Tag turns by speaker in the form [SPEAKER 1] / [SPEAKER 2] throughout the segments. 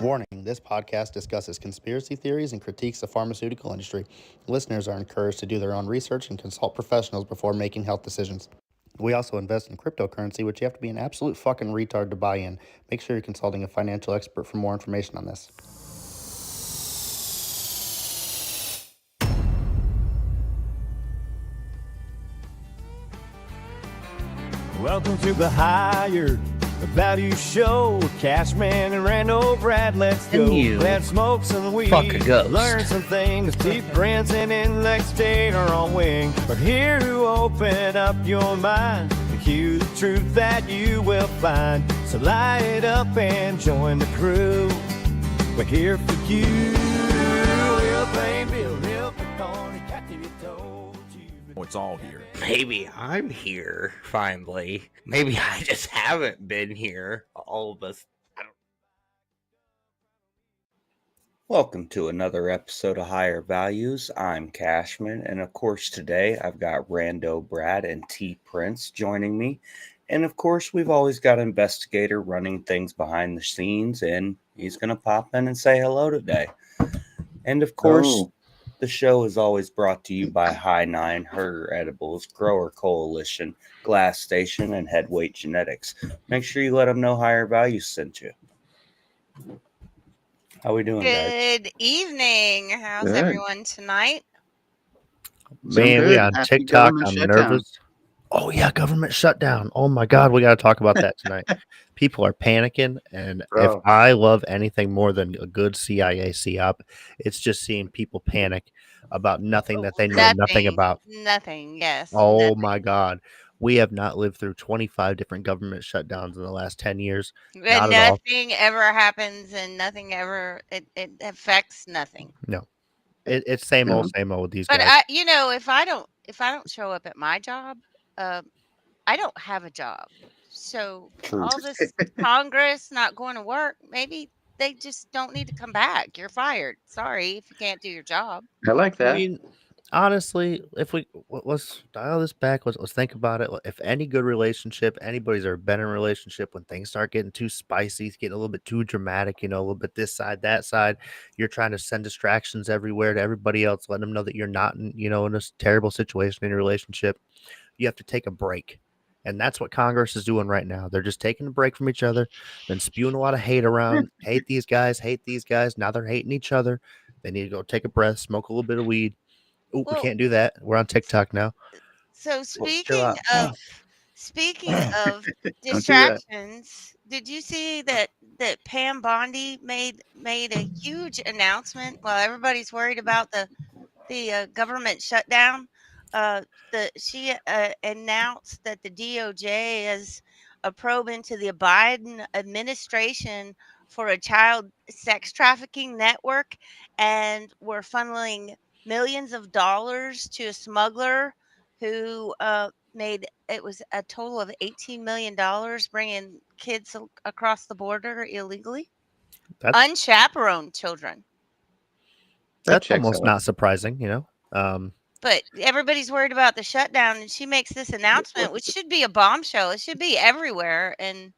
[SPEAKER 1] Warning, this podcast discusses conspiracy theories and critiques the pharmaceutical industry. Listeners are encouraged to do their own research and consult professionals before making health decisions. We also invest in cryptocurrency, which you have to be an absolute fucking retard to buy in. Make sure you're consulting a financial expert for more information on this.
[SPEAKER 2] Welcome to the Higher Value Show with Cashman and Randall Brad. Let's go. Glad smoke some weed.
[SPEAKER 3] Fuck a ghost.
[SPEAKER 2] Learn some things. Deep friends and intellect state are on wing. We're here to open up your mind. The cue the truth that you will find. So light it up and join the crew. We're here for you. Real plain Bill, real Piconi, Captain told you.
[SPEAKER 4] It's all here.
[SPEAKER 3] Maybe I'm here, finally. Maybe I just haven't been here. All of us. Welcome to another episode of Higher Values. I'm Cashman, and of course today I've got Rando Brad and T Prince joining me. And of course we've always got an investigator running things behind the scenes, and he's going to pop in and say hello today. And of course... The show is always brought to you by High Nine, Herder Edibles, Grower Coalition, Glass Station, and Headweight Genetics. Make sure you let them know Higher Values sent you. How we doing, guys?
[SPEAKER 5] Good evening. How's everyone tonight?
[SPEAKER 1] Man, we on TikTok. I'm nervous. Oh, yeah, government shutdown. Oh, my God, we got to talk about that tonight. People are panicking, and if I love anything more than a good CIA psyop, it's just seeing people panic about nothing that they know nothing about.
[SPEAKER 5] Nothing, yes.
[SPEAKER 1] Oh,
[SPEAKER 5] nothing.
[SPEAKER 1] my God. We have not lived through 25 different government shutdowns in the last 10 years.
[SPEAKER 5] And nothing ever happens, and nothing ever, it affects nothing.
[SPEAKER 1] No. It's same old with these guys.
[SPEAKER 5] But, if I don't show up at my job, I don't have a job. So all this Congress not going to work, maybe they just don't need to come back. You're fired. Sorry if you can't do your job.
[SPEAKER 6] I like that.
[SPEAKER 1] I mean, honestly, if let's dial this back, let's think about it. If any good relationship, anybody's ever been in a relationship, when things start getting too spicy, it's getting a little bit too dramatic, a little bit this side, that side, you're trying to send distractions everywhere to everybody else, letting them know that you're not in a terrible situation in your relationship. You have to take a break. And that's what Congress is doing right now. They're just taking a break from each other, then spewing a lot of hate around. Hate these guys. Now they're hating each other. They need to go take a breath, smoke a little bit of weed. Oh, we can't do that. We're on TikTok now.
[SPEAKER 5] So speaking of distractions, did you see that Pam Bondi made a huge announcement while everybody's worried about the government shutdown? She announced that the DOJ is a probe into the Biden administration for a child sex trafficking network, and we're funneling millions of dollars to a smuggler who made it was a total of $18 million bringing kids across the border illegally. Unchaperoned children.
[SPEAKER 1] That's almost not surprising,
[SPEAKER 5] But everybody's worried about the shutdown, and she makes this announcement, which should be a bombshell. It should be everywhere, and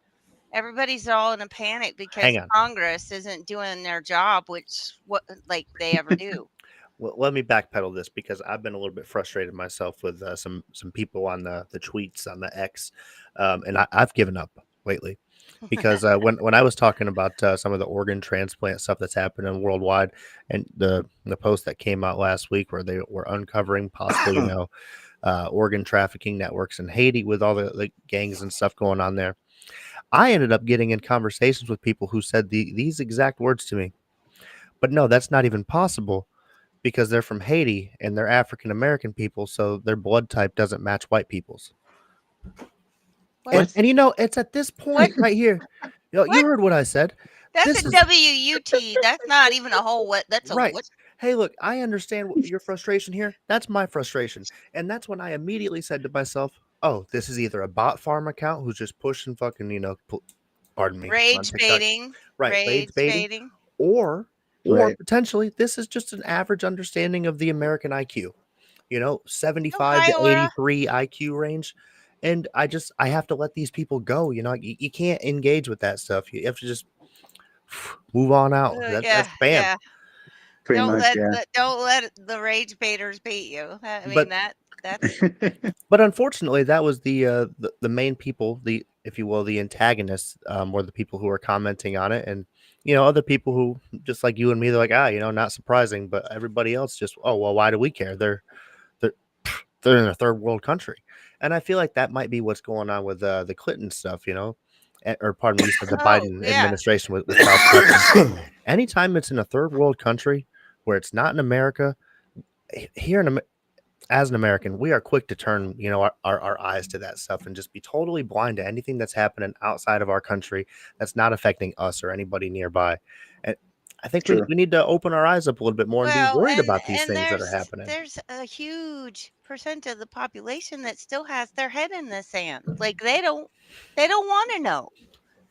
[SPEAKER 5] everybody's all in a panic because Congress isn't doing their job, like they ever do.
[SPEAKER 1] Well, let me backpedal this because I've been a little bit frustrated myself with some people on the tweets on the X, and I've given up lately. Because when I was talking about some of the organ transplant stuff that's happening worldwide, and the post that came out last week where they were uncovering possible, organ trafficking networks in Haiti with all the gangs and stuff going on there, I ended up getting in conversations with people who said these exact words to me. But no, that's not even possible because they're from Haiti and they're African American people, so their blood type doesn't match white people's. And it's at this point right here. You heard what I said.
[SPEAKER 5] That's a WUT. That's not even a whole what. That's a
[SPEAKER 1] right.
[SPEAKER 5] What?
[SPEAKER 1] Hey, look, I understand your frustration here. That's my frustration. And that's when I immediately said to myself, oh, this is either a bot farm account who's just pushing fucking, pardon me.
[SPEAKER 5] Rage baiting.
[SPEAKER 1] Right. Rage baiting. Or potentially this is just an average understanding of the American IQ. 75 to 83 IQ range. And I have to let these people go. You can't engage with that stuff. You have to just Move on out. That's
[SPEAKER 5] Yeah,
[SPEAKER 1] spam.
[SPEAKER 5] yeah.
[SPEAKER 4] Pretty
[SPEAKER 5] Don't
[SPEAKER 4] much, yeah.
[SPEAKER 5] don't let the rage baiters beat you. I mean
[SPEAKER 1] But
[SPEAKER 5] that's
[SPEAKER 1] but unfortunately, that was the main people, the if you will, the antagonists, were the people who were commenting on it, and other people who just like you and me, they're like, not surprising, but everybody else just, oh well, why do we care? They're they're in a third world country, and I feel like that might be what's going on with the Clinton stuff, or pardon me, you said the
[SPEAKER 5] oh
[SPEAKER 1] Biden
[SPEAKER 5] yeah.
[SPEAKER 1] administration with child protection. Anytime it's in a third world country where it's not in America, here as an American, we are quick to turn, our eyes to that stuff and just be totally blind to anything that's happening outside of our country that's not affecting us or anybody nearby. And I think we,
[SPEAKER 4] True.
[SPEAKER 1] we need to open our eyes up a little bit more and be
[SPEAKER 5] Well,
[SPEAKER 1] worried about these
[SPEAKER 5] and
[SPEAKER 1] things that are happening.
[SPEAKER 5] there's a huge percent of the population that still has their head in the sand. Like they don't want to know.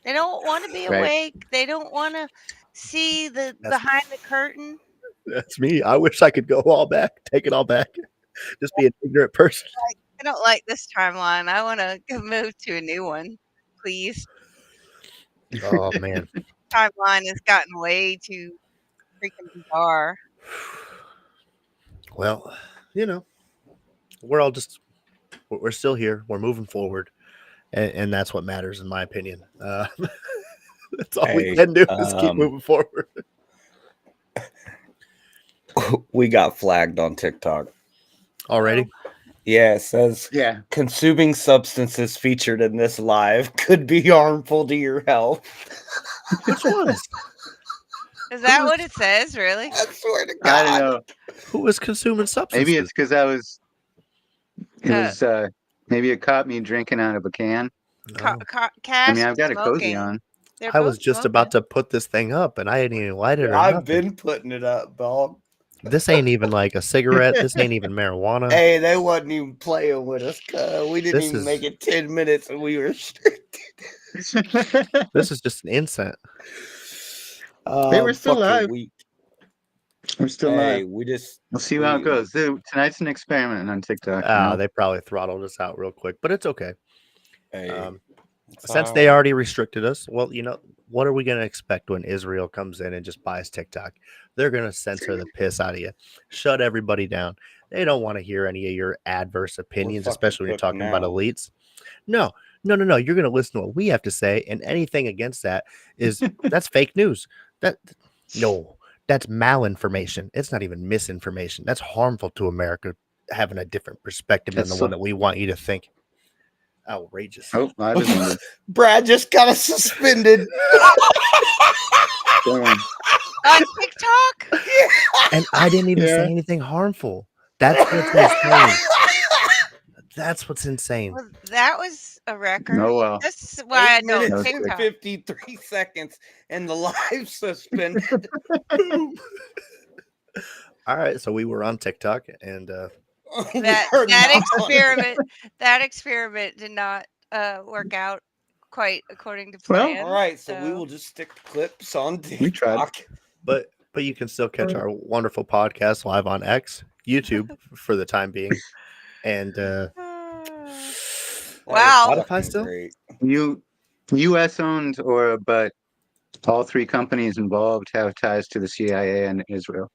[SPEAKER 5] They don't want to be
[SPEAKER 4] Right.
[SPEAKER 5] awake. They don't want to see the
[SPEAKER 1] That's
[SPEAKER 5] behind the curtain.
[SPEAKER 1] that's me. I wish I could go all back, take it all back, just be an ignorant person.
[SPEAKER 5] I don't like this timeline. I want to move to a new one, please.
[SPEAKER 1] Oh man.
[SPEAKER 5] Timeline has gotten way too freaking bizarre.
[SPEAKER 1] Well, we're all just we're still here. We're moving forward, and that's what matters, in my opinion. That's all we
[SPEAKER 3] Hey,
[SPEAKER 1] can do is keep moving forward.
[SPEAKER 3] we got flagged on TikTok.
[SPEAKER 1] Already,
[SPEAKER 3] Yeah, it says
[SPEAKER 4] Yeah.
[SPEAKER 3] consuming substances featured in this live could be harmful to your health.
[SPEAKER 1] which ones?
[SPEAKER 5] Is that what it says? Really?
[SPEAKER 3] I swear to
[SPEAKER 4] I don't
[SPEAKER 3] God.
[SPEAKER 4] know.
[SPEAKER 1] Who is consuming substances?
[SPEAKER 4] Maybe it's because it
[SPEAKER 5] Uh,
[SPEAKER 4] was, maybe it caught me drinking out of a can.
[SPEAKER 1] No.
[SPEAKER 4] I
[SPEAKER 5] Cash
[SPEAKER 4] mean, I've
[SPEAKER 5] is
[SPEAKER 4] got a cozy
[SPEAKER 5] smoking.
[SPEAKER 4] on.
[SPEAKER 5] They're
[SPEAKER 1] I
[SPEAKER 5] both
[SPEAKER 1] was just
[SPEAKER 5] smoking.
[SPEAKER 1] about to put this thing up, and I didn't even light it or
[SPEAKER 3] I've
[SPEAKER 1] nothing.
[SPEAKER 3] been putting it up, dog.
[SPEAKER 1] This ain't even like a cigarette. This ain't even marijuana.
[SPEAKER 3] Hey, they wasn't even playing with us. We didn't
[SPEAKER 1] This
[SPEAKER 3] even
[SPEAKER 1] is-
[SPEAKER 3] make it 10 minutes and we were restricted.
[SPEAKER 1] This is just an incense.
[SPEAKER 4] Hey, we're still live.
[SPEAKER 3] Weak.
[SPEAKER 4] We're still
[SPEAKER 3] Hey,
[SPEAKER 4] live.
[SPEAKER 3] we just
[SPEAKER 4] We'll see how it goes. Tonight's an experiment on TikTok.
[SPEAKER 1] They probably throttled us out real quick, but it's okay.
[SPEAKER 3] hey,
[SPEAKER 1] Since they already restricted us, well, what are we going to expect when Israel comes in and just buys TikTok? They're going to censor the piss out of you, shut everybody down. They don't want to hear any of your adverse opinions,
[SPEAKER 3] fucking
[SPEAKER 1] especially when you're
[SPEAKER 3] cooked
[SPEAKER 1] talking about
[SPEAKER 3] now.
[SPEAKER 1] elites. No. You're going to listen to what we have to say, and anything against that is that's fake news. That's malinformation. It's not even misinformation. That's harmful to America, having a different perspective than the one that we want you to think. Outrageous.
[SPEAKER 4] Oh, live is ended.
[SPEAKER 3] Brad just got us suspended.
[SPEAKER 4] Damn.
[SPEAKER 5] On TikTok?
[SPEAKER 1] And I didn't even say
[SPEAKER 4] Yeah.
[SPEAKER 1] anything harmful. That's what's insane. That's what's insane.
[SPEAKER 5] Well, that was a record.
[SPEAKER 4] Oh, well.
[SPEAKER 5] That's why I
[SPEAKER 3] 8
[SPEAKER 5] don't
[SPEAKER 3] minutes
[SPEAKER 4] That was
[SPEAKER 3] and
[SPEAKER 5] TikTok.
[SPEAKER 3] 53 seconds and the live suspended.
[SPEAKER 1] All right, so we were on TikTok, and
[SPEAKER 5] That experiment did not work out quite according to
[SPEAKER 4] Well,
[SPEAKER 5] plan.
[SPEAKER 3] All right, so we
[SPEAKER 5] so-
[SPEAKER 3] will just stick clips on
[SPEAKER 4] We tried.
[SPEAKER 3] TikTok.
[SPEAKER 1] but you can still catch our wonderful podcast live on X, YouTube for the time being, and
[SPEAKER 5] Wow.
[SPEAKER 1] Spotify
[SPEAKER 3] Fucking
[SPEAKER 1] still.
[SPEAKER 3] great.
[SPEAKER 4] U.S. owned, but all three companies involved have ties to the CIA and Israel.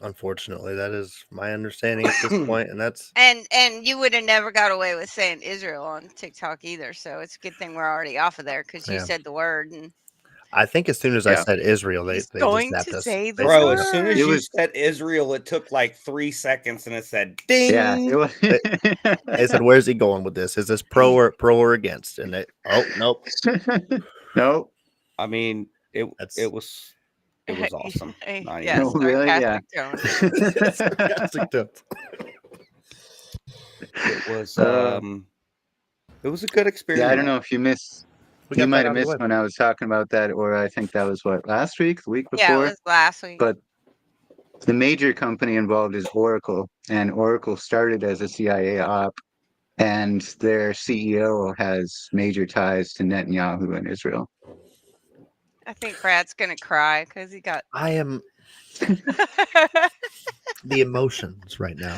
[SPEAKER 1] Unfortunately, that is my understanding at this point, and that's
[SPEAKER 5] And you would have never got away with saying Israel on TikTok either. So it's a good thing we're already off of there because you
[SPEAKER 1] Yeah.
[SPEAKER 5] said the word. And
[SPEAKER 1] I think as soon as I
[SPEAKER 4] Yeah.
[SPEAKER 1] said Israel, they
[SPEAKER 5] He's
[SPEAKER 1] just
[SPEAKER 5] going
[SPEAKER 1] zapped
[SPEAKER 5] to
[SPEAKER 1] us.
[SPEAKER 5] say the
[SPEAKER 1] They
[SPEAKER 3] Bro,
[SPEAKER 1] zapped
[SPEAKER 3] as
[SPEAKER 1] us.
[SPEAKER 3] soon as
[SPEAKER 4] It
[SPEAKER 3] you
[SPEAKER 4] was-
[SPEAKER 3] said Israel, it took like 3 seconds and it said ding.
[SPEAKER 4] Yeah. It was,
[SPEAKER 1] They said, "Where's he going with this? Is this pro or against?" And they, oh nope,
[SPEAKER 4] no.
[SPEAKER 3] I mean,
[SPEAKER 1] That's-
[SPEAKER 3] it was awesome. Not even-
[SPEAKER 5] Yeah,
[SPEAKER 4] Oh, really? Yeah.
[SPEAKER 5] sarcastic tone.
[SPEAKER 1] sarcastic tone.
[SPEAKER 3] It was
[SPEAKER 4] Uh,
[SPEAKER 3] it was a good experience.
[SPEAKER 4] Yeah, I don't know if you missed.
[SPEAKER 1] We
[SPEAKER 4] You
[SPEAKER 1] got
[SPEAKER 4] might
[SPEAKER 1] that
[SPEAKER 4] have
[SPEAKER 1] out of the
[SPEAKER 4] missed
[SPEAKER 1] way.
[SPEAKER 4] when I was talking about that, or I think that was last week, the week
[SPEAKER 5] Yeah,
[SPEAKER 4] before.
[SPEAKER 5] it was last week.
[SPEAKER 4] But the major company involved is Oracle, and Oracle started as a CIA op, and their CEO has major ties to Netanyahu in Israel.
[SPEAKER 5] I think Brad's gonna cry because he got.
[SPEAKER 1] I am the emotions right now.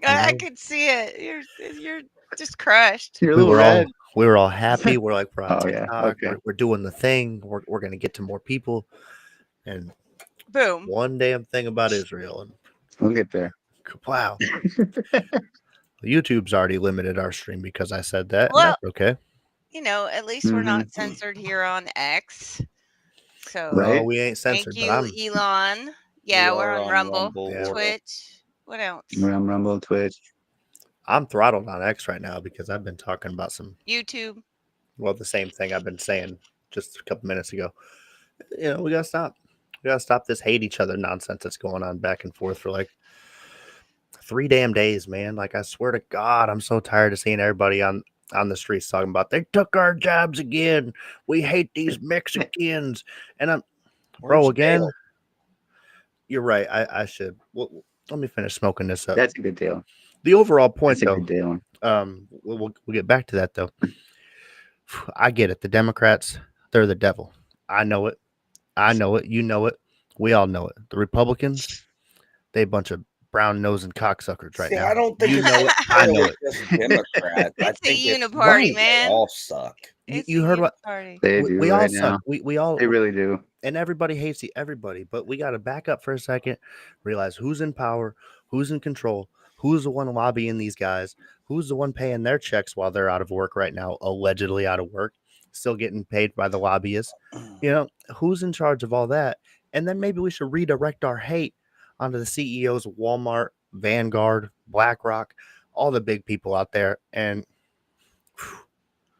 [SPEAKER 5] I
[SPEAKER 1] know?
[SPEAKER 5] could see it. You're just crushed.
[SPEAKER 4] You're a
[SPEAKER 1] We
[SPEAKER 4] little
[SPEAKER 1] were
[SPEAKER 4] red.
[SPEAKER 1] We were all happy. We're like, we're on
[SPEAKER 4] Oh yeah.
[SPEAKER 1] TikTok.
[SPEAKER 4] Okay.
[SPEAKER 1] We're doing the thing. We're going to get to more people. And
[SPEAKER 5] Boom.
[SPEAKER 1] one damn thing about Israel. And
[SPEAKER 4] We'll get there.
[SPEAKER 1] wow. YouTube's already limited our stream because I said that. And
[SPEAKER 5] Well,
[SPEAKER 1] that's okay.
[SPEAKER 5] at least we're
[SPEAKER 4] Mhm.
[SPEAKER 5] not censored here on X. So
[SPEAKER 4] Right?
[SPEAKER 1] No, we ain't
[SPEAKER 5] thank
[SPEAKER 1] censored, but
[SPEAKER 5] you, Elon. Yeah,
[SPEAKER 3] We
[SPEAKER 5] we're
[SPEAKER 3] are
[SPEAKER 5] on
[SPEAKER 3] on
[SPEAKER 5] Rumble,
[SPEAKER 1] Yeah.
[SPEAKER 5] Twitch. What else?
[SPEAKER 4] We're on Rumble, Twitch.
[SPEAKER 1] I'm throttled on X right now because I've been talking about
[SPEAKER 5] YouTube.
[SPEAKER 1] the same thing I've been saying just a couple minutes ago. We gotta stop. We gotta stop this hate each other nonsense that's going on back and forth for like 3 damn days, man. Like I swear to God, I'm so tired of seeing everybody on the streets talking about they took our jobs again. We hate these Mexicans. And I'm
[SPEAKER 3] Where's
[SPEAKER 1] again.
[SPEAKER 3] Dale?
[SPEAKER 1] You're right. I should. Well, let me finish smoking this up.
[SPEAKER 4] That's a good deal.
[SPEAKER 1] The overall point,
[SPEAKER 4] That's a
[SPEAKER 1] though.
[SPEAKER 4] good deal.
[SPEAKER 1] We'll get back to that though. I get it. The Democrats, they're the devil. I know it. I know it. You know it. We all know it. The Republicans, they a bunch of brown nosing cocksuckers right
[SPEAKER 3] See,
[SPEAKER 1] now.
[SPEAKER 3] I don't think
[SPEAKER 1] You
[SPEAKER 3] it's
[SPEAKER 1] know it. I know it.
[SPEAKER 3] just Democrats. I
[SPEAKER 5] It's a
[SPEAKER 3] think
[SPEAKER 5] uniparty,
[SPEAKER 1] right.
[SPEAKER 5] man.
[SPEAKER 3] They all suck.
[SPEAKER 5] It's
[SPEAKER 1] You
[SPEAKER 5] a
[SPEAKER 1] heard what
[SPEAKER 5] uniparty.
[SPEAKER 4] They do
[SPEAKER 1] we all
[SPEAKER 4] right
[SPEAKER 1] suck.
[SPEAKER 4] now.
[SPEAKER 1] We all
[SPEAKER 4] They really do.
[SPEAKER 1] and everybody hates everybody, but we got to back up for a second, realize who's in power, who's in control, who's the one lobbying these guys, who's the one paying their checks while they're out of work right now, allegedly out of work, still getting paid by the lobbyists. Who's in charge of all that? And then maybe we should redirect our hate onto the CEOs of Walmart, Vanguard, BlackRock, all the big people out there. And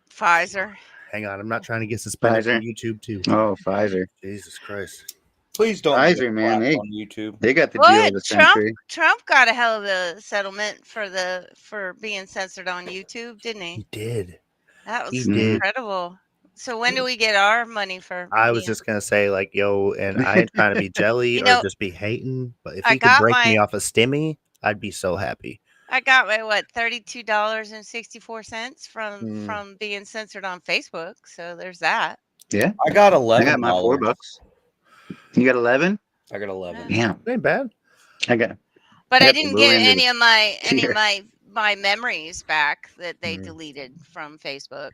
[SPEAKER 5] Pfizer.
[SPEAKER 1] hang on, I'm not trying to get suspended from
[SPEAKER 4] Pfizer?
[SPEAKER 1] YouTube too.
[SPEAKER 4] Oh, Pfizer.
[SPEAKER 1] Jesus Christ.
[SPEAKER 3] Please don't
[SPEAKER 4] Pfizer,
[SPEAKER 3] get
[SPEAKER 4] man,
[SPEAKER 3] slapped
[SPEAKER 4] they-
[SPEAKER 3] on YouTube.
[SPEAKER 4] They got the deal
[SPEAKER 5] What?
[SPEAKER 4] of the century.
[SPEAKER 5] Trump got a hell of a settlement for being censored on YouTube, didn't he?
[SPEAKER 1] He did.
[SPEAKER 5] That
[SPEAKER 1] He
[SPEAKER 5] was
[SPEAKER 1] did.
[SPEAKER 5] incredible. So when do we get our money for?
[SPEAKER 1] I was
[SPEAKER 5] being-
[SPEAKER 1] just gonna say, like, yo, and I ain't trying to be jelly
[SPEAKER 5] You know,
[SPEAKER 1] or just be hating, but if
[SPEAKER 5] I
[SPEAKER 1] he could
[SPEAKER 5] got
[SPEAKER 1] break me
[SPEAKER 5] my-
[SPEAKER 1] off a stimmy, I'd be so happy.
[SPEAKER 5] I got my $32.64
[SPEAKER 1] Mm.
[SPEAKER 5] from being censored on Facebook. So there's that.
[SPEAKER 4] Yeah.
[SPEAKER 3] I got
[SPEAKER 4] I
[SPEAKER 3] $11.
[SPEAKER 4] got my $4. You got 11?
[SPEAKER 3] I got 11.
[SPEAKER 4] Damn.
[SPEAKER 1] It ain't bad.
[SPEAKER 4] I got.
[SPEAKER 5] But I
[SPEAKER 4] Yep,
[SPEAKER 5] didn't
[SPEAKER 4] we'll
[SPEAKER 5] get
[SPEAKER 4] end it
[SPEAKER 5] any of my
[SPEAKER 4] here.
[SPEAKER 5] my memories back that they
[SPEAKER 1] Mm.
[SPEAKER 5] deleted from Facebook.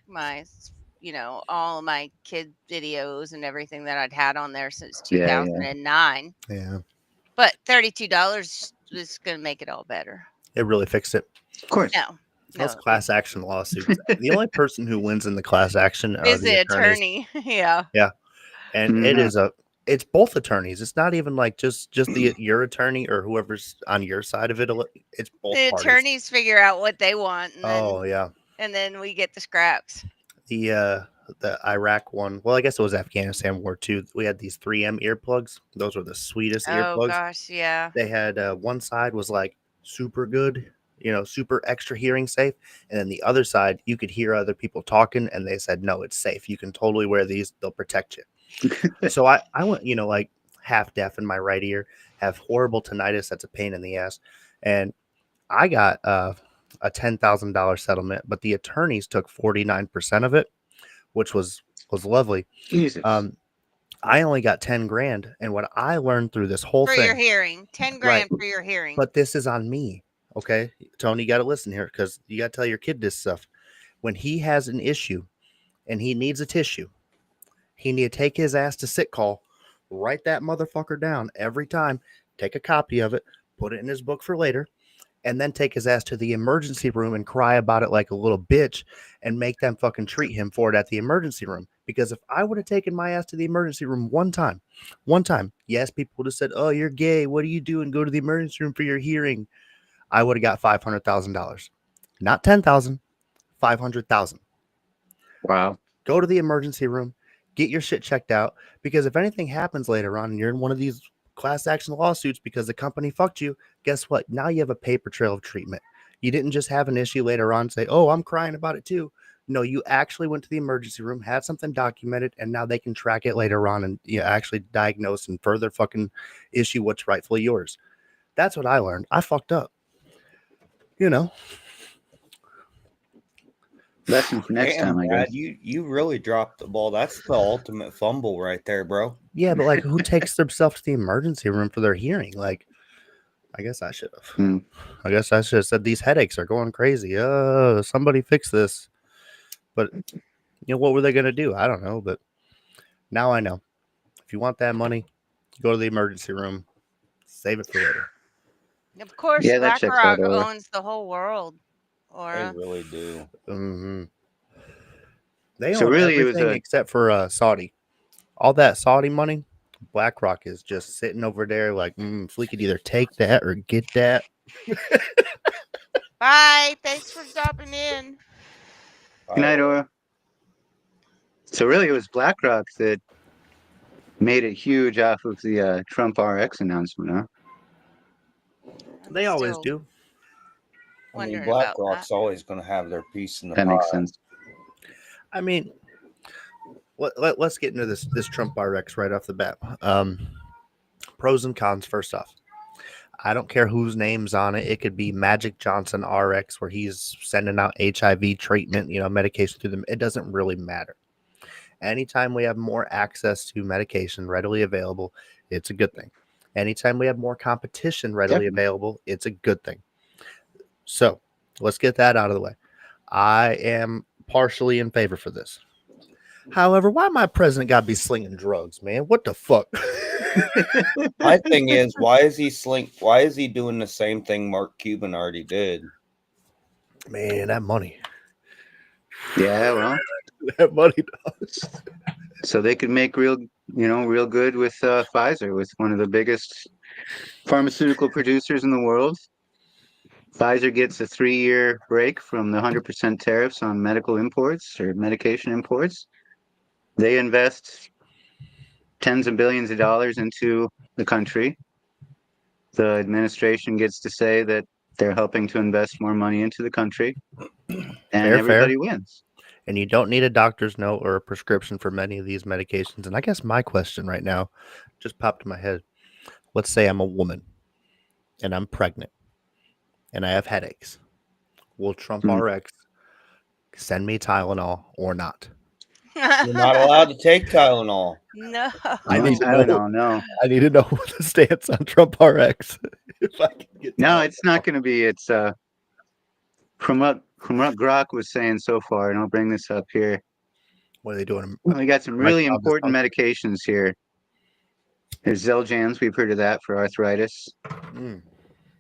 [SPEAKER 5] All of my kid videos and everything that I'd had on there since
[SPEAKER 4] Yeah, yeah.
[SPEAKER 5] 2009.
[SPEAKER 1] Yeah,
[SPEAKER 5] But $32 was going to make it all better.
[SPEAKER 1] it really fixed it.
[SPEAKER 4] Of course.
[SPEAKER 5] No.
[SPEAKER 1] Those class action lawsuits. The only person who wins in the class action are
[SPEAKER 5] Is
[SPEAKER 1] the
[SPEAKER 5] the
[SPEAKER 1] attorneys.
[SPEAKER 5] attorney. Yeah.
[SPEAKER 1] And
[SPEAKER 4] Mhm.
[SPEAKER 1] it's both attorneys. It's not even like just your attorney or whoever's on your side of it. It's both
[SPEAKER 5] The
[SPEAKER 1] parties.
[SPEAKER 5] attorneys figure out what they want
[SPEAKER 1] Oh yeah.
[SPEAKER 5] and then we get the scraps.
[SPEAKER 1] The Iraq one. Well, I guess it was Afghanistan war too. We had these 3M earplugs. Those were the sweetest
[SPEAKER 5] Oh
[SPEAKER 1] earplugs.
[SPEAKER 5] gosh, yeah.
[SPEAKER 1] They had one side was like super good, super extra hearing safe, and then the other side you could hear other people talking, and they said no, it's safe. You can totally wear these; they'll protect you. So I went, like half deaf in my right ear, have horrible tinnitus. That's a pain in the ass, and I got a $10,000 settlement, but the attorneys took 49% of it, which was lovely.
[SPEAKER 4] Jesus.
[SPEAKER 1] I only got 10 grand, and what I learned through this whole
[SPEAKER 5] For
[SPEAKER 1] thing,
[SPEAKER 5] your hearing. 10 grand for your hearing.
[SPEAKER 1] but this is on me. Okay, Tony, you got to listen here because you got to tell your kid this stuff. When he has an issue and he needs a tissue, he need to take his ass to sick call, write that motherfucker down every time, take a copy of it, put it in his book for later, and then take his ass to the emergency room and cry about it like a little bitch and make them fucking treat him for it at the emergency room. Because if I would have taken my ass to the emergency room one time, yes, people would have said, oh, you're gay. What are you doing? Go to the emergency room for your hearing. I would have got $500,000. Not 10,000, 500,000.
[SPEAKER 4] Wow.
[SPEAKER 1] Go to the emergency room, get your shit checked out. Because if anything happens later on and you're in one of these class action lawsuits because the company fucked you, guess what? Now you have a paper trail of treatment. You didn't just have an issue later on and say, oh, I'm crying about it too. No, you actually went to the emergency room, had something documented, and now they can track it later on and actually diagnose and further fucking issue what's rightfully yours. That's what I learned. I fucked up.
[SPEAKER 4] Lesson for next
[SPEAKER 3] Damn,
[SPEAKER 4] time, I
[SPEAKER 3] Brad,
[SPEAKER 4] guess.
[SPEAKER 3] you really dropped the ball. That's the ultimate fumble right there, bro.
[SPEAKER 1] Yeah, but like, who takes themselves to the emergency room for their hearing? Like, I guess I should have. I guess I should have said these headaches are going crazy. Somebody fix this. But what were they going to do? I don't know. But now I know. If you want that money, go to the emergency room. Save it for later.
[SPEAKER 5] Of course,
[SPEAKER 4] Yeah, that checks out,
[SPEAKER 5] BlackRock
[SPEAKER 4] Or.
[SPEAKER 5] owns the whole world.
[SPEAKER 3] They
[SPEAKER 5] Or
[SPEAKER 3] really do.
[SPEAKER 1] Hmm. They
[SPEAKER 4] So
[SPEAKER 1] own
[SPEAKER 4] really, it was
[SPEAKER 1] everything
[SPEAKER 4] a
[SPEAKER 1] except for Saudi. All that Saudi money, BlackRock is just sitting over there like, if we could either take that or get that.
[SPEAKER 5] bye. Thanks for stopping in.
[SPEAKER 4] good night, Or. So really, it was BlackRock that made it huge off of the Trump RX announcement, huh?
[SPEAKER 5] I'm
[SPEAKER 1] They always
[SPEAKER 5] still
[SPEAKER 1] do.
[SPEAKER 3] I mean,
[SPEAKER 5] wondering about that.
[SPEAKER 3] BlackRock's always going to have their piece in the
[SPEAKER 4] That
[SPEAKER 3] pie.
[SPEAKER 4] makes sense.
[SPEAKER 1] I mean, let's get into this Trump RX right off the bat. Pros and cons. First off, I don't care whose name's on it. It could be Magic Johnson RX, where he's sending out HIV treatment, medication through them. It doesn't really matter. Anytime we have more access to medication readily available, it's a good thing. Anytime we have more competition readily
[SPEAKER 4] Definitely.
[SPEAKER 1] available, it's a good thing. So let's get that out of the way. I am partially in favor for this. However, why my president got to be slinging drugs, man? What the fuck?
[SPEAKER 3] My thing is, why is he doing the same thing Mark Cuban already did?
[SPEAKER 1] Man, that money.
[SPEAKER 4] Yeah, well,
[SPEAKER 1] That money.
[SPEAKER 4] so they could make real good with Pfizer, with one of the biggest pharmaceutical producers in the world. Pfizer gets a 3-year break from the 100% tariffs on medical imports or medication imports. They invest tens of billions of dollars into the country. The administration gets to say that they're helping to invest more money into the country, and
[SPEAKER 1] Fair.
[SPEAKER 4] everybody wins.
[SPEAKER 1] And you don't need a doctor's note or a prescription for many of these medications. And I guess my question right now just popped in my head. Let's say I'm a woman and I'm pregnant and I have headaches. Will Trump RX send me Tylenol or not?
[SPEAKER 3] You're not allowed to take Tylenol.
[SPEAKER 5] No.
[SPEAKER 1] I need to
[SPEAKER 4] I don't
[SPEAKER 1] know.
[SPEAKER 4] know.
[SPEAKER 1] I need to know the stance on Trump RX. If I can get
[SPEAKER 4] No,
[SPEAKER 1] Tylenol.
[SPEAKER 4] it's not going to be. It's from what Grok was saying so far, and I'll bring this up here.
[SPEAKER 1] What are they doing?
[SPEAKER 4] We got some really
[SPEAKER 1] Erectile
[SPEAKER 4] important
[SPEAKER 1] dysfunction.
[SPEAKER 4] medications here. There's Xeljanz, we've heard of that for arthritis.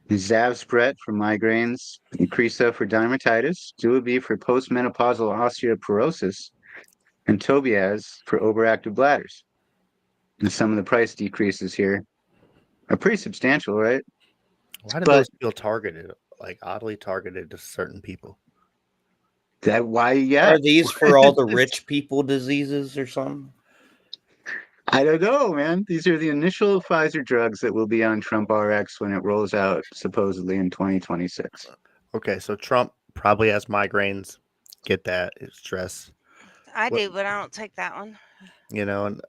[SPEAKER 4] Zavspret for migraines, Eucrisa for dermatitis, Duobi for postmenopausal osteoporosis, and Tobiaz for overactive bladders. And some of the price decreases here are pretty substantial, right?
[SPEAKER 1] Why do
[SPEAKER 4] But-
[SPEAKER 1] those feel targeted, like oddly targeted to certain people?
[SPEAKER 3] Are these for all the rich people diseases or something?
[SPEAKER 4] I don't know, man. These are the initial Pfizer drugs that will be on Trump RX when it rolls out, supposedly in 2026.
[SPEAKER 1] Okay, so Trump probably has migraines. Get that. It's stress.
[SPEAKER 5] I
[SPEAKER 1] What-
[SPEAKER 5] do, but I don't take that one.
[SPEAKER 1] And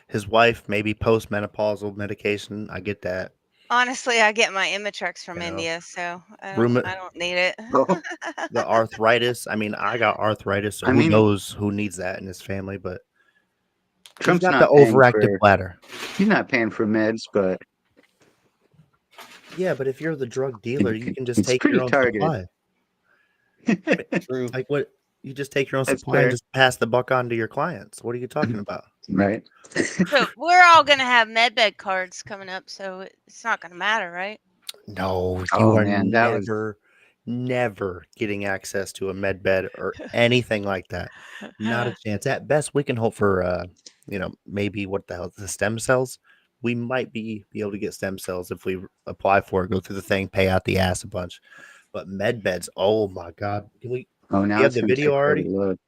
[SPEAKER 1] his wife maybe postmenopausal medication. I get that.
[SPEAKER 5] Honestly, I get my Imitrex from
[SPEAKER 1] You know,
[SPEAKER 5] India, so I
[SPEAKER 1] Rheuma-
[SPEAKER 5] don't need it.
[SPEAKER 4] Oh,
[SPEAKER 1] The arthritis. I mean, I got arthritis, so
[SPEAKER 4] I
[SPEAKER 1] who
[SPEAKER 4] mean-
[SPEAKER 1] knows who needs that in his family? But he's
[SPEAKER 4] Trump's
[SPEAKER 1] got
[SPEAKER 4] not
[SPEAKER 1] the
[SPEAKER 4] paying
[SPEAKER 1] overactive
[SPEAKER 4] for,
[SPEAKER 1] bladder.
[SPEAKER 4] he's not paying for meds, but
[SPEAKER 1] Yeah, but if you're the drug dealer, you can just
[SPEAKER 4] it's
[SPEAKER 1] take
[SPEAKER 4] pretty
[SPEAKER 1] your own
[SPEAKER 4] targeted.
[SPEAKER 1] supply.
[SPEAKER 3] True.
[SPEAKER 1] Like what? You just take your own
[SPEAKER 4] That's
[SPEAKER 1] supply and
[SPEAKER 4] fair.
[SPEAKER 1] just pass the buck on to your clients. What are you talking about?
[SPEAKER 4] Right.
[SPEAKER 5] But we're all going to have medbed cards coming up, so it's not going to matter, right?
[SPEAKER 1] No, you
[SPEAKER 4] Oh,
[SPEAKER 1] are
[SPEAKER 4] man, that was-
[SPEAKER 1] never getting access to a med bed or anything like that. Not a chance. At best, we can hope for maybe what the hell, the stem cells. We might be able to get stem cells if we apply for it, go through the thing, pay out the ass a bunch. But med beds, oh my god, can we?
[SPEAKER 4] Oh, now
[SPEAKER 1] You have
[SPEAKER 4] it's
[SPEAKER 1] the
[SPEAKER 4] gonna
[SPEAKER 1] video
[SPEAKER 4] take quite a
[SPEAKER 1] already?
[SPEAKER 4] load.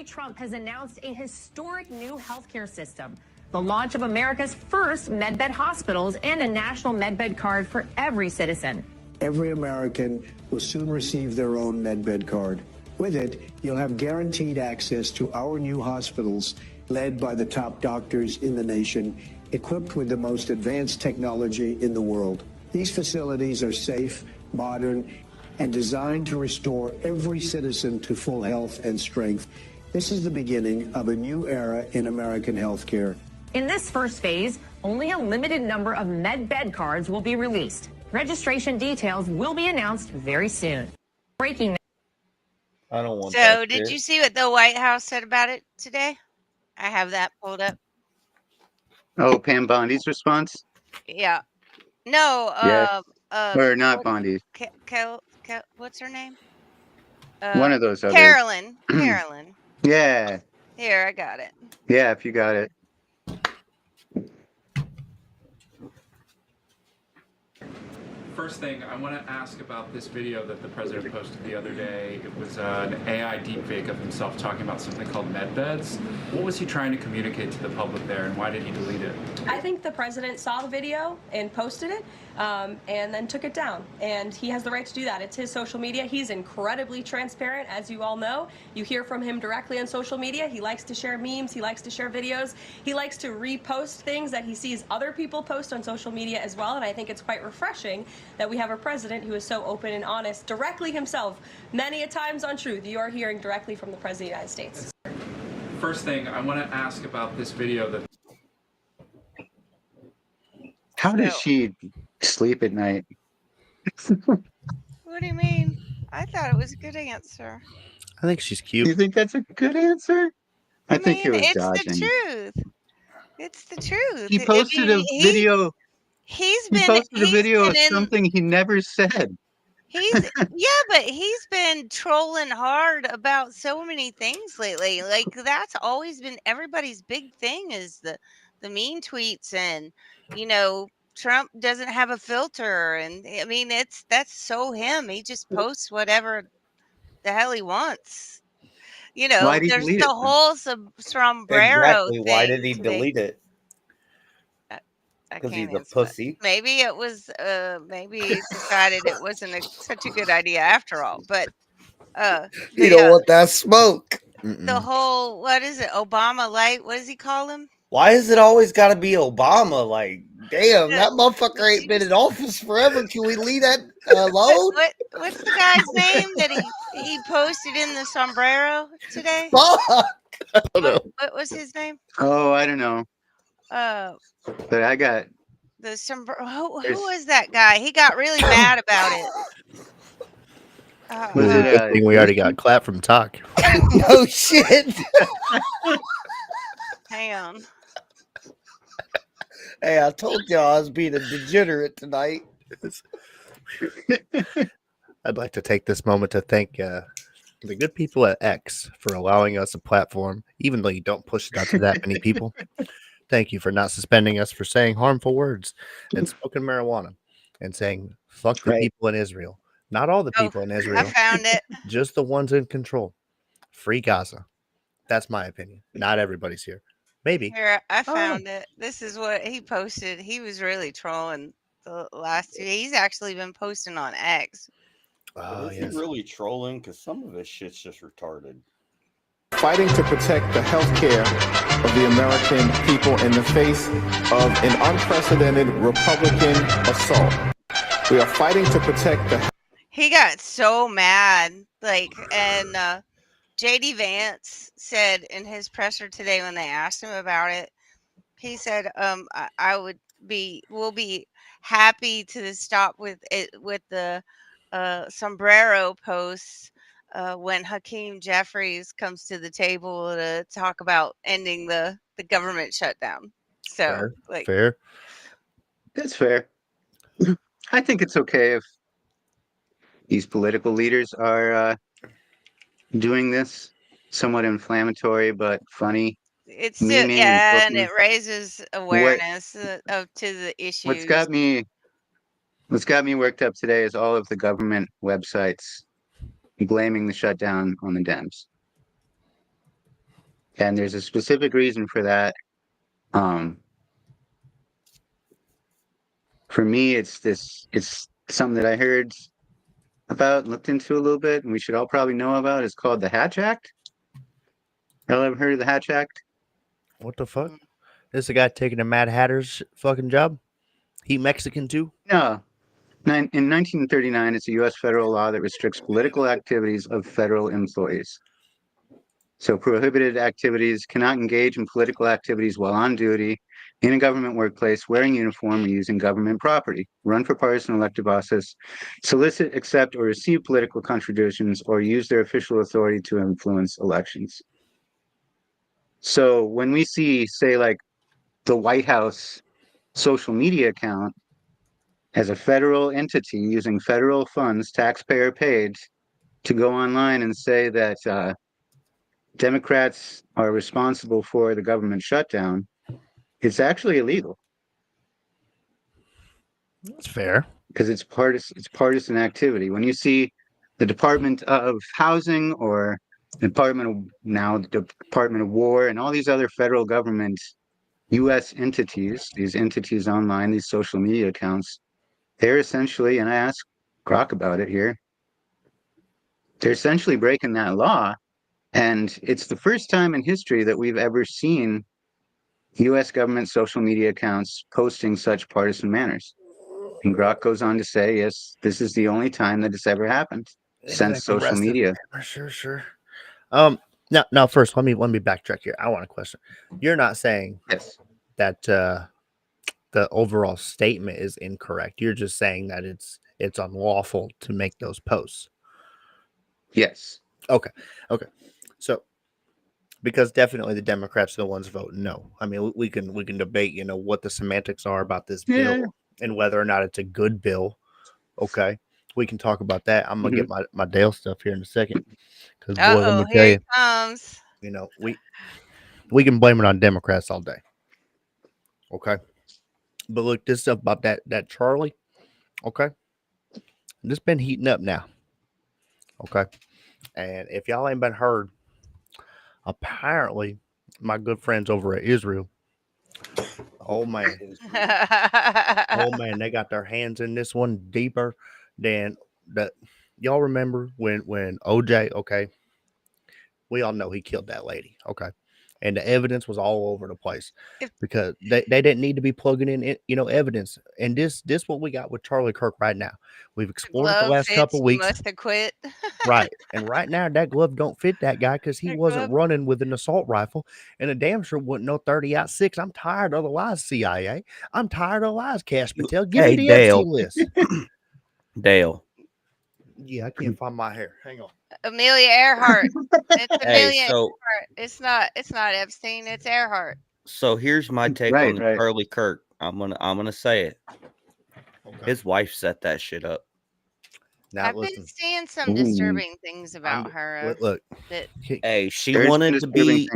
[SPEAKER 6] Trump has announced a historic new healthcare system, the launch of America's first medbed hospitals and a national medbed card for every citizen.
[SPEAKER 7] Every American will soon receive their own MedBed card. With it, you'll have guaranteed access to our new hospitals led by the top doctors in the nation, equipped with the most advanced technology in the world. These facilities are safe, modern, and designed to restore every citizen to full health and strength. This is the beginning of a new era in American healthcare.
[SPEAKER 6] In this first phase, only a limited number of medbed cards will be released. Registration details will be announced very soon. Breaking
[SPEAKER 3] I don't want that
[SPEAKER 5] So, did
[SPEAKER 3] shit.
[SPEAKER 5] you see what the White House said about it today? I have that pulled up.
[SPEAKER 4] Oh, Pam Bondi's response?
[SPEAKER 5] Yeah. No,
[SPEAKER 4] Yes. Or not
[SPEAKER 5] what
[SPEAKER 4] Bondi.
[SPEAKER 5] what's her name?
[SPEAKER 4] One of those other.
[SPEAKER 5] Carolyn. Carolyn.
[SPEAKER 4] Yeah.
[SPEAKER 5] Here, I got it.
[SPEAKER 4] Yeah, if you got it.
[SPEAKER 8] First thing, I want to ask about this video that the president posted the other day. It was an AI deepfake of himself talking about something called med beds. What was he trying to communicate to the public there, and why did he delete it?
[SPEAKER 9] I think the president saw the video and posted it, and then took it down. And he has the right to do that. It's his social media. He's incredibly transparent, as you all know. You hear from him directly on social media. He likes to share memes. He likes to share videos. He likes to repost things that he sees other people post on social media as well. And I think it's quite refreshing that we have a president who is so open and honest directly himself. Many a times on Truth, you are hearing directly from the president of the United States.
[SPEAKER 8] First thing, I want to ask about this video that
[SPEAKER 4] How does she sleep at night?
[SPEAKER 5] What do you mean? I thought it was a good answer.
[SPEAKER 1] I think she's
[SPEAKER 4] You
[SPEAKER 1] cute.
[SPEAKER 4] think that's a good answer? I think he
[SPEAKER 5] mean,
[SPEAKER 4] was
[SPEAKER 5] it's
[SPEAKER 4] dodging.
[SPEAKER 5] the truth. It's the truth.
[SPEAKER 4] He posted a video.
[SPEAKER 5] He's
[SPEAKER 4] He
[SPEAKER 5] been
[SPEAKER 4] posted a
[SPEAKER 5] he's
[SPEAKER 4] video
[SPEAKER 5] been
[SPEAKER 4] of
[SPEAKER 5] in
[SPEAKER 4] something he never said.
[SPEAKER 5] but he's been trolling hard about so many things lately. Like that's always been everybody's big thing is the mean tweets and Trump doesn't have a filter and I mean that's so him. He just posts whatever the hell he wants.
[SPEAKER 4] Why'd he
[SPEAKER 5] There's
[SPEAKER 4] delete
[SPEAKER 5] the
[SPEAKER 4] it?
[SPEAKER 5] whole sombrero
[SPEAKER 3] Exactly. Why
[SPEAKER 5] thing
[SPEAKER 3] did he
[SPEAKER 5] today.
[SPEAKER 3] delete it?
[SPEAKER 5] I
[SPEAKER 3] 'Cause
[SPEAKER 5] can't
[SPEAKER 3] he's a
[SPEAKER 5] answer that.
[SPEAKER 3] pussy.
[SPEAKER 5] Maybe it was maybe he decided it wasn't such a good idea after all. But
[SPEAKER 3] You don't want that smoke.
[SPEAKER 5] the whole what is it? Obama light? What does he call him?
[SPEAKER 3] Why is it always got to be Obama? Like, damn,
[SPEAKER 5] The-
[SPEAKER 3] that motherfucker ain't been in office forever. Can we leave that alone?
[SPEAKER 5] What's the guy's name that he posted in the sombrero today?
[SPEAKER 3] Fuck.
[SPEAKER 1] I don't know.
[SPEAKER 5] What was his name?
[SPEAKER 4] Oh, I don't know. But I got.
[SPEAKER 5] The sombrero. Who was that guy? He got really mad about it.
[SPEAKER 4] Was
[SPEAKER 1] Ooh,
[SPEAKER 4] it
[SPEAKER 1] good thing we already got clap from Talk.
[SPEAKER 3] No shit.
[SPEAKER 5] Hang on.
[SPEAKER 3] Hey, I told y'all I was being a degenerate tonight.
[SPEAKER 1] I'd like to take this moment to thank the good people at X for allowing us a platform, even though you don't push it out to that many people. Thank you for not suspending us for saying harmful words and smoking marijuana and saying fuck the people in Israel. Not all the people in Israel.
[SPEAKER 5] I found it.
[SPEAKER 1] Just the ones in control. Free Gaza. That's my opinion. Not everybody's here. Maybe.
[SPEAKER 5] Here, I found it. This is what he posted. He was really trolling the last 2 days. He's actually been posting on X.
[SPEAKER 1] Oh,
[SPEAKER 3] Is
[SPEAKER 1] yes.
[SPEAKER 3] he really trolling? Because some of his shit's just retarded.
[SPEAKER 2] Fighting to protect the health care of the American people in the face of an unprecedented Republican assault. We are fighting to protect the.
[SPEAKER 5] He got so mad. And JD Vance said in his presser today when they asked him about it, he said, we'll be happy to stop with the sombrero posts when Hakeem Jeffries comes to the table to talk about ending the government shutdown. So,
[SPEAKER 1] fair.
[SPEAKER 4] That's fair. I think it's okay if these political leaders are doing this. Somewhat inflammatory, but funny.
[SPEAKER 5] It's still, and it raises awareness to the issues.
[SPEAKER 4] What's got me worked up today is all of the government websites blaming the shutdown on the Dems. And there's a specific reason for that. For me, it's something that I heard about, looked into a little bit, and we should all probably know about. It's called the Hatch Act. Y'all ever heard of the Hatch Act?
[SPEAKER 1] What the fuck? This a guy taking a Mad Hatter's fucking job? He Mexican too?
[SPEAKER 4] No. In 1939, it's a U.S. federal law that restricts political activities of federal employees. So prohibited activities: cannot engage in political activities while on duty, in a government workplace, wearing uniform, or using government property, run for partisan elective office, solicit, accept, or receive political contributions, or use their official authority to influence elections. So when we see, say, like the White House social media account as a federal entity using federal funds, taxpayer paid, to go online and say that Democrats are responsible for the government shutdown, it's actually illegal
[SPEAKER 1] That's fair.
[SPEAKER 4] because it's partisan activity. When you see the Department of Housing or the Department of War and all these other federal government U.S. entities, these entities online, these social media accounts, they're essentially, and I asked Grok about it here, they're essentially breaking that law. And it's the first time in history that we've ever seen U.S. government social media accounts posting such partisan manners. And Grok goes on to say, yes, this is the only time that it's ever happened since social media.
[SPEAKER 1] Sure. Now, first, let me backtrack here. I want a question. You're not saying
[SPEAKER 4] Yes.
[SPEAKER 1] that the overall statement is incorrect. You're just saying that it's unlawful to make those posts.
[SPEAKER 4] Yes.
[SPEAKER 1] Okay. So, because definitely the Democrats are the ones voting no. I mean, we can debate, what the semantics are about this bill and whether or not it's a good bill. Okay, we can talk about that. I'm gonna get my Dale stuff here in a second because boy, let me tell
[SPEAKER 5] Here
[SPEAKER 1] you,
[SPEAKER 5] it comes.
[SPEAKER 1] we can blame it on Democrats all day. Okay, but look, this stuff about that Charlie. Okay, this been heating up now. Okay, and if y'all ain't been heard, apparently my good friends over at Israel, oh man, they got their hands in this one deeper than that. Y'all remember when OJ? Okay, we all know he killed that lady. Okay, and the evidence was all over the place because they didn't need to be plugging in evidence. And this what we got with Charlie Kirk right now. We've explored it the last couple of weeks.
[SPEAKER 5] Must have quit.
[SPEAKER 1] Right. And right now that glove don't fit that guy because he wasn't running with an assault rifle, and a damn sure wasn't no 30-06. I'm tired of the lies, CIA. I'm tired of the lies, Cash Patel. Give me the Epstein list.
[SPEAKER 3] Dale.
[SPEAKER 1] Yeah, I can't find my hair. Hang on.
[SPEAKER 5] Amelia Earhart. It's Amelia
[SPEAKER 3] so
[SPEAKER 5] Earhart. It's not Epstein. It's Earhart.
[SPEAKER 3] So here's my take on Charlie Kirk. I'm gonna say it. Okay. His wife set that shit up.
[SPEAKER 1] Now,
[SPEAKER 5] I've been seeing some disturbing things about her.
[SPEAKER 1] Look,
[SPEAKER 3] hey, she wanted to be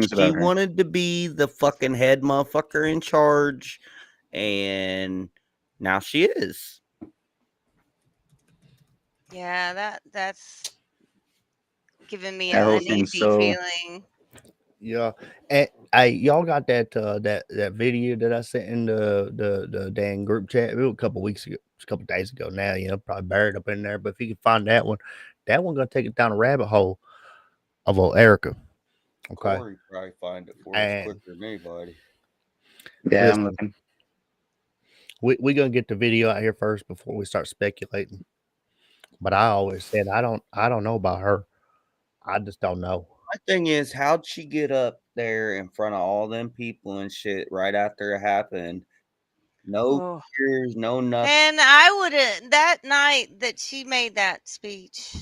[SPEAKER 3] the fucking head motherfucker in charge, and now she is.
[SPEAKER 5] Yeah, that's giving me an uneasy feeling.
[SPEAKER 1] Yeah, and y'all got that video that I sent in the dang group chat. It was a couple days ago now. Probably buried up in there. But if you can find that one gonna take it down a rabbit hole of old Erica. Okay,
[SPEAKER 3] Corey probably find it for us quicker than anybody.
[SPEAKER 4] Yeah, I'm looking.
[SPEAKER 1] We gonna get the video out here first before we start speculating. But I always said I don't know about her. I just don't know.
[SPEAKER 3] My thing is, how'd she get up there in front of all them people and shit right after it happened? No tears, no nothing.
[SPEAKER 5] And I would have that night that she made that speech.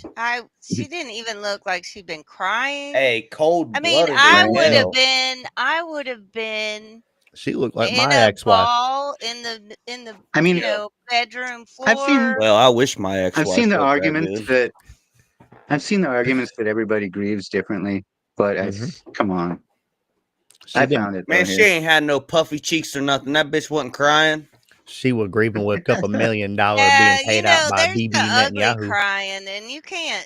[SPEAKER 5] She didn't even look like she'd been crying.
[SPEAKER 3] Hey, cold.
[SPEAKER 5] I mean, I would have been.
[SPEAKER 1] She looked like my ex-wife.
[SPEAKER 5] In the bedroom floor.
[SPEAKER 3] I wish my ex-wife.
[SPEAKER 4] I've seen the arguments that everybody grieves differently, but come on. I found it.
[SPEAKER 3] Man, she ain't had no puffy cheeks or nothing. That bitch wasn't crying.
[SPEAKER 1] She was grieving with a couple $1 million being paid out by BB Netanyahu.
[SPEAKER 5] Crying, and you can't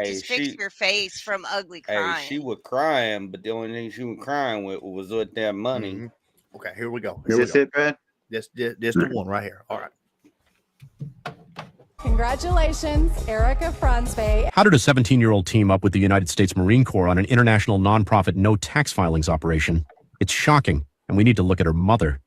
[SPEAKER 5] just fix your face from ugly crying.
[SPEAKER 3] Hey, she was crying, but the only thing she was crying with was with that money.
[SPEAKER 1] Mm-hmm. Okay, here we go.
[SPEAKER 4] Is this it, Brad?
[SPEAKER 1] This the one right here. All right.
[SPEAKER 10] Congratulations, Erica Franzbay.
[SPEAKER 11] How did a 17-year-old team up with the United States Marine Corps on an international nonprofit no tax filings operation? It's shocking, and we need to look at her mother.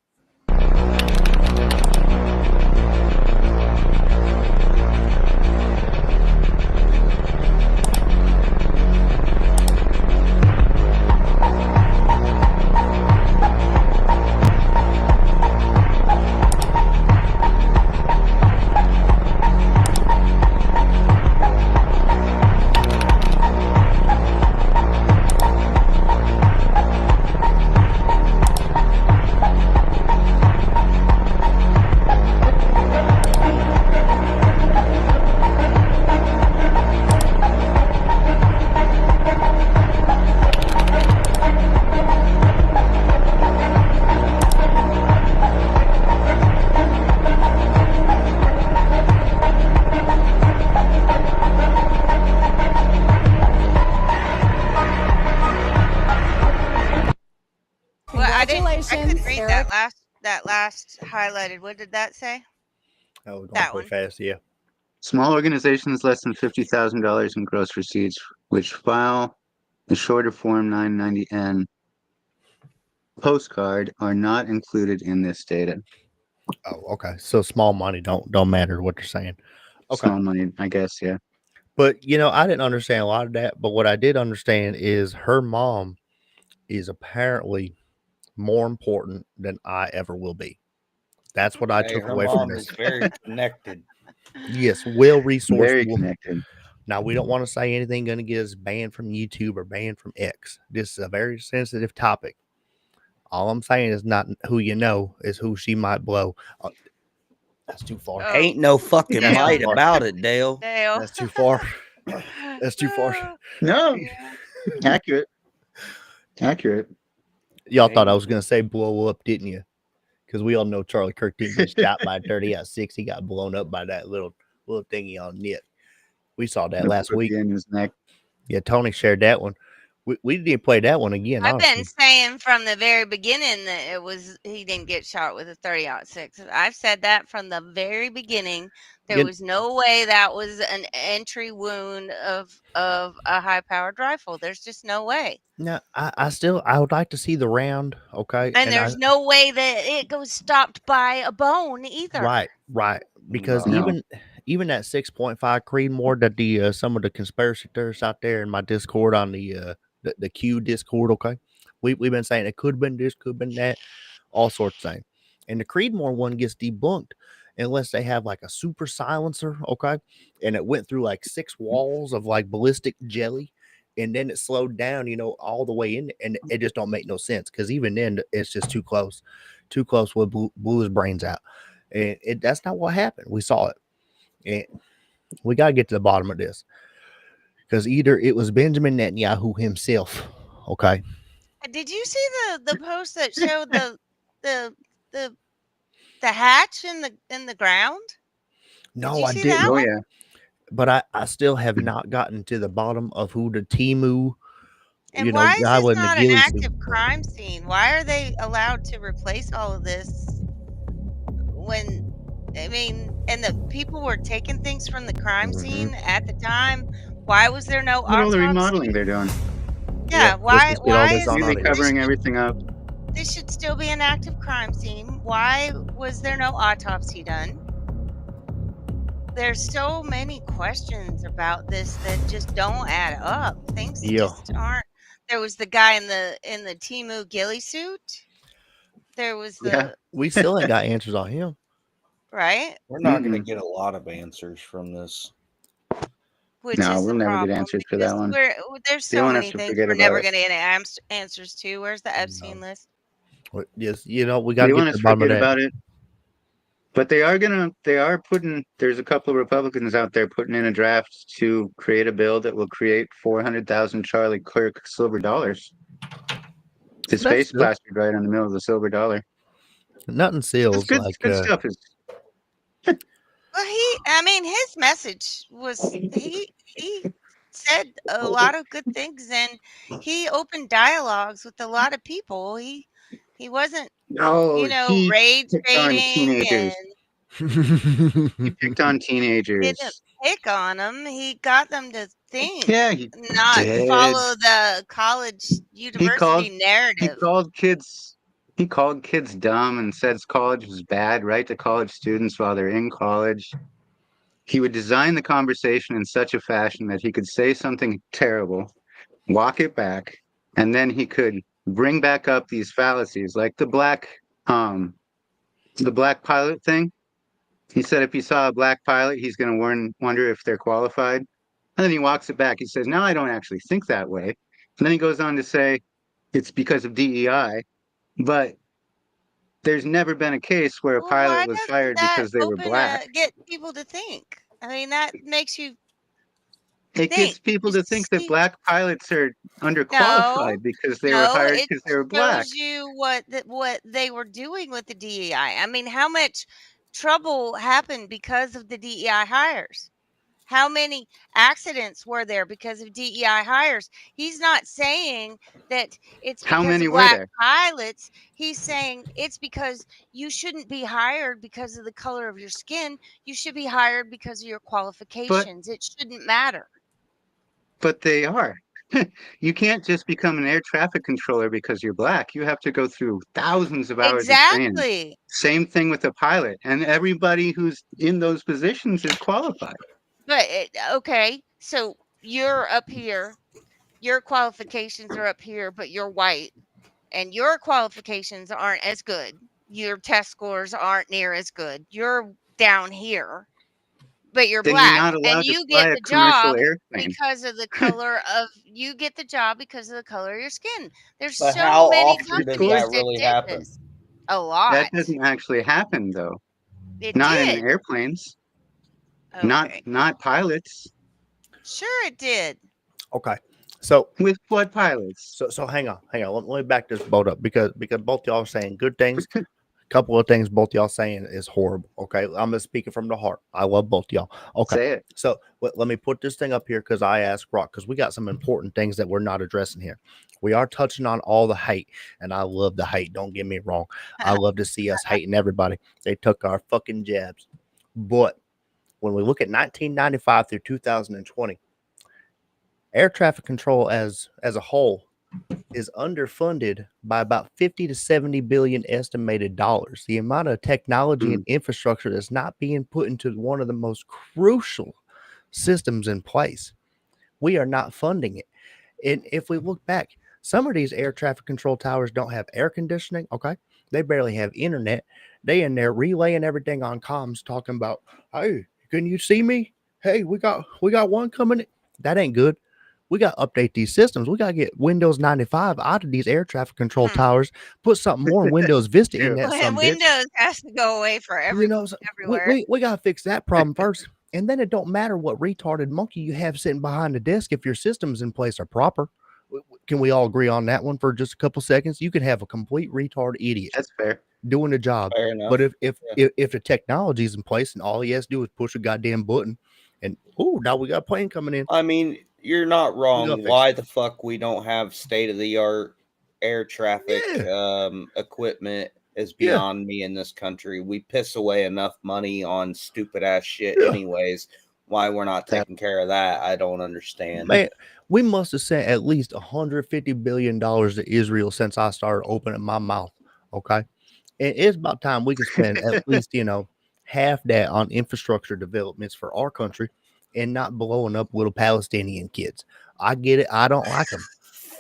[SPEAKER 5] last highlighted. What did that say?
[SPEAKER 1] Oh, we're going
[SPEAKER 5] That
[SPEAKER 1] pretty
[SPEAKER 5] one.
[SPEAKER 1] fast. Yeah.
[SPEAKER 4] Small organizations less than $50,000 in gross receipts, which file the shorter form 990N postcard, are not included in this data.
[SPEAKER 1] Oh, okay. So small money don't matter what they're saying. Okay.
[SPEAKER 4] Small money, I guess. Yeah.
[SPEAKER 1] But I didn't understand a lot of that. But what I did understand is her mom is apparently more important than I ever will be. That's what I
[SPEAKER 3] Hey,
[SPEAKER 1] took
[SPEAKER 3] her
[SPEAKER 1] away from
[SPEAKER 3] mom
[SPEAKER 1] this.
[SPEAKER 3] is very connected.
[SPEAKER 1] Yes, well
[SPEAKER 4] Very
[SPEAKER 1] resourceful.
[SPEAKER 4] connected.
[SPEAKER 1] Now we don't want to say anything going to get us banned from YouTube or banned from X. This is a very sensitive topic. All I'm saying is not who you know, is who she might blow. That's too far.
[SPEAKER 5] Oh,
[SPEAKER 3] Ain't no fucking
[SPEAKER 5] Dale.
[SPEAKER 3] might
[SPEAKER 1] far.
[SPEAKER 3] about it, Dale.
[SPEAKER 5] Dale.
[SPEAKER 1] That's too far. That's too far.
[SPEAKER 4] No,
[SPEAKER 5] Yeah.
[SPEAKER 4] accurate. Accurate.
[SPEAKER 1] Y'all thought I was going to say blow up, didn't you? Because we all know Charlie Kirk didn't get shot by a 30-06. He got blown up by that little thingy on Nick. We saw that last week.
[SPEAKER 4] In his neck.
[SPEAKER 1] Yeah, Tony shared that one. We didn't play that one again.
[SPEAKER 5] I've
[SPEAKER 1] Honestly.
[SPEAKER 5] been saying from the very beginning that he didn't get shot with a 30-06. I've said that from the very beginning. There was no way that was an entry wound of a high-powered rifle. There's just no way.
[SPEAKER 1] No, I would like to see the round. Okay,
[SPEAKER 5] And there's no way that it goes stopped by a bone either.
[SPEAKER 1] right. Because
[SPEAKER 4] No.
[SPEAKER 1] even that 6.5 Creedmoor that the some of the conspiracy theorists out there in my Discord on the Q Discord. Okay, we've been saying it could have been this, could have been that, all sorts of things. And the Creedmoor one gets debunked unless they have like a super silencer. Okay, and it went through like 6 walls of like ballistic jelly. And then it slowed down, all the way in, and it just don't make no sense because even then it's just too close with blew his brains out, and that's not what happened. We saw it, and we got to get to the bottom of this because either it was Benjamin Netanyahu himself, okay.
[SPEAKER 5] Did you see the post that showed the hatch in the ground?
[SPEAKER 1] No,
[SPEAKER 5] Did you
[SPEAKER 1] I
[SPEAKER 5] see
[SPEAKER 1] didn't.
[SPEAKER 5] that
[SPEAKER 4] Oh
[SPEAKER 5] one?
[SPEAKER 4] yeah.
[SPEAKER 1] But I still have not gotten to the bottom of who the Timu,
[SPEAKER 5] And why is
[SPEAKER 1] guy
[SPEAKER 5] this
[SPEAKER 1] with the
[SPEAKER 5] not an
[SPEAKER 1] ghillie
[SPEAKER 5] active
[SPEAKER 1] suit.
[SPEAKER 5] crime scene? Why are they allowed to replace all of this when, and the people were taking things from the crime scene at the time? Why was there no
[SPEAKER 4] Look at all the
[SPEAKER 5] autopsy?
[SPEAKER 4] remodeling they're doing.
[SPEAKER 5] Yeah,
[SPEAKER 1] let's just get all
[SPEAKER 5] why
[SPEAKER 1] this
[SPEAKER 5] is
[SPEAKER 1] on
[SPEAKER 4] Really
[SPEAKER 1] audio.
[SPEAKER 4] covering everything up.
[SPEAKER 5] this should still be an active crime scene? Why was there no autopsy done? There's so many questions about this that just don't add up. Things just aren't. There was the guy in the Timu ghillie suit. There was
[SPEAKER 4] Yeah.
[SPEAKER 1] We still ain't got answers on him.
[SPEAKER 5] right,
[SPEAKER 3] We're not going to get a lot of answers from this.
[SPEAKER 5] which
[SPEAKER 4] No,
[SPEAKER 5] is
[SPEAKER 4] we'll
[SPEAKER 5] the
[SPEAKER 4] never get
[SPEAKER 5] problem
[SPEAKER 4] answers for
[SPEAKER 5] because
[SPEAKER 4] that one.
[SPEAKER 5] there's
[SPEAKER 4] They
[SPEAKER 5] so
[SPEAKER 4] won't have
[SPEAKER 5] many
[SPEAKER 4] to
[SPEAKER 5] things
[SPEAKER 4] forget
[SPEAKER 5] we're
[SPEAKER 4] about
[SPEAKER 5] never
[SPEAKER 4] it.
[SPEAKER 5] going to get answers to. Where's the Epstein list?
[SPEAKER 1] Yes, we got
[SPEAKER 4] They
[SPEAKER 1] to get
[SPEAKER 4] want
[SPEAKER 1] to
[SPEAKER 4] us
[SPEAKER 1] the
[SPEAKER 4] to
[SPEAKER 1] bottom of
[SPEAKER 4] forget
[SPEAKER 1] that.
[SPEAKER 4] about it. But there's a couple of Republicans out there putting in a draft to create a bill that will create 400,000 Charlie Kirk silver dollars. His
[SPEAKER 1] That's
[SPEAKER 4] face
[SPEAKER 1] good.
[SPEAKER 4] plastered right in the middle of the silver dollar.
[SPEAKER 1] Nothing
[SPEAKER 4] It's
[SPEAKER 1] seals
[SPEAKER 4] good,
[SPEAKER 1] like
[SPEAKER 4] good stuff.
[SPEAKER 5] Well, his message was he said a lot of good things and he opened dialogues with a lot of people. He wasn't,
[SPEAKER 4] Oh, he
[SPEAKER 5] rage
[SPEAKER 4] picked on
[SPEAKER 5] baiting
[SPEAKER 4] teenagers.
[SPEAKER 5] and
[SPEAKER 4] He picked on
[SPEAKER 5] didn't
[SPEAKER 4] teenagers.
[SPEAKER 5] pick on them. He got them to think,
[SPEAKER 4] Yeah, he
[SPEAKER 5] not
[SPEAKER 4] did.
[SPEAKER 5] follow the college
[SPEAKER 4] He called
[SPEAKER 5] university
[SPEAKER 4] he
[SPEAKER 5] narrative.
[SPEAKER 4] called kids he called kids dumb and said college was bad, right, to college students while they're in college. He would design the conversation in such a fashion that he could say something terrible, walk it back, and then he could bring back up these fallacies like um the black pilot thing. He said if he saw a black pilot, he's going to wonder if they're qualified. And then he walks it back. He says, "No, I don't actually think that way." And then he goes on to say it's because of DEI, but there's never been a case where a
[SPEAKER 5] Well,
[SPEAKER 4] pilot
[SPEAKER 5] why
[SPEAKER 4] was
[SPEAKER 5] doesn't
[SPEAKER 4] fired
[SPEAKER 5] that
[SPEAKER 4] because they were
[SPEAKER 5] open
[SPEAKER 4] black.
[SPEAKER 5] get people to think? That makes you
[SPEAKER 4] It
[SPEAKER 5] think.
[SPEAKER 4] gets people
[SPEAKER 5] You
[SPEAKER 4] to think that
[SPEAKER 5] see,
[SPEAKER 4] black pilots are
[SPEAKER 5] no,
[SPEAKER 4] underqualified because they were
[SPEAKER 5] no,
[SPEAKER 4] hired
[SPEAKER 5] it
[SPEAKER 4] because they were black.
[SPEAKER 5] shows you what they were doing with the DEI. How much trouble happened because of the DEI hires? How many accidents were there because of DEI hires? He's not saying that it's
[SPEAKER 4] How
[SPEAKER 5] because of
[SPEAKER 4] many were
[SPEAKER 5] black
[SPEAKER 4] there?
[SPEAKER 5] pilots. He's saying it's because you shouldn't be hired because of the color of your skin. You should be hired because of your
[SPEAKER 4] But
[SPEAKER 5] qualifications. It shouldn't matter.
[SPEAKER 4] but they are. You can't just become an air traffic controller because you're black. You have to go through thousands of hours of training.
[SPEAKER 5] Exactly.
[SPEAKER 4] Same thing with a pilot, and everybody who's in those positions is qualified.
[SPEAKER 5] But okay, so you're up here. Your qualifications are up here, but you're white, and your qualifications aren't as good. Your test scores aren't near as good. You're down here, but you're
[SPEAKER 4] Then you're
[SPEAKER 5] black,
[SPEAKER 4] not
[SPEAKER 5] and
[SPEAKER 4] allowed to
[SPEAKER 5] you
[SPEAKER 4] fly
[SPEAKER 5] get
[SPEAKER 4] a
[SPEAKER 5] the
[SPEAKER 4] commercial
[SPEAKER 5] job
[SPEAKER 4] airplane.
[SPEAKER 5] because of the color of you get the job because of the color of your skin. There's
[SPEAKER 3] But
[SPEAKER 5] so
[SPEAKER 3] how
[SPEAKER 5] many
[SPEAKER 3] often
[SPEAKER 4] Of
[SPEAKER 3] does
[SPEAKER 5] companies
[SPEAKER 3] that
[SPEAKER 4] course,
[SPEAKER 5] that
[SPEAKER 3] really
[SPEAKER 5] did
[SPEAKER 3] happen?
[SPEAKER 5] this. A
[SPEAKER 4] that
[SPEAKER 5] lot.
[SPEAKER 4] doesn't actually happen though.
[SPEAKER 5] It
[SPEAKER 4] Not in
[SPEAKER 5] did.
[SPEAKER 4] airplanes.
[SPEAKER 5] Okay.
[SPEAKER 4] Not pilots.
[SPEAKER 5] Sure it did.
[SPEAKER 1] Okay. So
[SPEAKER 4] With what pilots?
[SPEAKER 1] so hang on. Let me back this boat up because both y'all are saying good things. A couple of things both y'all saying is horrible. Okay. I'm just speaking from the heart. I love both y'all. Okay.
[SPEAKER 4] Say it.
[SPEAKER 1] So let me put this thing up here because I asked Rock because we got some important things that we're not addressing here. We are touching on all the hate, and I love the hate. Don't get me wrong. I love to see us hating everybody. They took our fucking jabs. But when we look at 1995 through 2020, air traffic control as a whole is underfunded by about 50 to 70 billion estimated dollars. The amount of technology and infrastructure that's not being put into one of the most crucial systems in place. We are not funding it. And if we look back, some of these air traffic control towers don't have air conditioning. Okay. They barely have internet. They in there relaying everything on comms, talking about, hey, can you see me? Hey, we got one coming in. That ain't good. We got to update these systems. We got to get Windows 95 out of these air traffic control towers, put something more Windows Vista in
[SPEAKER 4] True.
[SPEAKER 1] that some bitch.
[SPEAKER 5] Windows has to go away for
[SPEAKER 1] So
[SPEAKER 5] everywhere.
[SPEAKER 1] we got to fix that problem first. And then it don't matter what retarded monkey you have sitting behind the desk if your systems in place are proper. Can we all agree on that one for just a couple seconds? You can have a complete retard idiot
[SPEAKER 4] That's fair.
[SPEAKER 1] doing the job.
[SPEAKER 3] Fair enough.
[SPEAKER 1] But if
[SPEAKER 3] Yeah.
[SPEAKER 1] if the technology is in place and all he has to do is push a goddamn button and now we got a plane coming in.
[SPEAKER 3] I mean, you're not
[SPEAKER 1] gonna
[SPEAKER 3] wrong.
[SPEAKER 1] fix
[SPEAKER 3] Why the fuck we don't have state of the art air traffic
[SPEAKER 1] Yeah.
[SPEAKER 3] Equipment is
[SPEAKER 1] Yeah.
[SPEAKER 3] beyond me in this country. We piss away enough money on stupid ass shit
[SPEAKER 1] Yeah.
[SPEAKER 3] anyways. Why we're not taking care of that, I don't understand.
[SPEAKER 1] Man, we must have sent at least $150 billion to Israel since I started opening my mouth. Okay. And it's about time we can spend at least, half that on infrastructure developments for our country and not blowing up little Palestinian kids. I get it. I don't like them.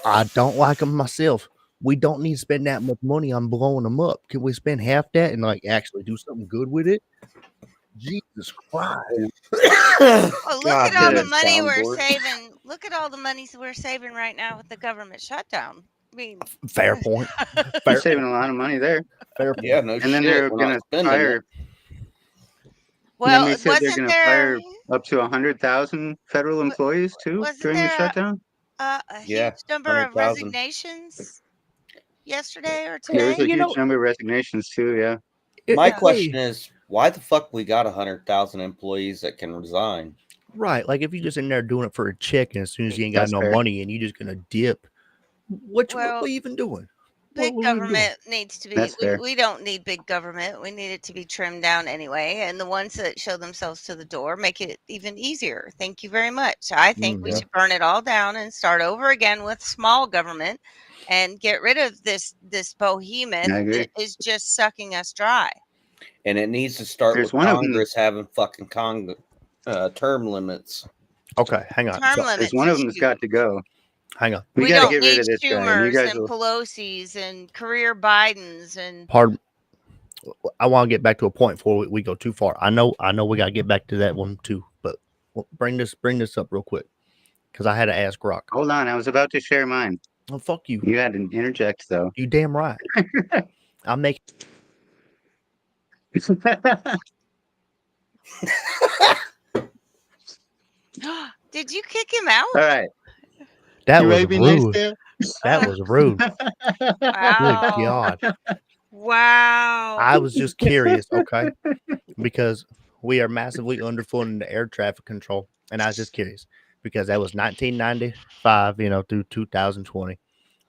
[SPEAKER 1] I don't like them myself. We don't need to spend that much money on blowing them up. Can we spend half that and actually do something good with it? Jesus Christ.
[SPEAKER 5] Well, look
[SPEAKER 3] God,
[SPEAKER 5] at all
[SPEAKER 3] get
[SPEAKER 5] the
[SPEAKER 3] a
[SPEAKER 5] money we're
[SPEAKER 3] soundboard.
[SPEAKER 5] saving. Look at all the money we're saving right now with the government shutdown. I mean,
[SPEAKER 1] Fair point.
[SPEAKER 4] You're
[SPEAKER 1] Fair
[SPEAKER 4] saving
[SPEAKER 1] point.
[SPEAKER 4] a lot of money there.
[SPEAKER 1] Fair point.
[SPEAKER 3] Yeah, no
[SPEAKER 4] And then
[SPEAKER 3] shit.
[SPEAKER 4] they're
[SPEAKER 3] We're
[SPEAKER 4] gonna
[SPEAKER 3] not spending
[SPEAKER 4] fire.
[SPEAKER 3] it.
[SPEAKER 4] And then
[SPEAKER 5] well,
[SPEAKER 4] they said they're
[SPEAKER 5] wasn't
[SPEAKER 4] gonna
[SPEAKER 5] there
[SPEAKER 4] fire up to 100,000 federal employees too
[SPEAKER 5] wasn't
[SPEAKER 4] during the
[SPEAKER 5] there
[SPEAKER 4] shutdown.
[SPEAKER 5] a
[SPEAKER 3] Yeah,
[SPEAKER 5] huge number of
[SPEAKER 3] 100,000.
[SPEAKER 5] resignations yesterday or
[SPEAKER 4] There was
[SPEAKER 5] today?
[SPEAKER 4] a huge number of resignations too. Yeah.
[SPEAKER 3] My
[SPEAKER 5] Yeah.
[SPEAKER 3] question is, why the fuck we got 100,000 employees that can resign?
[SPEAKER 1] Right. Like if you're just in there doing it for a check and as soon as you ain't got
[SPEAKER 4] That's
[SPEAKER 1] no
[SPEAKER 4] fair.
[SPEAKER 1] money and you're just gonna dip, what
[SPEAKER 5] Well,
[SPEAKER 1] are you even doing?
[SPEAKER 5] big
[SPEAKER 1] What are we even doing?
[SPEAKER 5] government needs to be.
[SPEAKER 4] That's fair.
[SPEAKER 5] We don't need big government. We need it to be trimmed down anyway. And the ones that show themselves to the door make it even easier. Thank you very much. I think we
[SPEAKER 3] Yeah.
[SPEAKER 5] should burn it all down and start over again with small government and get rid of this behemoth
[SPEAKER 4] I agree.
[SPEAKER 5] that is just sucking us dry.
[SPEAKER 3] And it needs to start
[SPEAKER 4] There's
[SPEAKER 3] with
[SPEAKER 4] one of them.
[SPEAKER 3] Congress having fucking term limits.
[SPEAKER 1] Okay, hang on.
[SPEAKER 5] Term
[SPEAKER 1] So,
[SPEAKER 4] There's
[SPEAKER 5] limits
[SPEAKER 4] one of
[SPEAKER 5] is
[SPEAKER 4] them's
[SPEAKER 5] huge.
[SPEAKER 4] got to go.
[SPEAKER 1] hang on.
[SPEAKER 4] We
[SPEAKER 5] We
[SPEAKER 4] got to
[SPEAKER 5] don't
[SPEAKER 4] get rid
[SPEAKER 5] need
[SPEAKER 4] of this guy, and you
[SPEAKER 5] Schumers
[SPEAKER 4] guys
[SPEAKER 5] and
[SPEAKER 4] will.
[SPEAKER 5] Pelosi's and career Bidens and
[SPEAKER 1] Pardon. I want to get back to a point before we go too far. I know we got to get back to that one too, but bring this up real quick because I had to ask Rock.
[SPEAKER 4] Hold on, I was about to share mine.
[SPEAKER 1] Oh, fuck you.
[SPEAKER 4] You had to interject though.
[SPEAKER 1] You damn right. I'll make.
[SPEAKER 5] did you kick him out?
[SPEAKER 4] All right.
[SPEAKER 1] That
[SPEAKER 4] You
[SPEAKER 1] was
[SPEAKER 4] ready to be nice,
[SPEAKER 1] rude.
[SPEAKER 4] Dale?
[SPEAKER 1] That was rude. Good
[SPEAKER 5] Wow.
[SPEAKER 1] God.
[SPEAKER 5] Wow.
[SPEAKER 1] I was just curious, okay? Because we are massively underfunding the air traffic control. And I was just curious because that was 1995, through 2020.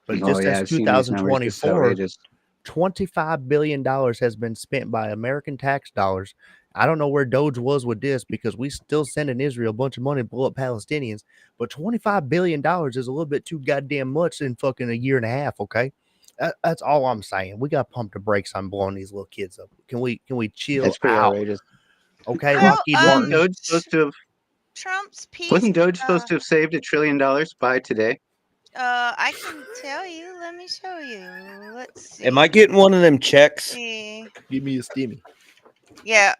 [SPEAKER 1] But
[SPEAKER 4] Oh
[SPEAKER 1] just
[SPEAKER 4] yeah,
[SPEAKER 1] as
[SPEAKER 4] I've seen these numbers. It's
[SPEAKER 1] 2024,
[SPEAKER 4] outrageous.
[SPEAKER 1] $25 billion has been spent by American tax dollars. I don't know where Doge was with this because we still sending Israel a bunch of money to blow up Palestinians, but $25 billion is a little bit too goddamn much in fucking a year and a half. Okay. That's all I'm saying. We got to pump the brakes on blowing these little kids up. Can we chill
[SPEAKER 4] That's pretty
[SPEAKER 1] out?
[SPEAKER 4] outrageous.
[SPEAKER 1] Okay,
[SPEAKER 5] Well,
[SPEAKER 1] Lockheed
[SPEAKER 4] Wasn't
[SPEAKER 1] Martin.
[SPEAKER 4] Doge supposed to have?
[SPEAKER 5] Trump's piece.
[SPEAKER 4] Wasn't Doge supposed to have saved $1 trillion by today?
[SPEAKER 5] I can tell you. Let me show you. Let's see.
[SPEAKER 3] Am I getting one of them checks?
[SPEAKER 5] See.
[SPEAKER 1] Give me a stimmy.
[SPEAKER 5] Yeah.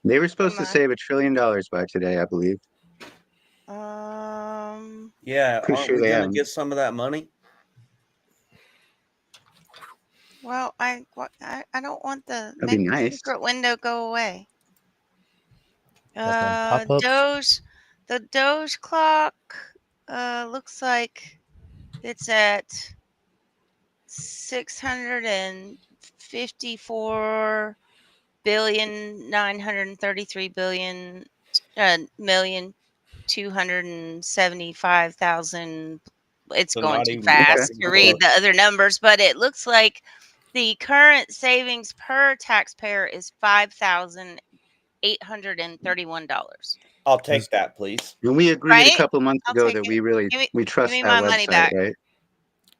[SPEAKER 4] They were supposed
[SPEAKER 5] Come
[SPEAKER 4] to
[SPEAKER 5] on.
[SPEAKER 4] save $1 trillion by today, I believe.
[SPEAKER 3] Yeah,
[SPEAKER 4] Pretty
[SPEAKER 3] aren't
[SPEAKER 4] sure
[SPEAKER 3] we
[SPEAKER 4] they
[SPEAKER 3] gonna
[SPEAKER 4] have.
[SPEAKER 3] get some of that money?
[SPEAKER 5] Well, I don't want the
[SPEAKER 4] That'd be
[SPEAKER 5] make the
[SPEAKER 4] nice.
[SPEAKER 5] secret window go away.
[SPEAKER 1] That's them pop-ups.
[SPEAKER 5] The Doge clock looks like it's at 654 billion 933 billion million 275,000. It's
[SPEAKER 3] So
[SPEAKER 5] going
[SPEAKER 3] not
[SPEAKER 5] too
[SPEAKER 3] even
[SPEAKER 5] fast
[SPEAKER 3] fucking
[SPEAKER 5] to read
[SPEAKER 3] close.
[SPEAKER 5] the other numbers, but it looks like the current savings per taxpayer is $5,831.
[SPEAKER 3] I'll take that, please.
[SPEAKER 4] And we agreed a
[SPEAKER 5] Right?
[SPEAKER 4] couple months
[SPEAKER 5] I'll
[SPEAKER 4] ago
[SPEAKER 5] take
[SPEAKER 4] that
[SPEAKER 5] it. Give
[SPEAKER 4] we trust
[SPEAKER 5] me
[SPEAKER 4] that
[SPEAKER 5] my money
[SPEAKER 4] website,
[SPEAKER 5] back.
[SPEAKER 4] right?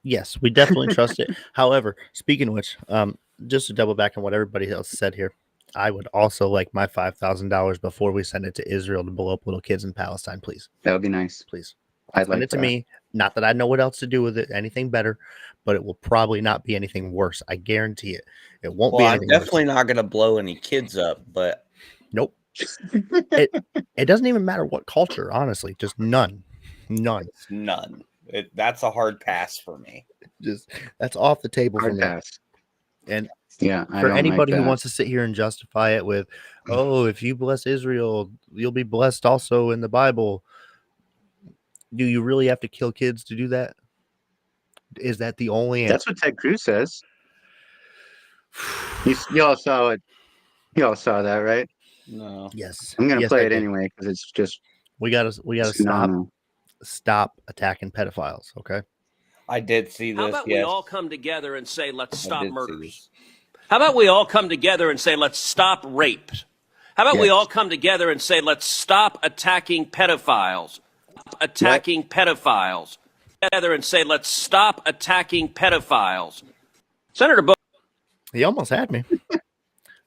[SPEAKER 1] Yes, we definitely trust it. However, speaking of which, just to double back on what everybody else said here, I would also like my $5,000 before we send it to Israel to blow up little kids in Palestine, please.
[SPEAKER 4] That would be nice.
[SPEAKER 1] Please.
[SPEAKER 4] I'd
[SPEAKER 1] Send
[SPEAKER 4] like
[SPEAKER 1] it to
[SPEAKER 4] that.
[SPEAKER 1] me. Not that I know what else to do with it, anything better, but it will probably not be anything worse. I guarantee it. It won't be
[SPEAKER 3] Well, I'm
[SPEAKER 1] anything
[SPEAKER 3] definitely
[SPEAKER 1] worse.
[SPEAKER 3] not gonna blow any kids up, but
[SPEAKER 1] Nope. It doesn't even matter what culture, honestly. Just none. None.
[SPEAKER 3] it's none. That's a hard pass for me.
[SPEAKER 1] Just that's off the table for
[SPEAKER 4] Hard
[SPEAKER 1] me.
[SPEAKER 4] pass.
[SPEAKER 1] And
[SPEAKER 4] Yeah, I
[SPEAKER 1] for
[SPEAKER 4] don't
[SPEAKER 1] anybody
[SPEAKER 4] like
[SPEAKER 1] who
[SPEAKER 4] that.
[SPEAKER 1] wants to sit here and justify it with, oh, if you bless Israel, you'll be blessed also in the Bible. Do you really have to kill kids to do that? Is that the only answer?
[SPEAKER 4] That's what Ted Cruz says. You all saw it. You all saw that, right?
[SPEAKER 3] No.
[SPEAKER 1] Yes.
[SPEAKER 4] I'm gonna
[SPEAKER 1] Yes,
[SPEAKER 4] play
[SPEAKER 1] I
[SPEAKER 4] it
[SPEAKER 1] did.
[SPEAKER 4] anyway because it's just
[SPEAKER 1] We gotta
[SPEAKER 4] phenomenal.
[SPEAKER 1] stop attacking pedophiles. Okay.
[SPEAKER 3] I did see this.
[SPEAKER 12] How about
[SPEAKER 3] yes.
[SPEAKER 12] we all come together and say, let's
[SPEAKER 3] I
[SPEAKER 12] stop
[SPEAKER 3] did see
[SPEAKER 12] murders?
[SPEAKER 3] this.
[SPEAKER 12] How about we all come together and say, let's stop rape? How about we
[SPEAKER 4] Yes.
[SPEAKER 12] all come together and say, let's stop attacking pedophiles? Attacking pedophiles. Together and say, let's stop attacking pedophiles. Senator Bo.
[SPEAKER 1] He almost had me.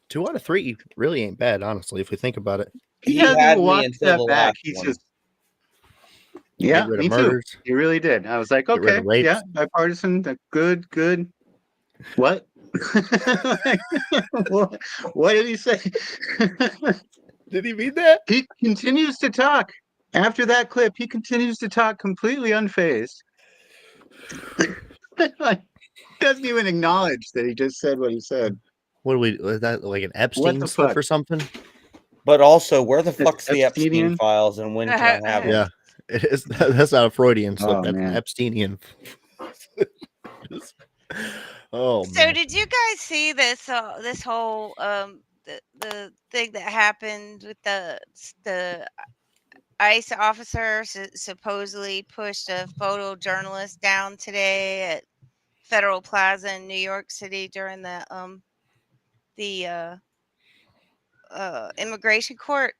[SPEAKER 1] 2 out of 3 really ain't bad, honestly, if we think about it.
[SPEAKER 4] He
[SPEAKER 3] had
[SPEAKER 4] hasn't
[SPEAKER 3] me
[SPEAKER 4] walked
[SPEAKER 3] until
[SPEAKER 4] that
[SPEAKER 3] the
[SPEAKER 4] back.
[SPEAKER 3] last
[SPEAKER 4] He's
[SPEAKER 3] one.
[SPEAKER 4] just yeah,
[SPEAKER 1] rid of
[SPEAKER 4] me too.
[SPEAKER 1] murders.
[SPEAKER 4] He really did. I was like,
[SPEAKER 1] Get rid
[SPEAKER 4] okay,
[SPEAKER 1] of rapes.
[SPEAKER 4] yeah, bipartisan, good. What? what did he say?
[SPEAKER 1] Did he mean that?
[SPEAKER 4] He continues to talk. After that clip, he continues to talk completely unfazed. Like, doesn't even acknowledge that he just said what he said.
[SPEAKER 1] Was that like an Epstein
[SPEAKER 4] the
[SPEAKER 1] slip
[SPEAKER 4] fuck?
[SPEAKER 1] or something?
[SPEAKER 3] But also, where the
[SPEAKER 4] It's
[SPEAKER 3] fuck's the Epstein
[SPEAKER 4] Epsteinian?
[SPEAKER 3] files and when can I have them?
[SPEAKER 1] Yeah. It is. That's not a Freudian slip.
[SPEAKER 4] Oh,
[SPEAKER 1] That's
[SPEAKER 4] man.
[SPEAKER 1] an Epsteinian. Oh
[SPEAKER 5] So
[SPEAKER 1] man.
[SPEAKER 5] did you guys see this this whole the thing that happened with the ICE officer supposedly pushed a photojournalist down today at Federal Plaza in New York City during the immigration court?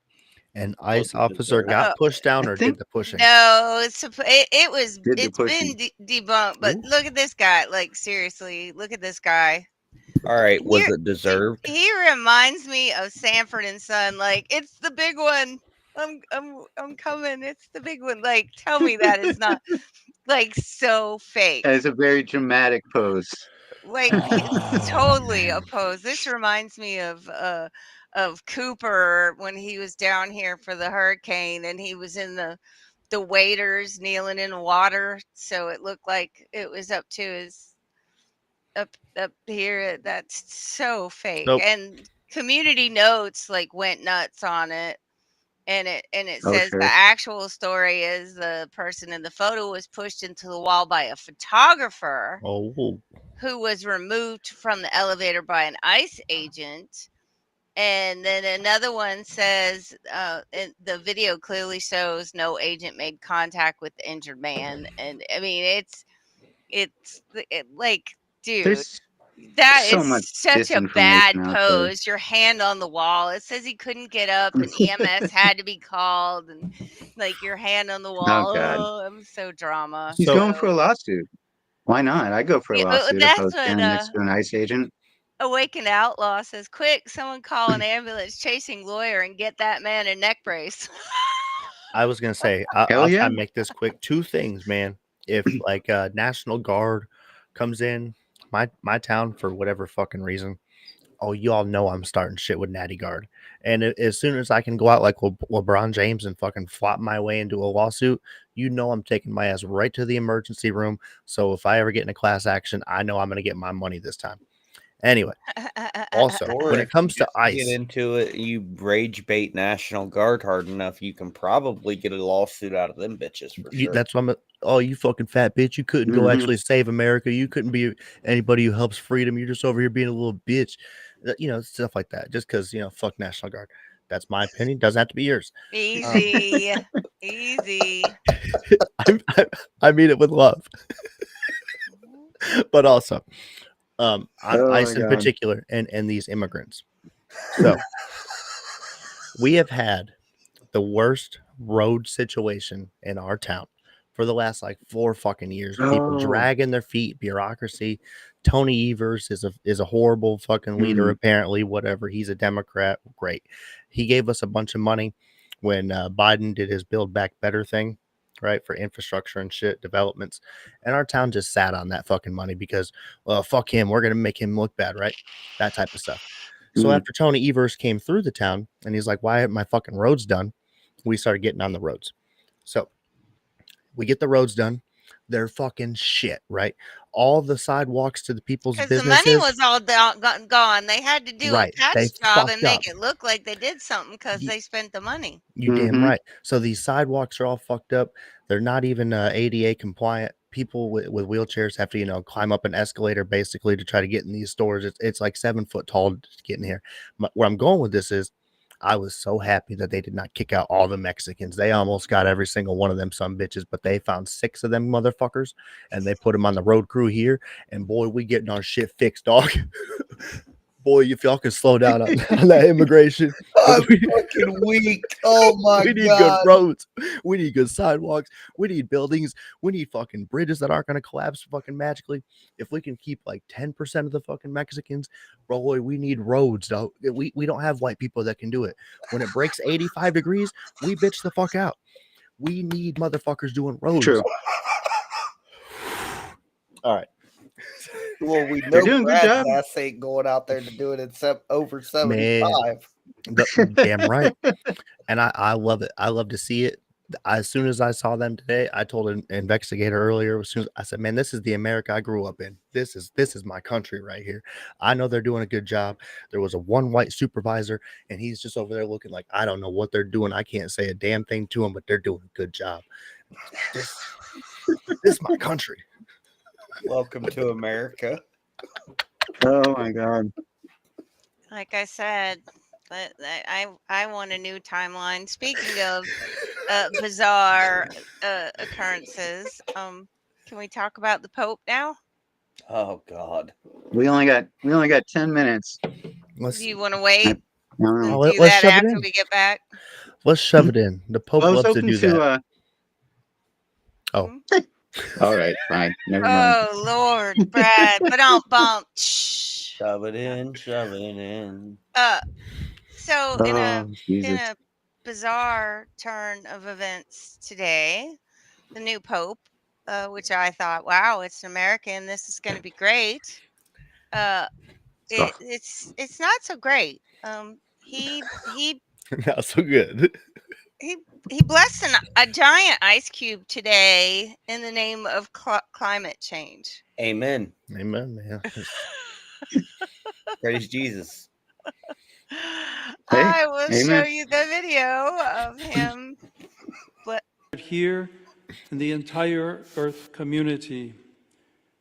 [SPEAKER 1] An ICE
[SPEAKER 3] Wasn't
[SPEAKER 1] officer
[SPEAKER 3] deserved.
[SPEAKER 1] got pushed down
[SPEAKER 4] I
[SPEAKER 1] or
[SPEAKER 4] think-
[SPEAKER 1] did the pushing?
[SPEAKER 5] No,
[SPEAKER 4] Did the
[SPEAKER 5] it's
[SPEAKER 4] pushing.
[SPEAKER 5] been debunked. But
[SPEAKER 1] Ooh.
[SPEAKER 5] look at this guy. Like seriously, look at this guy.
[SPEAKER 3] All right, was
[SPEAKER 5] Here-
[SPEAKER 3] it deserved?
[SPEAKER 5] He reminds me of Sanford and Son. Like it's the big one. I'm coming. It's the big one. Like tell me that is not like so fake.
[SPEAKER 4] That is a very dramatic pose.
[SPEAKER 5] Like it's totally opposed. This reminds me of Cooper when he was down here for the hurricane and he was in the waders kneeling in water, so it looked like it was up to his up here. That's so fake.
[SPEAKER 1] Nope.
[SPEAKER 5] And Community Notes like went nuts on it. And it
[SPEAKER 4] Oh,
[SPEAKER 5] says
[SPEAKER 4] sure.
[SPEAKER 5] the actual story is the person in the photo was pushed into the wall by a photographer
[SPEAKER 1] Oh.
[SPEAKER 5] who was removed from the elevator by an ICE agent. And then another one says, the video clearly shows no agent made contact with the injured man. And I mean, like, dude,
[SPEAKER 4] There's
[SPEAKER 5] that
[SPEAKER 4] so
[SPEAKER 5] is
[SPEAKER 4] much
[SPEAKER 5] such a bad
[SPEAKER 4] disinformation out there.
[SPEAKER 5] pose. Your hand on the wall. It says he couldn't get up and EMS had to be called, and like your hand on the
[SPEAKER 4] Oh
[SPEAKER 5] wall.
[SPEAKER 4] God,
[SPEAKER 5] Oh, I'm so drama.
[SPEAKER 4] he's
[SPEAKER 1] So
[SPEAKER 4] going for a lawsuit. Why not? I go for a
[SPEAKER 5] Yeah,
[SPEAKER 4] lawsuit if I
[SPEAKER 5] that's
[SPEAKER 4] was
[SPEAKER 5] what
[SPEAKER 4] standing next to an ICE agent.
[SPEAKER 5] Awakened Outlaw says. Quick, someone call an ambulance chasing lawyer and get that man a neck brace.
[SPEAKER 1] I was gonna say
[SPEAKER 4] Hell
[SPEAKER 1] I'll try
[SPEAKER 4] yeah.
[SPEAKER 1] and make this quick. Two things, man. If like National Guard comes in my town for whatever fucking reason, oh, you all know I'm starting shit with Natty Guard. And as soon as I can go out like LeBron James and fucking flop my way into a lawsuit, you know I'm taking my ass right to the emergency room. So if I ever get in a class action, I know I'm gonna get my money this time. Anyway, also
[SPEAKER 3] Or
[SPEAKER 1] when
[SPEAKER 3] if
[SPEAKER 1] it comes
[SPEAKER 3] you
[SPEAKER 1] to
[SPEAKER 3] just get
[SPEAKER 1] ICE,
[SPEAKER 3] into it, you rage bait National Guard hard enough, you can probably get a lawsuit out of them bitches for sure.
[SPEAKER 1] that's what I'm. Oh, you fucking fat bitch! You couldn't go actually save America. You couldn't be anybody who helps freedom. You're just over here being a little bitch. You know, stuff like that. Just because fuck National Guard. That's my opinion. Doesn't have to be yours.
[SPEAKER 5] Easy, easy.
[SPEAKER 1] I mean it with love, but also on
[SPEAKER 4] Oh my
[SPEAKER 1] ICE in
[SPEAKER 4] God.
[SPEAKER 1] particular, and these immigrants. So we have had the worst road situation in our town for the last like 4 fucking years. People
[SPEAKER 4] Oh.
[SPEAKER 1] dragging their feet, bureaucracy. Tony Evers is a horrible fucking leader, apparently. Whatever. He's a Democrat. Great. He gave us a bunch of money when Biden did his Build Back Better thing, right, for infrastructure and shit developments. And our town just sat on that fucking money because, well, fuck him. We're gonna make him look bad, right? That type of stuff. So after Tony Evers came through the town and he's like, why aren't my fucking roads done? We started getting on the roads. So we get the roads done. They're fucking shit, right? All the sidewalks to the people's
[SPEAKER 5] Because the money
[SPEAKER 1] businesses,
[SPEAKER 5] was all gone. They had to do
[SPEAKER 1] right?
[SPEAKER 5] a
[SPEAKER 1] They
[SPEAKER 5] patch job and
[SPEAKER 1] fucked up.
[SPEAKER 5] make it look like they did something because
[SPEAKER 1] You,
[SPEAKER 5] they spent the money.
[SPEAKER 1] you damn right. So these sidewalks are all fucked up. They're not even ADA compliant. People with wheelchairs have to, climb up an escalator basically to try to get in these stores. It's like 7 foot tall to get in here. Where I'm going with this is I was so happy that they did not kick out all the Mexicans. They almost got every single one of them some bitches, but they found 6 of them motherfuckers and they put them on the road crew here. And boy, we getting our shit fixed, dog. Boy, if y'all can slow down on that immigration.
[SPEAKER 3] I'm fucking weak. Oh my
[SPEAKER 1] We need
[SPEAKER 3] God.
[SPEAKER 1] good roads. We need good sidewalks. We need buildings. We need fucking bridges that aren't going to collapse fucking magically. If we can keep like 10% of the fucking Mexicans, boy, we need roads. Dog. We don't have white people that can do it. When it breaks 85 degrees, we bitch the fuck out. We need motherfuckers doing roads.
[SPEAKER 4] True.
[SPEAKER 1] All right.
[SPEAKER 3] Well, we
[SPEAKER 4] They're
[SPEAKER 3] know
[SPEAKER 4] doing a good
[SPEAKER 3] Brad's
[SPEAKER 4] job.
[SPEAKER 3] ass ain't going out there to do it except over 75.
[SPEAKER 1] Damn right. And I love it. I love to see it. As soon as I saw them today, I told an investigator earlier, as soon as I said, man, this is the America I grew up in. This is my country right here. I know they're doing a good job. There was a one white supervisor, and he's just over there looking like, I don't know what they're doing. I can't say a damn thing to them, but they're doing a good job. This is my country.
[SPEAKER 3] Welcome to America.
[SPEAKER 4] Oh my God.
[SPEAKER 5] Like I said, I want a new timeline. Speaking of bizarre occurrences, can we talk about the Pope now?
[SPEAKER 3] Oh God.
[SPEAKER 4] We only got 10 minutes.
[SPEAKER 5] Do you want to wait and
[SPEAKER 1] Let's
[SPEAKER 5] do that
[SPEAKER 1] shove it
[SPEAKER 5] after
[SPEAKER 1] in.
[SPEAKER 5] we get back?
[SPEAKER 1] Let's shove it in. The Pope
[SPEAKER 4] I was
[SPEAKER 1] loves to
[SPEAKER 4] hoping
[SPEAKER 1] do
[SPEAKER 4] to.
[SPEAKER 1] that. Oh.
[SPEAKER 4] All right, fine. Never mind.
[SPEAKER 5] Oh Lord, Brad, but don't bump.
[SPEAKER 3] Shove it in, shove it in.
[SPEAKER 5] So in
[SPEAKER 4] Oh, Jesus.
[SPEAKER 5] a bizarre turn of events today, the new Pope, which I thought, wow, it's an American. This is going to be great. It's not so great. He
[SPEAKER 1] Not so good.
[SPEAKER 5] he blessed a giant ice cube today in the name of climate change.
[SPEAKER 3] Amen.
[SPEAKER 1] Amen, man.
[SPEAKER 3] Praise Jesus.
[SPEAKER 5] I will show
[SPEAKER 4] amen.
[SPEAKER 5] you the video of him.
[SPEAKER 13] Here in the entire Earth community,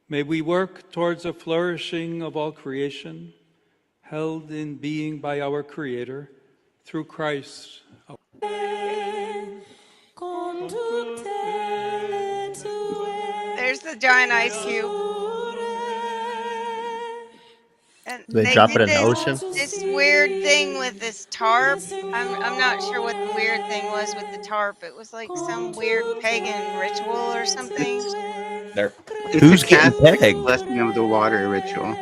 [SPEAKER 13] may we work towards a flourishing of all creation, held in being by our Creator through Christ.
[SPEAKER 5] There's the giant ice cube. And
[SPEAKER 1] They
[SPEAKER 5] they
[SPEAKER 1] drop
[SPEAKER 5] did
[SPEAKER 1] it in the ocean.
[SPEAKER 5] this weird thing with this tarp. I'm not sure what the weird thing was with the tarp. It was like some weird pagan ritual or something.
[SPEAKER 4] It's
[SPEAKER 3] Who's
[SPEAKER 4] a
[SPEAKER 3] getting
[SPEAKER 4] Catholic
[SPEAKER 3] pegged?
[SPEAKER 4] blessing of the water ritual.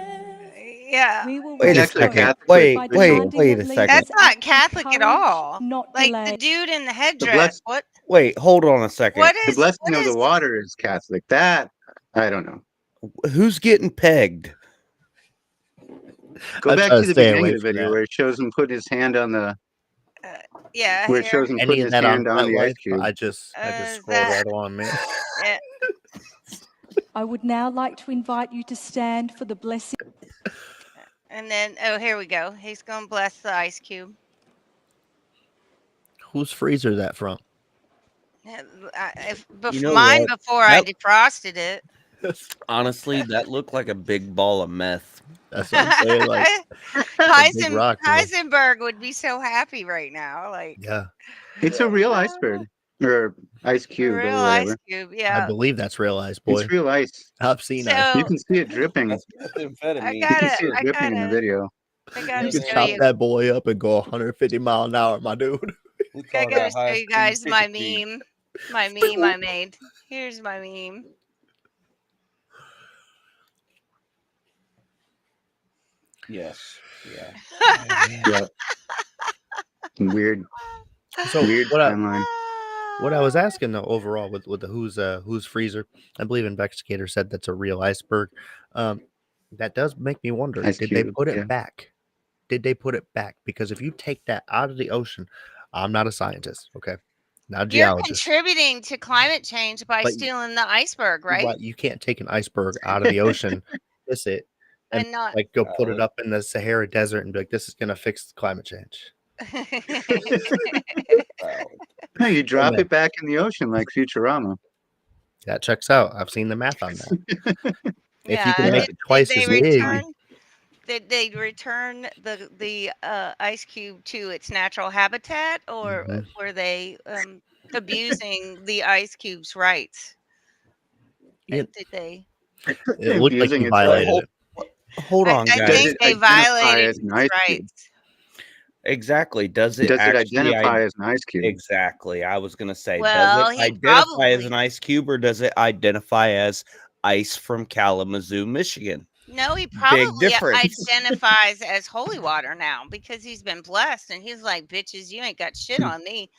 [SPEAKER 5] Yeah.
[SPEAKER 3] Wait a
[SPEAKER 4] It's actually a
[SPEAKER 3] second.
[SPEAKER 4] Catholic
[SPEAKER 3] Wait
[SPEAKER 4] ritual.
[SPEAKER 3] a second.
[SPEAKER 5] That's not Catholic at all. Like the dude in the
[SPEAKER 4] The
[SPEAKER 5] headdress.
[SPEAKER 4] bless
[SPEAKER 3] Wait, hold on a second.
[SPEAKER 4] the blessing of the water is Catholic. That I don't know.
[SPEAKER 3] Who's getting pegged?
[SPEAKER 4] Go
[SPEAKER 1] I
[SPEAKER 4] back
[SPEAKER 1] try
[SPEAKER 4] to
[SPEAKER 1] to
[SPEAKER 4] the
[SPEAKER 1] stay
[SPEAKER 4] beginning
[SPEAKER 1] away
[SPEAKER 4] of the
[SPEAKER 1] from
[SPEAKER 4] video
[SPEAKER 1] that.
[SPEAKER 4] where it shows him put his hand on the
[SPEAKER 5] Yeah.
[SPEAKER 4] where it
[SPEAKER 5] here.
[SPEAKER 4] shows him
[SPEAKER 1] Any
[SPEAKER 4] putting
[SPEAKER 1] of
[SPEAKER 4] his
[SPEAKER 1] that on
[SPEAKER 4] hand on the ice
[SPEAKER 1] FetLife,
[SPEAKER 4] cube.
[SPEAKER 1] I just scrolled
[SPEAKER 5] that-
[SPEAKER 1] right along, man.
[SPEAKER 5] Yeah.
[SPEAKER 10] I would now like to invite you to stand for the blessing.
[SPEAKER 5] And then, oh, here we go. He's going to bless the ice cube.
[SPEAKER 1] Whose freezer is that from?
[SPEAKER 3] You know
[SPEAKER 5] Mine
[SPEAKER 3] what?
[SPEAKER 5] before I
[SPEAKER 3] That-
[SPEAKER 5] defrosted it.
[SPEAKER 3] Honestly, that looked like a big ball of meth.
[SPEAKER 1] That's what I'm saying. Like a big rock, bro.
[SPEAKER 5] Heisenberg would be so happy right now. Like,
[SPEAKER 1] Yeah,
[SPEAKER 4] It's a real iceberg or ice cube
[SPEAKER 5] real
[SPEAKER 4] or whatever.
[SPEAKER 5] ice cube.
[SPEAKER 1] I
[SPEAKER 5] Yeah.
[SPEAKER 1] believe that's real ice, boy.
[SPEAKER 4] It's real ice.
[SPEAKER 1] I've seen ice.
[SPEAKER 5] So
[SPEAKER 4] You can see it dripping.
[SPEAKER 5] I
[SPEAKER 4] You can
[SPEAKER 5] gotta,
[SPEAKER 4] see it
[SPEAKER 5] I
[SPEAKER 4] dripping in the
[SPEAKER 5] gotta,
[SPEAKER 4] video.
[SPEAKER 5] I
[SPEAKER 1] You
[SPEAKER 5] gotta
[SPEAKER 1] can
[SPEAKER 5] show
[SPEAKER 1] chop
[SPEAKER 5] you.
[SPEAKER 1] that boy up and go 150 mile an hour, my dude.
[SPEAKER 5] I gotta show you guys my meme. My meme I made. Here's my meme.
[SPEAKER 3] Yes. Yeah.
[SPEAKER 4] Yeah. Weird.
[SPEAKER 1] So
[SPEAKER 4] Weird timeline.
[SPEAKER 1] what I was asking though overall with the who's freezer, I believe Investigator said that's a real iceberg. That does make me wonder,
[SPEAKER 4] Ice
[SPEAKER 1] did they
[SPEAKER 4] cube,
[SPEAKER 1] put it
[SPEAKER 4] yeah.
[SPEAKER 1] back? Did they put it back? Because if you take that out of the ocean, I'm not a scientist, okay? Not a
[SPEAKER 5] You're
[SPEAKER 1] geologist.
[SPEAKER 5] contributing to climate change by
[SPEAKER 1] But-
[SPEAKER 5] stealing the iceberg, right?
[SPEAKER 1] But you can't take an iceberg out of the ocean, kiss it, and
[SPEAKER 5] And not.
[SPEAKER 1] like go put it up in the Sahara Desert and be like, this is gonna fix climate change.
[SPEAKER 4] No, you drop
[SPEAKER 1] man.
[SPEAKER 4] it back in the ocean like Futurama.
[SPEAKER 1] That checks out. I've seen the math on that. If you can
[SPEAKER 5] Yeah,
[SPEAKER 1] make it twice
[SPEAKER 5] did
[SPEAKER 1] as
[SPEAKER 5] they
[SPEAKER 1] big,
[SPEAKER 5] return? Did they return the ice cube to its natural habitat, or
[SPEAKER 1] Mhm.
[SPEAKER 5] were they abusing the ice cube's rights?
[SPEAKER 1] Yeah.
[SPEAKER 5] Did they?
[SPEAKER 1] it looked like
[SPEAKER 4] Abusing
[SPEAKER 1] you
[SPEAKER 4] its
[SPEAKER 1] violated
[SPEAKER 4] rights.
[SPEAKER 1] it.
[SPEAKER 3] Hold on,
[SPEAKER 5] I
[SPEAKER 3] guys.
[SPEAKER 4] Does
[SPEAKER 5] think
[SPEAKER 4] it
[SPEAKER 5] they
[SPEAKER 4] identify
[SPEAKER 5] violated
[SPEAKER 4] as an
[SPEAKER 5] its
[SPEAKER 4] ice cube?
[SPEAKER 5] rights.
[SPEAKER 3] Exactly. Does it
[SPEAKER 4] Does it
[SPEAKER 3] actually
[SPEAKER 4] identify as an ice cube?
[SPEAKER 3] Exactly. I was gonna say,
[SPEAKER 5] Well,
[SPEAKER 3] does it
[SPEAKER 5] he
[SPEAKER 3] identify as
[SPEAKER 5] probably-
[SPEAKER 3] an ice cube or does it identify as ice from Kalamazoo, Michigan?
[SPEAKER 5] No, he probably
[SPEAKER 3] difference.
[SPEAKER 5] identifies as holy water now because he's been blessed, and he's like, "Bitches, you ain't got shit on me."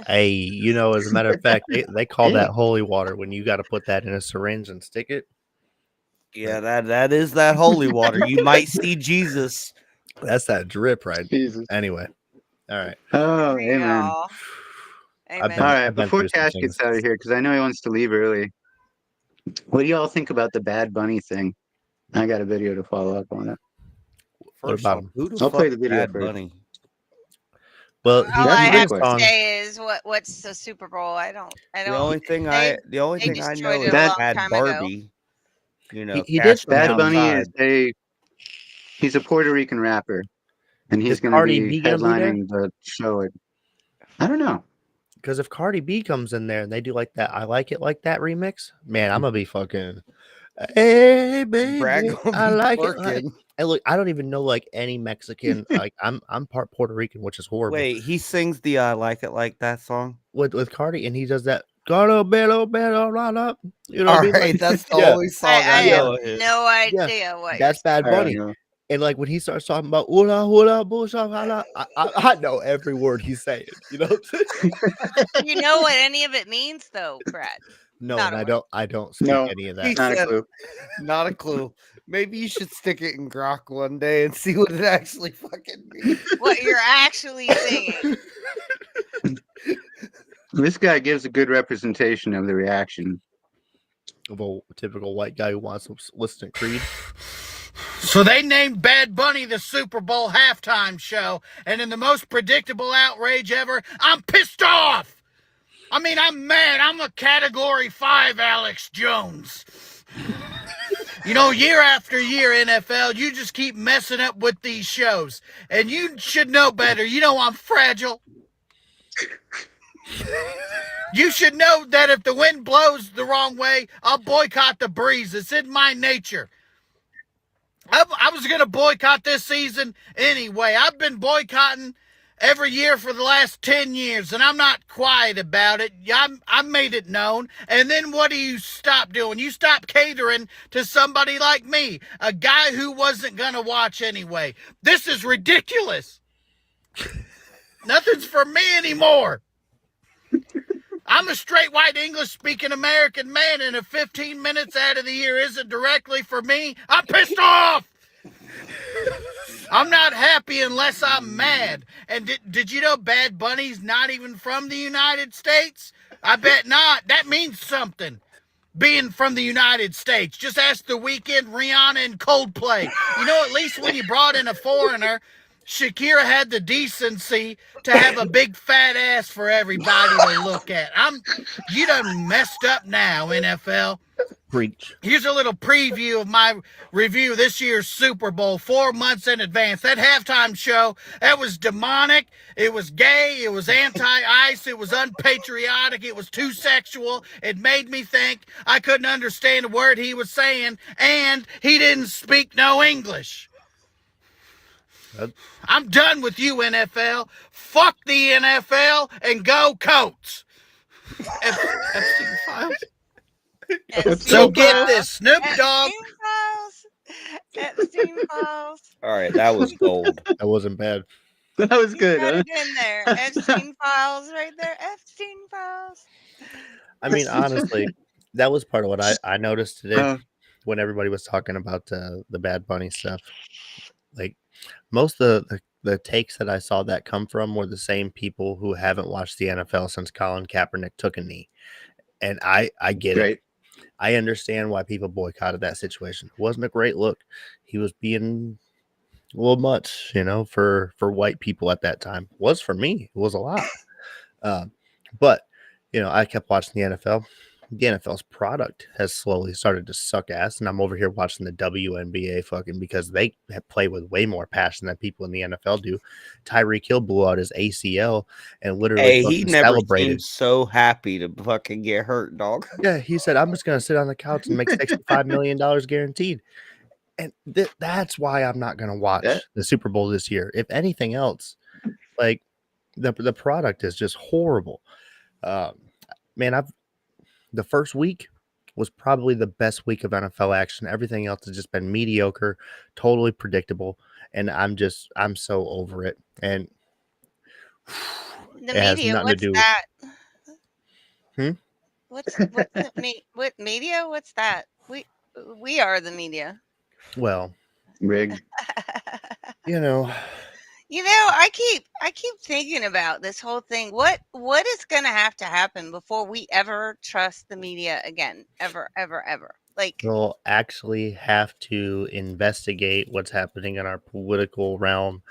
[SPEAKER 1] Hey, you know, as a matter of fact, they call that holy water when you got to put that in a syringe and stick it.
[SPEAKER 3] Yeah, that is that holy water. You might see Jesus.
[SPEAKER 1] That's that drip, right?
[SPEAKER 4] Jesus.
[SPEAKER 1] Anyway, all right.
[SPEAKER 4] Oh, amen.
[SPEAKER 5] Y'all.
[SPEAKER 1] I've
[SPEAKER 5] Amen.
[SPEAKER 1] been-
[SPEAKER 4] All right,
[SPEAKER 1] I've been
[SPEAKER 4] before
[SPEAKER 1] through some
[SPEAKER 4] Cash
[SPEAKER 1] things.
[SPEAKER 4] gets out of here, because I know he wants to leave early, what do y'all think about the Bad Bunny thing? I got a video to follow up on it.
[SPEAKER 1] What
[SPEAKER 3] First
[SPEAKER 1] about
[SPEAKER 3] off,
[SPEAKER 1] him?
[SPEAKER 3] who the
[SPEAKER 4] I'll play
[SPEAKER 3] fuck
[SPEAKER 4] the video
[SPEAKER 3] Bad
[SPEAKER 4] first.
[SPEAKER 3] Bunny?
[SPEAKER 1] Well,
[SPEAKER 5] All
[SPEAKER 1] he
[SPEAKER 5] I
[SPEAKER 4] That's my
[SPEAKER 5] have to
[SPEAKER 4] question.
[SPEAKER 5] say is what's the Super Bowl? I don't.
[SPEAKER 3] The only thing
[SPEAKER 5] they-
[SPEAKER 3] the only
[SPEAKER 5] they
[SPEAKER 3] thing I know
[SPEAKER 5] destroyed
[SPEAKER 3] is
[SPEAKER 5] it a long
[SPEAKER 3] Bad
[SPEAKER 5] time ago.
[SPEAKER 3] Barbie. You know,
[SPEAKER 1] He did
[SPEAKER 3] Cash
[SPEAKER 1] come
[SPEAKER 3] from
[SPEAKER 4] Bad
[SPEAKER 1] down.
[SPEAKER 4] Bunny is
[SPEAKER 3] outside.
[SPEAKER 4] he's a Puerto Rican rapper, and he's
[SPEAKER 1] Is
[SPEAKER 4] going to
[SPEAKER 1] Cardi
[SPEAKER 4] be
[SPEAKER 1] B gonna be there?
[SPEAKER 4] headlining the show. I don't know.
[SPEAKER 1] Because if Cardi B comes in there and they do like that, I like it like that remix, man, I'm gonna be fucking. Hey baby,
[SPEAKER 3] Brad gonna
[SPEAKER 1] I
[SPEAKER 3] be
[SPEAKER 1] like it. Like,
[SPEAKER 3] twerking.
[SPEAKER 1] and look, I don't even know like any Mexican. Like I'm part Puerto Rican, which is horrible.
[SPEAKER 3] Wait, he sings the "I Like It Like That" song.
[SPEAKER 1] With Cardi, and he does that. Gotta better, right up. You know
[SPEAKER 3] All
[SPEAKER 1] what I mean?
[SPEAKER 3] right,
[SPEAKER 1] Like,
[SPEAKER 3] that's the
[SPEAKER 1] yeah,
[SPEAKER 3] only song
[SPEAKER 5] I
[SPEAKER 3] I know.
[SPEAKER 5] have
[SPEAKER 3] of his.
[SPEAKER 5] no idea what.
[SPEAKER 1] that's Bad
[SPEAKER 4] I don't
[SPEAKER 1] Bunny.
[SPEAKER 4] know.
[SPEAKER 1] And like when he starts talking about hula hula bullshit, I know every word he's saying. You know.
[SPEAKER 5] You know what any of it means, though, Brad?
[SPEAKER 1] No,
[SPEAKER 5] Not
[SPEAKER 1] and
[SPEAKER 5] a
[SPEAKER 1] I don't speak
[SPEAKER 4] No.
[SPEAKER 1] any of
[SPEAKER 3] He
[SPEAKER 1] that.
[SPEAKER 4] Not a
[SPEAKER 3] said-
[SPEAKER 4] clue.
[SPEAKER 3] Not a clue. Maybe you should stick it in Grok one day and see what it actually fucking means.
[SPEAKER 5] What you're actually singing.
[SPEAKER 4] This guy gives a good representation of the reaction.
[SPEAKER 1] Of a typical white guy who wants to listen to Creed.
[SPEAKER 14] So they named Bad Bunny the Super Bowl halftime show, and in the most predictable outrage ever, I'm pissed off. I mean, I'm mad. I'm a Category 5 Alex Jones. You know, year after year, NFL, you just keep messing up with these shows. And you should know better. You know I'm fragile. You should know that if the wind blows the wrong way, I'll boycott the breeze. It's in my nature. I was going to boycott this season anyway. I've been boycotting every year for the last 10 years, and I'm not quiet about it. I made it known. And then what do you stop doing? You stop catering to somebody like me, a guy who wasn't going to watch anyway. This is ridiculous. Nothing's for me anymore. I'm a straight white English speaking American man, and if 15 minutes out of the year isn't directly for me, I'm pissed off. I'm not happy unless I'm mad. And did you know Bad Bunny's not even from the United States? I bet not. That means something, being from the United States. Just ask The Weeknd, Rihanna, and Coldplay. You know, at least when you brought in a foreigner, Shakira had the decency to have a big fat ass for everybody to look at. You done messed up now, NFL.
[SPEAKER 1] Preach.
[SPEAKER 14] Here's a little preview of my review of this year's Super Bowl 4 months in advance. That halftime show, that was demonic. It was gay. It was anti-ICE. It was unpatriotic. It was too sexual. It made me think I couldn't understand a word he was saying, and he didn't speak no English. I'm done with you, NFL. Fuck the NFL and go Colts. Epstein Files. So get this, Snoop Dogg.
[SPEAKER 5] Epstein Files.
[SPEAKER 3] All right, that was gold.
[SPEAKER 1] That wasn't bad.
[SPEAKER 4] That was good,
[SPEAKER 5] Got
[SPEAKER 4] huh?
[SPEAKER 5] it in there. Epstein Files right there. Epstein Files.
[SPEAKER 1] I mean, honestly, that was part of what I noticed today when everybody was talking about the Bad Bunny stuff. Like, most of the takes that I saw that come from were the same people who haven't watched the NFL since Colin Kaepernick took a knee. And I get it. I understand why people boycotted that situation. It wasn't a great look. He was being a little much, for white people at that time. It was for me. It was a lot. But, I kept watching the NFL. The NFL's product has slowly started to suck ass, and I'm over here watching the WNBA fucking because they play with way more passion than people in the NFL do. Tyreek Hill blew out his ACL and literally
[SPEAKER 3] he never
[SPEAKER 1] celebrated.
[SPEAKER 3] seemed so happy to fucking get hurt, dog.
[SPEAKER 1] Yeah, he said, "I'm just gonna sit on the couch and make $65 million guaranteed." And that's why I'm not gonna watch the Super Bowl this year. If anything else, like the product is just horrible. Man, the first week was probably the best week of NFL action. Everything else has just been mediocre, totally predictable, and I'm so over it. And
[SPEAKER 5] the
[SPEAKER 1] it has
[SPEAKER 5] media,
[SPEAKER 1] nothing
[SPEAKER 5] what's
[SPEAKER 1] to do
[SPEAKER 5] that?
[SPEAKER 1] with
[SPEAKER 5] What's what media? What's that? We are the media.
[SPEAKER 1] well,
[SPEAKER 4] rigged.
[SPEAKER 5] I keep thinking about this whole thing. What is going to happen before we ever trust the media again? Ever. Like,
[SPEAKER 1] we'll actually have to investigate what's happening in our political realm,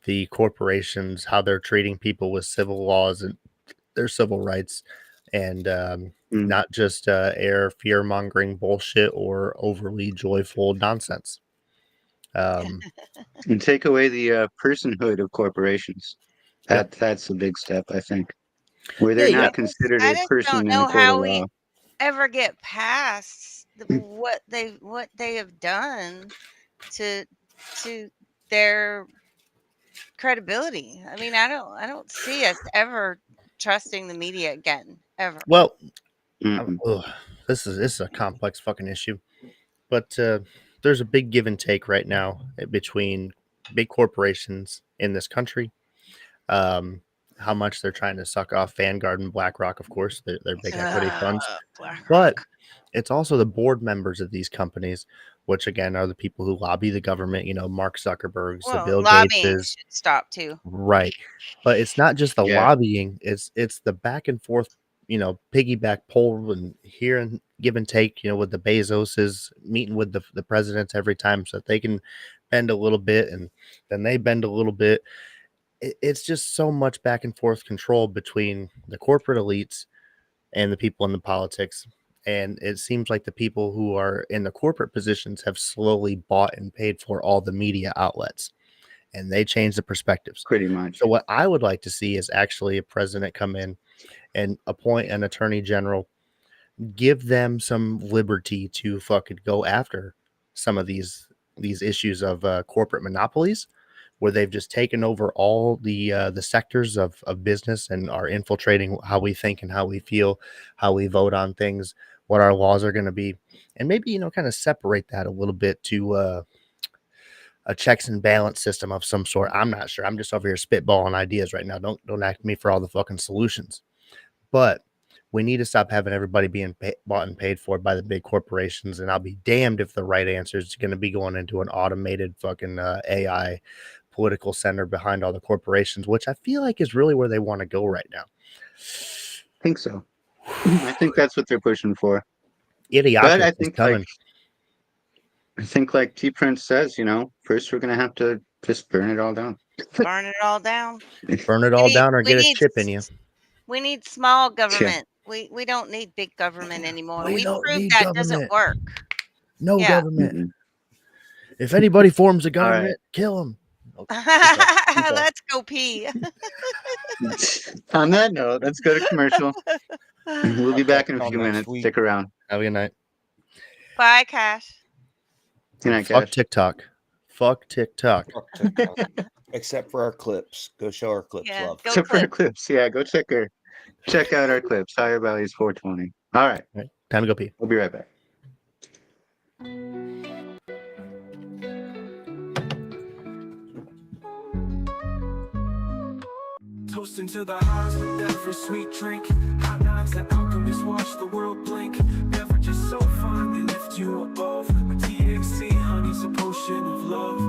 [SPEAKER 1] the corporations, how they're treating people with civil laws and their civil rights, and not just air fear-mongering bullshit or overly joyful nonsense.
[SPEAKER 4] And take away the personhood of corporations. That's a big step, I think, where they're not considered
[SPEAKER 5] I
[SPEAKER 4] a
[SPEAKER 5] just
[SPEAKER 4] person
[SPEAKER 5] don't
[SPEAKER 4] in
[SPEAKER 5] know
[SPEAKER 4] the court
[SPEAKER 5] how
[SPEAKER 4] of
[SPEAKER 5] we
[SPEAKER 4] law.
[SPEAKER 5] ever get past what they have done to their credibility. I mean, I don't see us ever trusting the media again, ever.
[SPEAKER 1] Well, this is a complex fucking issue, but there's a big give and take right now between big corporations in this country. How much they're trying to suck off Vanguard and BlackRock, of course, their big equity funds, but it's also the board members of these companies, which again are the people who lobby the government. Mark Zuckerberg's, the Bill
[SPEAKER 5] Lobbying
[SPEAKER 1] Gateses,
[SPEAKER 5] should stop too.
[SPEAKER 1] right? But it's not just the lobbying; it's the back and forth, piggyback pull and here and give and take. With the Bezoses meeting with the presidents every time, so that they can bend a little bit, and then they bend a little bit. It's just so much back and forth control between the corporate elites and the people in the politics. And it seems like the people who are in the corporate positions have slowly bought and paid for all the media outlets, and they change the perspectives.
[SPEAKER 4] Pretty much.
[SPEAKER 1] So what I would like to see is actually a president come in and appoint an attorney general, give them some liberty to fucking go after some of these issues of corporate monopolies, where they've just taken over all the sectors of business and are infiltrating how we think and how we feel, how we vote on things, what our laws are going to be, and maybe kind of separate that a little bit to a checks and balance system of some sort. I'm not sure. I'm just over here spitballing ideas right now. Don't ask me for all the fucking solutions. But we need to stop having everybody being bought and paid for by the big corporations. And I'll be damned if the right answer is going to be going into an automated fucking AI political center behind all the corporations, which I feel like is really where they want to go right now.
[SPEAKER 4] I think so. I think that's what they're pushing for.
[SPEAKER 1] Idiocracy
[SPEAKER 4] But I
[SPEAKER 1] is
[SPEAKER 4] think
[SPEAKER 1] coming.
[SPEAKER 4] like T Prince says, first we're gonna have to just burn it all down.
[SPEAKER 5] Burn it all down.
[SPEAKER 1] Burn it all down or get a chip in you.
[SPEAKER 5] We need small government. We don't need big government anymore.
[SPEAKER 1] We
[SPEAKER 5] We
[SPEAKER 1] don't
[SPEAKER 5] proved
[SPEAKER 1] need
[SPEAKER 5] that
[SPEAKER 1] government.
[SPEAKER 5] doesn't work.
[SPEAKER 1] No
[SPEAKER 5] Yeah.
[SPEAKER 1] government. If anybody forms a government, kill them.
[SPEAKER 5] Let's go pee.
[SPEAKER 4] On that note, let's go to commercial. We'll be back in a few minutes. Stick around.
[SPEAKER 1] Have a good night.
[SPEAKER 5] Bye, Cash.
[SPEAKER 4] Good night,
[SPEAKER 1] Fuck
[SPEAKER 4] Cash.
[SPEAKER 1] TikTok. Fuck TikTok.
[SPEAKER 3] Except for our clips. Go show our clips, love.
[SPEAKER 4] Except for our clips. Yeah, go check out our clips. Higher Values 420. All right.
[SPEAKER 1] Time to go pee.
[SPEAKER 4] We'll be right back.
[SPEAKER 15] Toasting to the highs with every sweet drink. Hot knives that alchemists watch the world blink. Beverages so fine they lift you above. A THC honey's a potion of love.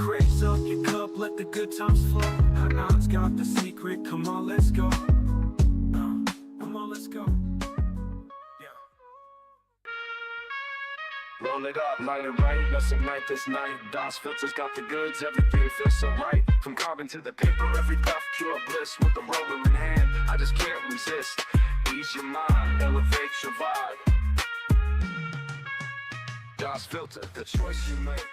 [SPEAKER 15] Raise up your cup, let the good times flow. Hot knives got the secret. Come on, let's go. Come on, let's go. Roll it up, light it right, let's ignite this night. DOS filters got the goods, everything feels so right. From carbon to the paper, every puff pure bliss. With the roller in hand, I just can't resist. Ease your mind, elevate your vibe. DOS filter, the choice you make.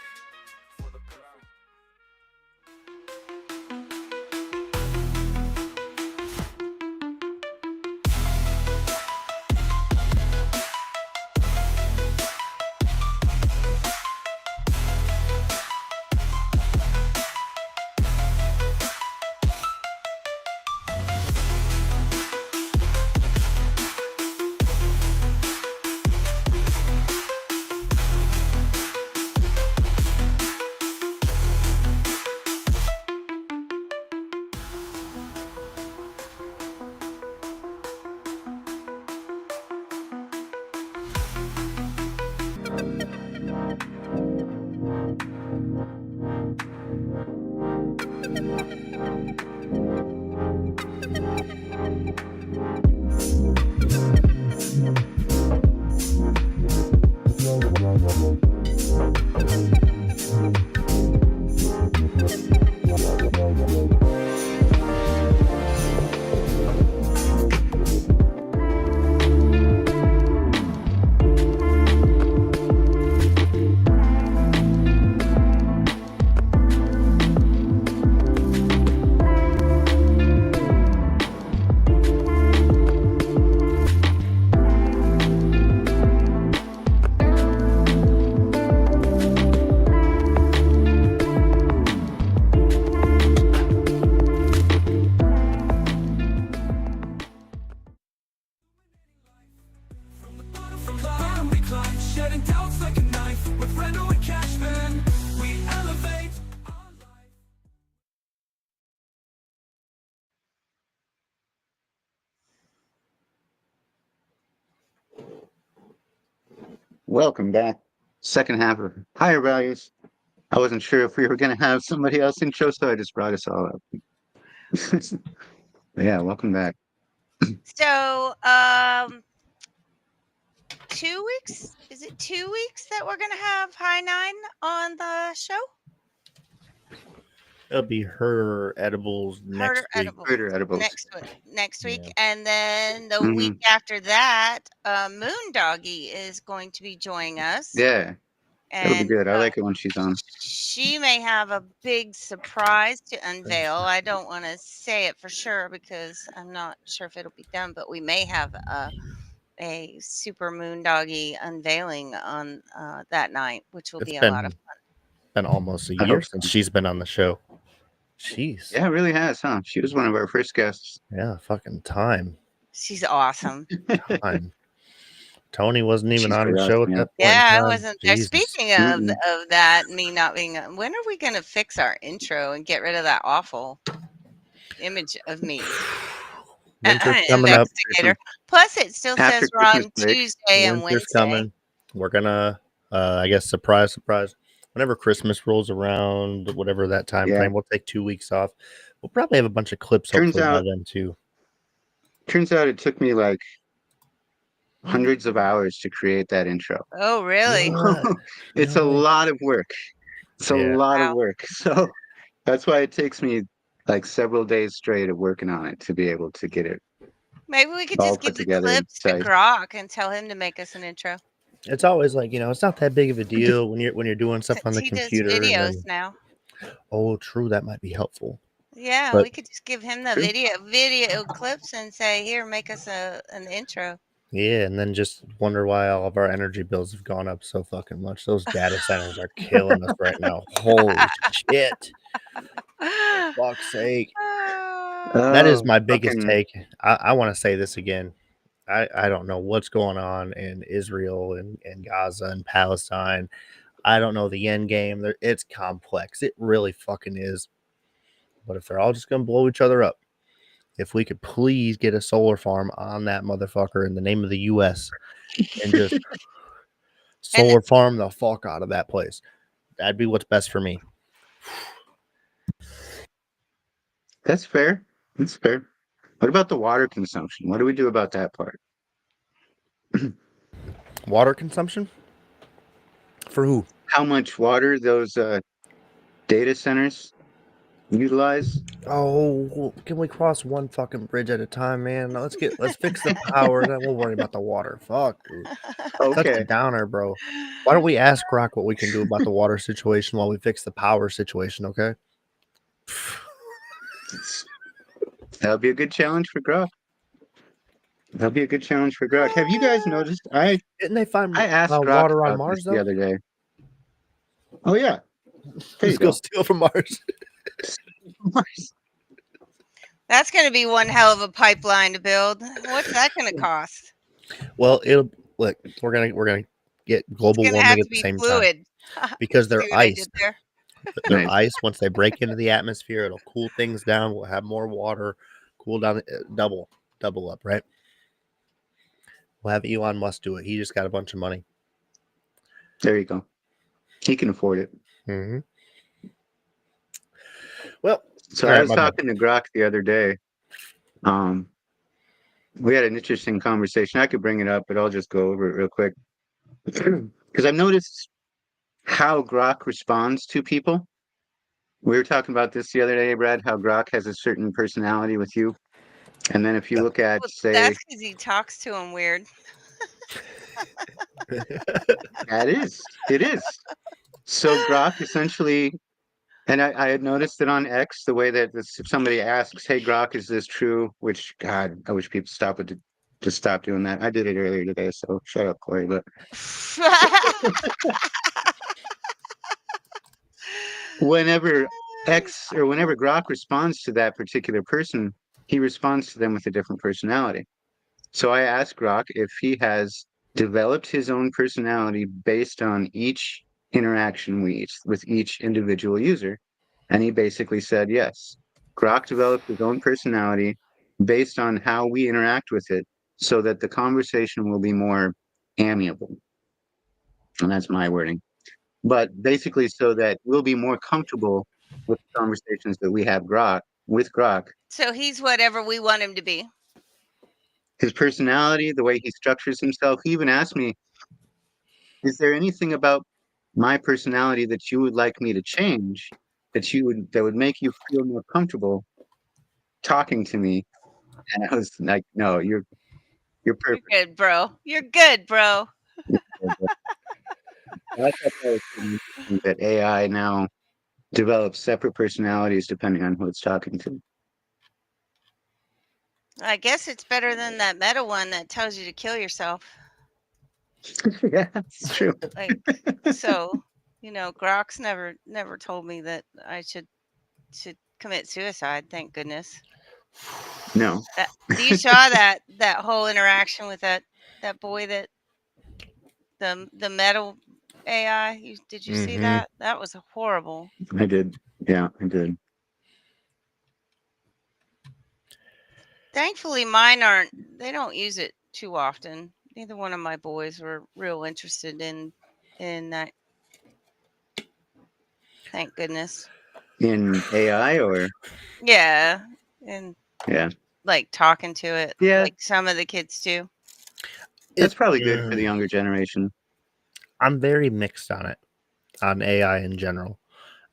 [SPEAKER 15] Shedding doubts like a knife with Reno and Cashman. We elevate.
[SPEAKER 4] Welcome back. Second half of Higher Values. I wasn't sure if we were going to have somebody else intro, so I just brought us all up. Yeah, welcome back.
[SPEAKER 5] So, 2 weeks? Is it 2 weeks that we're going to have High Nine on the show?
[SPEAKER 1] It'll be her edibles next
[SPEAKER 5] Herder
[SPEAKER 1] week.
[SPEAKER 5] Edibles
[SPEAKER 4] Herder edibles.
[SPEAKER 5] next week,
[SPEAKER 1] Yeah.
[SPEAKER 5] and then the
[SPEAKER 4] Mhm.
[SPEAKER 5] week after that, Moondoggie is going to be joining us,
[SPEAKER 4] Yeah, that'll be
[SPEAKER 5] and
[SPEAKER 4] good. I like it when she's on.
[SPEAKER 5] she may have a big surprise to unveil. I don't want to say it for sure because I'm not sure if it'll be done, but we may have a super Moondoggie unveiling on that night, which will
[SPEAKER 1] It's
[SPEAKER 5] be a lot of fun.
[SPEAKER 1] been almost a
[SPEAKER 4] I
[SPEAKER 1] year
[SPEAKER 4] hope
[SPEAKER 1] since
[SPEAKER 4] so.
[SPEAKER 1] she's been on the show. Jeez.
[SPEAKER 4] Yeah, it really has, huh? She was one of our first guests.
[SPEAKER 1] Yeah, fucking time.
[SPEAKER 5] She's awesome.
[SPEAKER 1] Time. Tony wasn't even
[SPEAKER 4] She's
[SPEAKER 1] on the
[SPEAKER 4] very
[SPEAKER 1] show
[SPEAKER 4] awesome,
[SPEAKER 1] at
[SPEAKER 4] yeah.
[SPEAKER 1] that point in
[SPEAKER 5] Yeah, I
[SPEAKER 1] time.
[SPEAKER 5] wasn't there.
[SPEAKER 1] Jesus.
[SPEAKER 5] Speaking
[SPEAKER 4] Mm-mm.
[SPEAKER 5] of that, me not being, when are we going to fix our intro and get rid of that awful image of me?
[SPEAKER 1] Winter's coming up.
[SPEAKER 5] Investigator. Plus, it still
[SPEAKER 4] After
[SPEAKER 5] says we're
[SPEAKER 4] Christmas
[SPEAKER 5] on
[SPEAKER 4] break.
[SPEAKER 5] Tuesday and
[SPEAKER 1] Winter's
[SPEAKER 5] Wednesday.
[SPEAKER 1] coming. We're gonna, I guess, surprise. Whenever Christmas rolls around, whatever that time
[SPEAKER 4] Yeah.
[SPEAKER 1] frame, we'll take 2 weeks off. We'll probably have a bunch of clips
[SPEAKER 4] Turns
[SPEAKER 1] hopefully by
[SPEAKER 4] out
[SPEAKER 1] then too.
[SPEAKER 4] it took me like hundreds of hours to create that intro.
[SPEAKER 5] Oh, really?
[SPEAKER 1] What?
[SPEAKER 4] It's a lot of work. It's a
[SPEAKER 1] Yeah.
[SPEAKER 4] lot of
[SPEAKER 5] Wow.
[SPEAKER 4] work. So that's why it takes me like several days straight of working on it to be able to get it
[SPEAKER 5] Maybe we could
[SPEAKER 4] all
[SPEAKER 5] just
[SPEAKER 4] put
[SPEAKER 5] give the
[SPEAKER 4] together and
[SPEAKER 5] clips to
[SPEAKER 4] tight.
[SPEAKER 5] Grok and tell him to make us an intro.
[SPEAKER 1] It's always like, it's not that big of a deal when you're doing stuff on
[SPEAKER 5] Since
[SPEAKER 1] the
[SPEAKER 5] he does
[SPEAKER 1] computer and
[SPEAKER 5] videos
[SPEAKER 1] then
[SPEAKER 5] now.
[SPEAKER 1] oh, true, that might be helpful.
[SPEAKER 5] Yeah,
[SPEAKER 1] But
[SPEAKER 5] we could just give him the
[SPEAKER 4] True.
[SPEAKER 5] video clips and say, "Here, make us an intro."
[SPEAKER 1] yeah, and then just wonder why all of our energy bills have gone up so fucking much. Those data centers are killing us right now. Holy shit. For fuck's sake. That is
[SPEAKER 4] Oh,
[SPEAKER 1] my biggest
[SPEAKER 4] fucking
[SPEAKER 1] take. I want to say this again. I don't know what's going on in Israel and Gaza and Palestine. I don't know the end game. It's complex. It really fucking is. But if they're all just going to blow each other up, if we could please get a solar farm on that motherfucker in the name of the U.S. and just solar farm the fuck out of that place, that'd be what's best for me.
[SPEAKER 4] That's fair. That's fair. What about the water consumption? What do we do about that part?
[SPEAKER 1] Water consumption? For who?
[SPEAKER 4] How much water those data centers utilize?
[SPEAKER 1] Oh, can we cross one fucking bridge at a time, man? Let's fix the power, then we'll worry about the water. Fuck, dude. Such a
[SPEAKER 4] Okay.
[SPEAKER 1] downer, bro. Why don't we ask Grok what we can do about the water situation while we fix the power situation, okay?
[SPEAKER 4] That'll be a good challenge for Grok. That'll be a good challenge for Grok. Have you guys noticed?
[SPEAKER 1] Didn't they find
[SPEAKER 4] I asked Grok
[SPEAKER 1] water on
[SPEAKER 4] about
[SPEAKER 1] Mars
[SPEAKER 4] this
[SPEAKER 1] though?
[SPEAKER 4] the other day. Oh yeah. There you
[SPEAKER 1] Let's go
[SPEAKER 4] go.
[SPEAKER 1] steal from Mars.
[SPEAKER 5] That's going to be one hell of a pipeline to build. What's that going to cost?
[SPEAKER 1] Well, it'll look. We're gonna get global
[SPEAKER 5] It's going to
[SPEAKER 1] warming
[SPEAKER 5] have
[SPEAKER 1] at
[SPEAKER 5] to
[SPEAKER 1] the
[SPEAKER 5] be
[SPEAKER 1] same time
[SPEAKER 5] fluid.
[SPEAKER 1] because
[SPEAKER 5] See
[SPEAKER 1] they're
[SPEAKER 5] what I
[SPEAKER 1] ice.
[SPEAKER 5] did there?
[SPEAKER 1] They're
[SPEAKER 4] Nice.
[SPEAKER 1] ice. Once they break into the atmosphere, it'll cool things down. We'll have more water, cool down, double up, right? We'll have Elon Musk do it. He just got a bunch of money.
[SPEAKER 4] There you go. He can afford it.
[SPEAKER 1] Mm-hmm. Well,
[SPEAKER 4] So
[SPEAKER 1] all
[SPEAKER 4] I
[SPEAKER 1] right,
[SPEAKER 4] was
[SPEAKER 1] my bad.
[SPEAKER 4] talking to Grok the other day. We had an interesting conversation. I could bring it up, but I'll just go over it real quick. Because I've noticed how Grok responds to people. We were talking about this the other day, Brad, how Grok has a certain personality with you. And then if you look at,
[SPEAKER 5] Well,
[SPEAKER 4] say,
[SPEAKER 5] that's because he talks to him weird.
[SPEAKER 4] that is, it is. So Grok essentially, and I had noticed it on X, the way that if somebody asks, hey, Grok, is this true? Which, God, I wish people just stop doing that. I did it earlier today, so shut up, Corey. But whenever whenever Grok responds to that particular person, he responds to them with a different personality. So I asked Grok if he has developed his own personality based on each interaction with each individual user. And he basically said yes. Grok developed his own personality based on how we interact with it so that the conversation will be more amiable. And that's my wording. But basically so that we'll be more comfortable with the conversations that we have with Grok.
[SPEAKER 5] So he's whatever we want him to be.
[SPEAKER 4] His personality, the way he structures himself. He even asked me, is there anything about my personality that you would like me to change that would make you feel more comfortable talking to me. And I was like, no, you're
[SPEAKER 5] You're
[SPEAKER 4] perfect.
[SPEAKER 5] good, bro. You're good, bro.
[SPEAKER 4] I thought that was pretty interesting that AI now develops separate personalities depending on who it's talking to.
[SPEAKER 5] I guess it's better than that meta one that tells you to kill yourself.
[SPEAKER 4] Yeah, it's true.
[SPEAKER 5] Like, so, Grok's never told me that I should commit suicide. Thank goodness.
[SPEAKER 4] No.
[SPEAKER 5] You saw that whole interaction with that boy, that the metal AI. Did you see
[SPEAKER 1] Mhm.
[SPEAKER 5] that? That was horrible.
[SPEAKER 4] I did. Yeah, I did.
[SPEAKER 5] Thankfully, mine aren't. They don't use it too often. Neither one of my boys were real interested in that. Thank goodness.
[SPEAKER 4] In AI or
[SPEAKER 5] Yeah, and
[SPEAKER 4] yeah.
[SPEAKER 5] like talking to it,
[SPEAKER 4] Yeah.
[SPEAKER 5] like some of the kids do.
[SPEAKER 4] That's probably good for the younger generation.
[SPEAKER 1] I'm very mixed on it, on AI in general.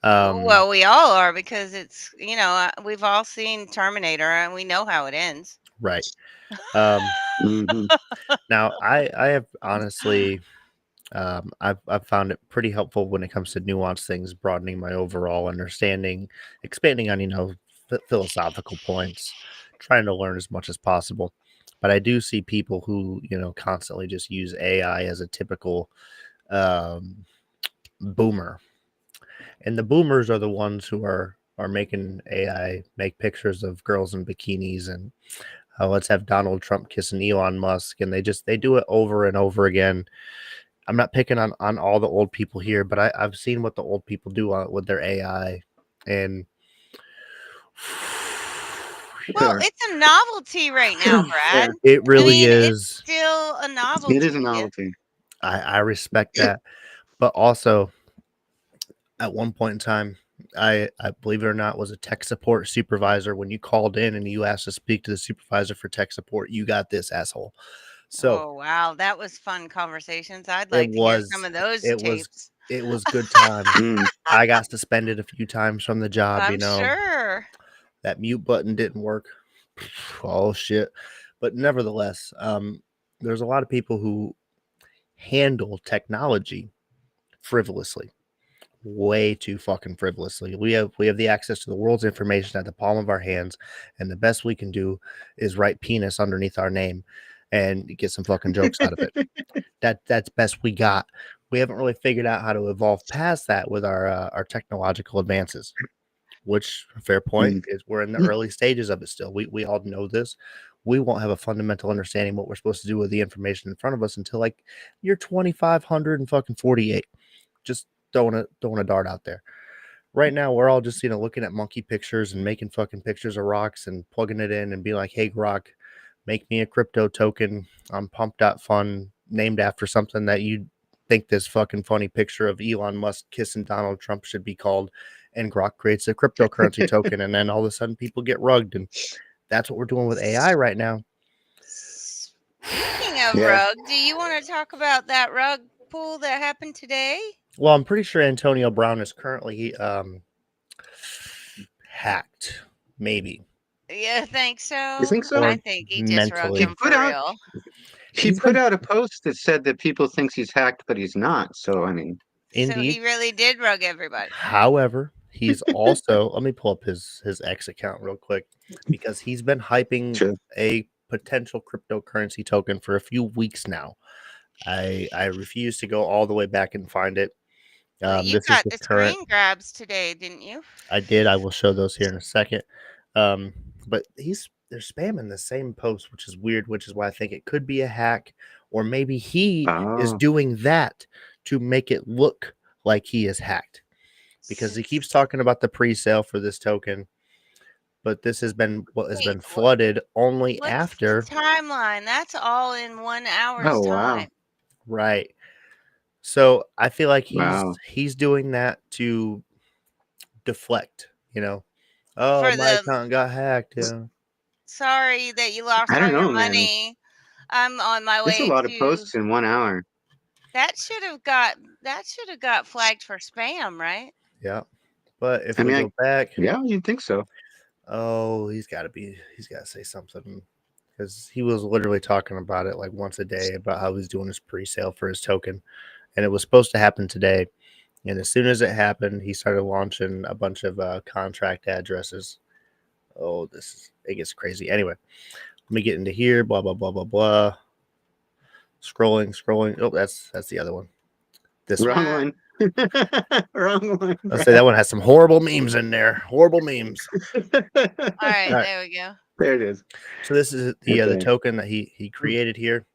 [SPEAKER 5] Well, we all are, because it's we've all seen Terminator and we know how it ends.
[SPEAKER 1] Right.
[SPEAKER 4] Mm-hmm.
[SPEAKER 1] Now, I have honestly, I've found it pretty helpful when it comes to nuanced things, broadening my overall understanding, expanding on philosophical points, trying to learn as much as possible. But I do see people who constantly just use AI as a typical um, boomer, and the boomers are the ones who are making AI make pictures of girls in bikinis and let's have Donald Trump kissing Elon Musk, and they do it over and over again. I'm not picking on all the old people here, but I've seen what the old people do with their AI, and
[SPEAKER 5] Well, it's a novelty right now, Brad.
[SPEAKER 1] it
[SPEAKER 5] I
[SPEAKER 1] really
[SPEAKER 5] mean, it's
[SPEAKER 1] is.
[SPEAKER 5] still a
[SPEAKER 4] It
[SPEAKER 5] novelty.
[SPEAKER 4] is a novelty.
[SPEAKER 1] I respect that, but also at one point in time, I believe it or not was a tech support supervisor. When you called in and you asked to speak to the supervisor for tech support, you got this asshole. So
[SPEAKER 5] Oh, wow, that was fun conversations. I'd
[SPEAKER 1] it
[SPEAKER 5] like to hear some
[SPEAKER 1] was
[SPEAKER 5] of those
[SPEAKER 1] it was
[SPEAKER 5] tapes.
[SPEAKER 1] it was good times.
[SPEAKER 4] Mm.
[SPEAKER 1] I got suspended a few times from the job.
[SPEAKER 5] I'm sure.
[SPEAKER 1] That mute button didn't work. Oh shit! But nevertheless, there's a lot of people who handle technology frivolously, way too fucking frivolously. We have the access to the world's information at the palm of our hands, and the best we can do is write penis underneath our name and get some fucking jokes out of it. That's best we got. We haven't really figured out how to evolve past that with our technological advances. Which, fair point, is we're in the early stages of it still. We all know this. We won't have a fundamental understanding what we're supposed to do with the information in front of us until like year 2500 and fucking 48. Just throwing a dart out there. Right now, we're all just looking at monkey pictures and making fucking pictures of rocks and plugging it in and be like, "Hey, Grok, make me a crypto token on Pump.fun named after something that you think this fucking funny picture of Elon Musk kissing Donald Trump should be called." And Grok creates a cryptocurrency token, and then all of a sudden people get rugged, and that's what we're doing with AI right now.
[SPEAKER 5] Speaking of
[SPEAKER 4] Yeah.
[SPEAKER 5] rug, do you want to talk about that rug pull that happened today?
[SPEAKER 1] Well, I'm pretty sure Antonio Brown is currently hacked, maybe.
[SPEAKER 5] You think so?
[SPEAKER 4] You think so?
[SPEAKER 5] I
[SPEAKER 1] Or
[SPEAKER 5] think he just rugged
[SPEAKER 1] mentally.
[SPEAKER 5] him for real.
[SPEAKER 4] He
[SPEAKER 1] He's
[SPEAKER 4] put
[SPEAKER 1] been
[SPEAKER 4] out a post that said that people thinks he's hacked, but he's not. So I mean,
[SPEAKER 5] So
[SPEAKER 1] indeed.
[SPEAKER 5] he really did rug everybody.
[SPEAKER 1] However, he's also let me pull up his X account real quick because he's been hyping
[SPEAKER 4] sure.
[SPEAKER 1] a potential cryptocurrency token for a few weeks now. I refuse to go all the way back and find it.
[SPEAKER 5] Well, you
[SPEAKER 1] This is
[SPEAKER 5] got
[SPEAKER 1] the
[SPEAKER 5] the
[SPEAKER 1] current.
[SPEAKER 5] screen grabs today, didn't you?
[SPEAKER 1] I did. I will show those here in a second. But they're spamming the same post, which is weird, which is why I think it could be a hack, or maybe he is
[SPEAKER 4] Oh,
[SPEAKER 1] doing that to make it look like he is hacked. Because he keeps talking about the pre-sale for this token, but this has been what has
[SPEAKER 5] Wait,
[SPEAKER 1] been flooded only
[SPEAKER 5] what's the
[SPEAKER 1] after.
[SPEAKER 5] timeline? That's all in 1 hour's
[SPEAKER 4] oh wow,
[SPEAKER 5] time.
[SPEAKER 1] Right. So I feel like
[SPEAKER 4] wow.
[SPEAKER 1] he's doing that to deflect, Oh,
[SPEAKER 5] For
[SPEAKER 1] my
[SPEAKER 5] the
[SPEAKER 1] account got hacked. Yeah.
[SPEAKER 5] sorry that you lost
[SPEAKER 4] I
[SPEAKER 5] all
[SPEAKER 4] don't
[SPEAKER 5] your
[SPEAKER 4] know, man.
[SPEAKER 5] money. I'm on my
[SPEAKER 4] There's a
[SPEAKER 5] way
[SPEAKER 4] lot of
[SPEAKER 5] to
[SPEAKER 4] posts in 1 hour.
[SPEAKER 5] that should have got flagged for spam, right?
[SPEAKER 1] Yeah. But if
[SPEAKER 4] I
[SPEAKER 1] we
[SPEAKER 4] mean,
[SPEAKER 1] go back,
[SPEAKER 4] yeah, you'd think so.
[SPEAKER 1] oh, he's got to say something because he was literally talking about it like once a day about how he's doing his pre-sale for his token, and it was supposed to happen today. And as soon as it happened, he started launching a bunch of contract addresses. Oh, it gets crazy. Anyway, let me get into here. Blah blah blah blah blah. Scrolling. Oh, that's the other one. This
[SPEAKER 4] Wrong
[SPEAKER 1] one.
[SPEAKER 4] one. Wrong one.
[SPEAKER 1] I'll say that one has some horrible memes in there. Horrible memes.
[SPEAKER 5] All right,
[SPEAKER 1] All right.
[SPEAKER 5] there we go.
[SPEAKER 4] There it is.
[SPEAKER 1] So this is the
[SPEAKER 4] Okay.
[SPEAKER 1] token that he created here,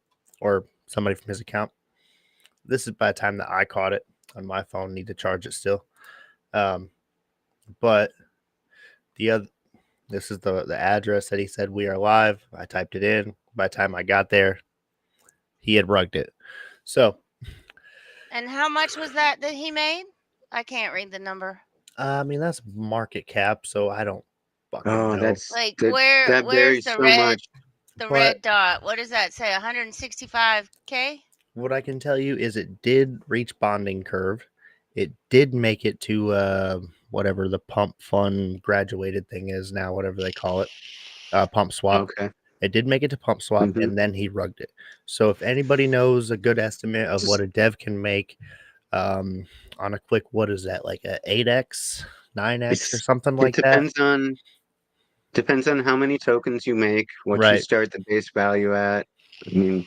[SPEAKER 1] or somebody from his account. This is by the time that I caught it on my phone. Need to charge it still. But this is the address that he said we are live. I typed it in. By the time I got there, he had rugged it. So,
[SPEAKER 5] And how much was that he made? I can't read the number.
[SPEAKER 1] I mean, that's market cap, so I don't fucking know.
[SPEAKER 5] Like
[SPEAKER 4] that
[SPEAKER 5] where's
[SPEAKER 4] varies
[SPEAKER 5] the
[SPEAKER 4] so
[SPEAKER 5] red
[SPEAKER 4] much.
[SPEAKER 5] red dot? What does that say? 165K?
[SPEAKER 1] What I can tell you is it did reach bonding curve. It did make it to whatever the pump fund graduated thing is now, whatever they call it, pump swap.
[SPEAKER 4] Okay.
[SPEAKER 1] It did make it to pump swap, and then he rugged it. So if anybody knows a good estimate of what a dev can make on a quick, what is that, like a 8x, 9x, or something like that?
[SPEAKER 4] Depends on how many tokens you make, what you
[SPEAKER 1] Right.
[SPEAKER 4] start the base value at. I mean,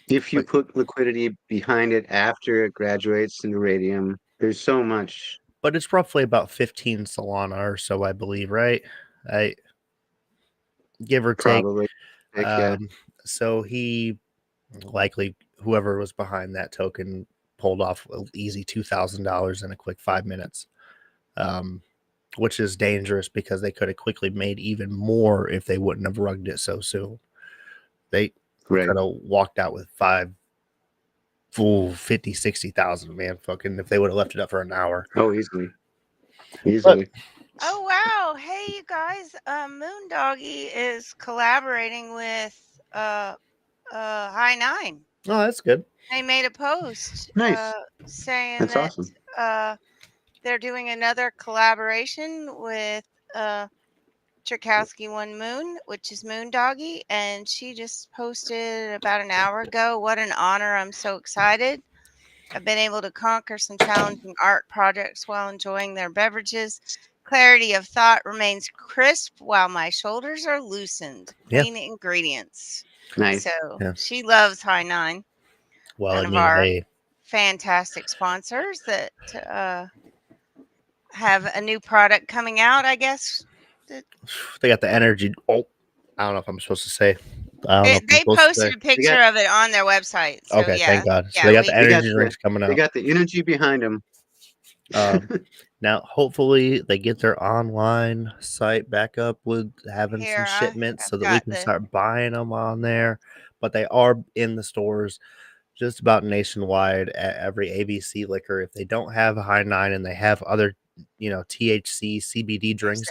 [SPEAKER 4] if you put liquidity behind it after it graduates into radium, there's so much.
[SPEAKER 1] But it's roughly about 15 Solana or so, I believe, right? Give or take.
[SPEAKER 4] Probably. Yeah.
[SPEAKER 1] So he likely, whoever was behind that token, pulled off an easy $2,000 in a quick 5 minutes, which is dangerous because they could have quickly made even more if they wouldn't have rugged it so soon. They could have walked out with 50, 60,000, man. Fucking if they would have left it up for an hour.
[SPEAKER 4] Oh, easily.
[SPEAKER 5] Oh wow! Hey, you guys. Moondoggy is collaborating with High Nine.
[SPEAKER 1] Oh, that's good.
[SPEAKER 5] They made a post saying
[SPEAKER 4] That's
[SPEAKER 5] that
[SPEAKER 4] awesome.
[SPEAKER 5] they're doing another collaboration with Tchaikovsky One Moon, which is Moondoggy, and she just posted about an hour ago. What an honor! I'm so excited. I've been able to conquer some challenging art projects while enjoying their beverages. Clarity of thought remains crisp while my shoulders are loosened. Clean ingredients.
[SPEAKER 4] Nice.
[SPEAKER 5] So she loves High Nine.
[SPEAKER 1] Well,
[SPEAKER 5] One of our fantastic sponsors that have a new product coming out, I guess.
[SPEAKER 1] They got the energy. Oh, I don't know if I'm supposed to say. I don't know.
[SPEAKER 5] They posted a picture of it on their website. So
[SPEAKER 1] okay,
[SPEAKER 5] yeah,
[SPEAKER 1] thank God. So they got the energy drinks coming out.
[SPEAKER 4] They got the energy behind them.
[SPEAKER 1] Now, hopefully, they get their online site back up with having some shipments so that we can start buying them on there. But they are in the stores just about nationwide at every ABC liquor. If they don't have a High Nine and they have other, THC, CBD drinks,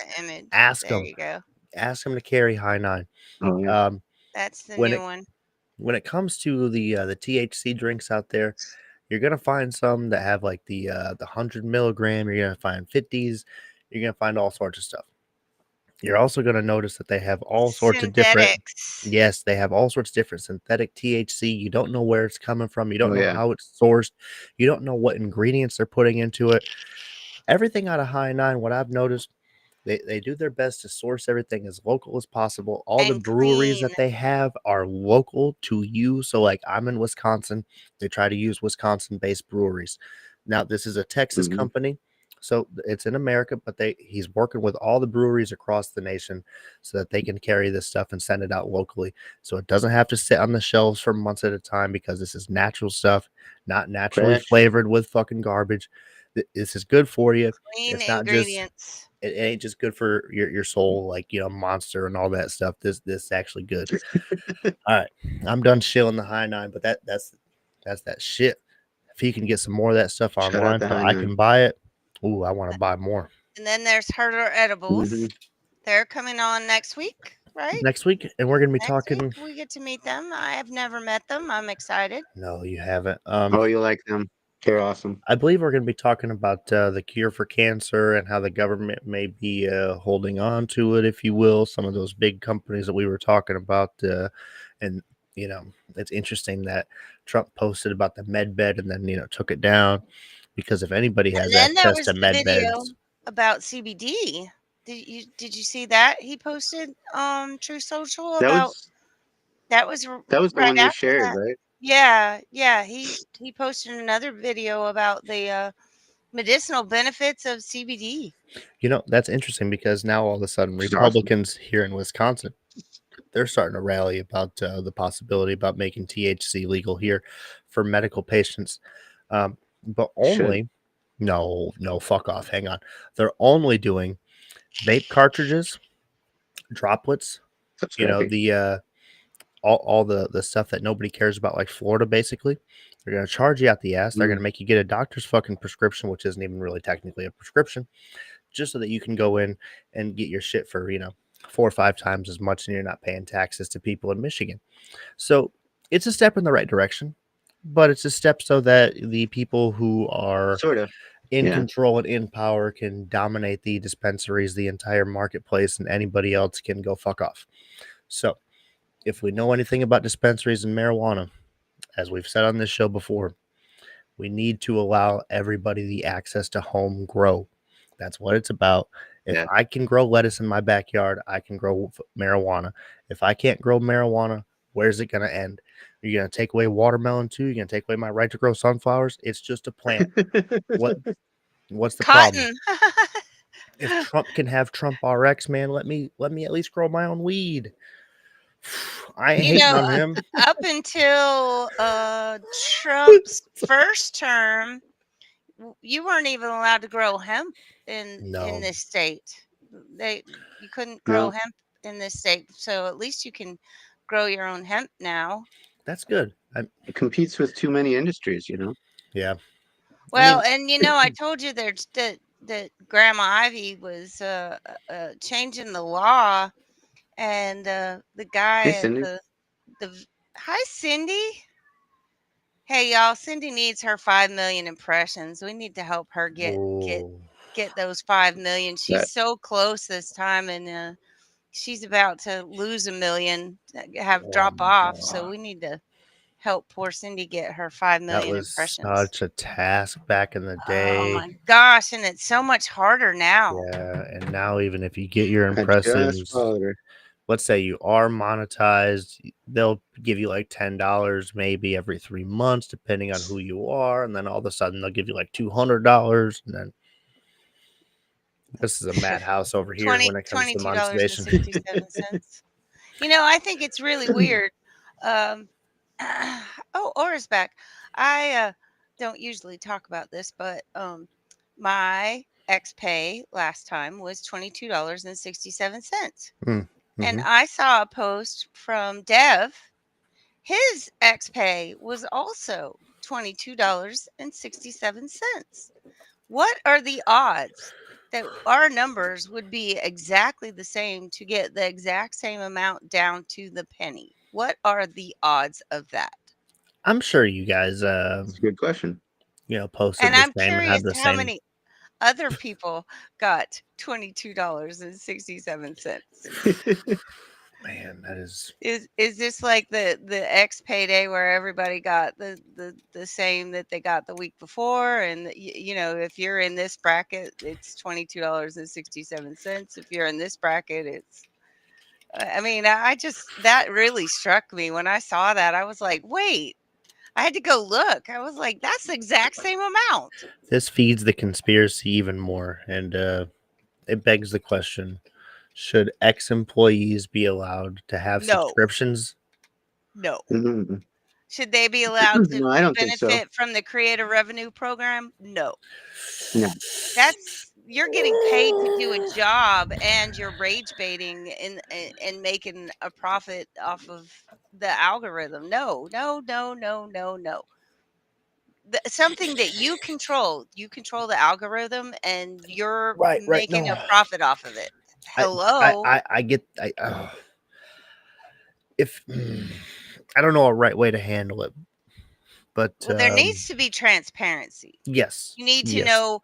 [SPEAKER 1] ask them.
[SPEAKER 5] You go.
[SPEAKER 1] Ask them to carry High Nine.
[SPEAKER 4] Oh, yeah.
[SPEAKER 5] That's the new one.
[SPEAKER 1] When it comes to the THC drinks out there, you're gonna find some that have like the 100 milligram. You're gonna find 50s. You're gonna find all sorts of stuff. You're also gonna notice that they have all sorts of different. Yes, they have all sorts of different synthetic THC. You don't know where it's coming from. You don't know how it's sourced. You don't know what ingredients they're putting into it. Everything out of High Nine, what I've noticed, they do their best to source everything as local as possible. All the breweries that they have are local to you. So, like, I'm in Wisconsin. They try to use Wisconsin-based breweries. Now, this is a Texas company, so it's in America, but he's working with all the breweries across the nation so that they can carry this stuff and send it out locally. So it doesn't have to sit on the shelves for months at a time because this is natural stuff, not naturally flavored with fucking garbage. This is good for you.
[SPEAKER 5] Clean
[SPEAKER 1] It's not
[SPEAKER 5] ingredients.
[SPEAKER 1] It ain't just good for your soul, like Monster and all that stuff. This is actually good. All right, I'm done shilling the High Nine, but that's that shit. If you can get some more of that stuff online, so I can buy it. Ooh, I want to buy more
[SPEAKER 5] And then there's Herder Edibles. They're coming on next week, right?
[SPEAKER 1] next week, and we're gonna be talking.
[SPEAKER 5] We get to meet them. I have never met them. I'm excited.
[SPEAKER 1] No, you haven't.
[SPEAKER 4] Oh, you like them? They're awesome.
[SPEAKER 1] I believe we're going to be talking about the cure for cancer and how the government may be holding on to it, if you will. Some of those big companies that we were talking about, and it's interesting that Trump posted about the med bed and then took it down, because if anybody
[SPEAKER 5] And
[SPEAKER 1] has
[SPEAKER 5] then there
[SPEAKER 1] access to
[SPEAKER 5] was the
[SPEAKER 1] med
[SPEAKER 5] video
[SPEAKER 1] beds,
[SPEAKER 5] about CBD. Did you see that he posted on True Social
[SPEAKER 4] That
[SPEAKER 5] about
[SPEAKER 4] was
[SPEAKER 5] that was
[SPEAKER 4] the
[SPEAKER 5] right
[SPEAKER 4] one you
[SPEAKER 5] after
[SPEAKER 4] shared,
[SPEAKER 5] that.
[SPEAKER 4] right?
[SPEAKER 5] Yeah, he posted another video about the medicinal benefits of CBD.
[SPEAKER 1] that's interesting, because now all of a sudden
[SPEAKER 4] Which is awesome.
[SPEAKER 1] Republicans here in Wisconsin, they're starting to rally about the possibility about making THC legal here for medical patients. But
[SPEAKER 4] Should.
[SPEAKER 1] only, no, fuck off. Hang on. They're only doing vape cartridges, droplets,
[SPEAKER 4] That's crappy.
[SPEAKER 1] the all the stuff that nobody cares about, like Florida, basically. They're going to charge you out the ass. They're going to make you get a doctor's fucking prescription, which isn't even really technically a prescription, just so that you can go in and get your shit for, 4 or 5 times as much, and you're not paying taxes to people in Michigan. So it's a step in the right direction, but it's a step so that the people who are
[SPEAKER 4] Sort of.
[SPEAKER 1] in
[SPEAKER 4] Yeah.
[SPEAKER 1] control and in power can dominate the dispensaries, the entire marketplace, and anybody else can go fuck off. So if we know anything about dispensaries and marijuana, as we've said on this show before, we need to allow everybody the access to home grow. That's what it's about. If
[SPEAKER 4] Yeah.
[SPEAKER 1] I can grow lettuce in my backyard, I can grow marijuana. If I can't grow marijuana, where's it going to end? Are you going to take away watermelon too? You're going to take away my right to grow sunflowers? It's just a plant. What's the problem?
[SPEAKER 5] Cotton.
[SPEAKER 1] If Trump can have Trump RX, man, let me at least grow my own weed. I ain't
[SPEAKER 5] You
[SPEAKER 1] hating
[SPEAKER 5] know,
[SPEAKER 1] on him.
[SPEAKER 5] up until Trump's first term, you weren't even allowed to grow hemp in
[SPEAKER 1] No,
[SPEAKER 5] this state. You couldn't grow
[SPEAKER 4] No.
[SPEAKER 5] hemp in this state, so at least you can grow your own hemp now.
[SPEAKER 1] that's good.
[SPEAKER 4] It competes with too many industries,
[SPEAKER 1] Yeah.
[SPEAKER 5] Well, and I told you that Grandma Ivy was changing the law, and the guy
[SPEAKER 4] Hey,
[SPEAKER 5] at
[SPEAKER 4] Cindy.
[SPEAKER 5] the hi Cindy. Hey y'all, Cindy needs her 5 million impressions. We need to help her
[SPEAKER 1] Oh,
[SPEAKER 5] get those 5 million.
[SPEAKER 4] That
[SPEAKER 5] She's so close this time, and she's about to lose 1 million, have drop off. So we need to help poor Cindy get her 5
[SPEAKER 1] that
[SPEAKER 5] million
[SPEAKER 1] was
[SPEAKER 5] impressions.
[SPEAKER 1] such a task back in the
[SPEAKER 5] Oh
[SPEAKER 1] day.
[SPEAKER 5] my gosh, and it's so much harder now.
[SPEAKER 1] Yeah, and now even if you get your
[SPEAKER 4] I just
[SPEAKER 1] impressions,
[SPEAKER 4] followed her.
[SPEAKER 1] let's say you are monetized, they'll give you like $10 maybe every 3 months, depending on who you are, and then all of a sudden they'll give you like $200, and then this is a madhouse over here
[SPEAKER 5] 20
[SPEAKER 1] when it comes to monetization.
[SPEAKER 5] $22.67. I think it's really weird. Um, oh, Aura's back. I don't usually talk about this, but my X pay last time was $22.67. And
[SPEAKER 1] Mm-hmm.
[SPEAKER 5] I saw a post from Dev. His X pay was also $22.67. What are the odds that our numbers would be exactly the same to get the exact same amount down to the penny? What are the odds of that?
[SPEAKER 1] I'm sure you guys,
[SPEAKER 4] That's a good question.
[SPEAKER 1] posted
[SPEAKER 5] And
[SPEAKER 1] the
[SPEAKER 5] I'm
[SPEAKER 1] same and
[SPEAKER 5] curious
[SPEAKER 1] have the
[SPEAKER 5] how
[SPEAKER 1] same.
[SPEAKER 5] many other people got $22.67.
[SPEAKER 1] Man, that is
[SPEAKER 5] Is this like the X payday where everybody got the same that they got the week before? And if you're in this bracket, it's $22.67. If you're in this bracket, it's I mean, I just that really struck me when I saw that. I was like, wait, I had to go look. I was like, that's the exact same amount.
[SPEAKER 1] this feeds the conspiracy even more, and it begs the question: should ex-employees be allowed to have
[SPEAKER 5] No,
[SPEAKER 1] subscriptions?
[SPEAKER 5] no.
[SPEAKER 4] Mhm.
[SPEAKER 5] Should they be allowed to
[SPEAKER 4] No, I don't think so.
[SPEAKER 5] benefit from the creator revenue program? No.
[SPEAKER 4] No.
[SPEAKER 5] That's you're getting paid to do a job, and you're rage baiting and making a profit off of the algorithm. No, no, no, no, no, no. Something that you control. You control the algorithm, and you're
[SPEAKER 1] Right.
[SPEAKER 5] making a
[SPEAKER 1] No,
[SPEAKER 5] profit off of it.
[SPEAKER 1] I
[SPEAKER 5] Hello.
[SPEAKER 1] I get if I don't know a right way to handle it, But
[SPEAKER 5] Well, there needs to be transparency.
[SPEAKER 1] yes,
[SPEAKER 5] You need to
[SPEAKER 1] yes,
[SPEAKER 5] know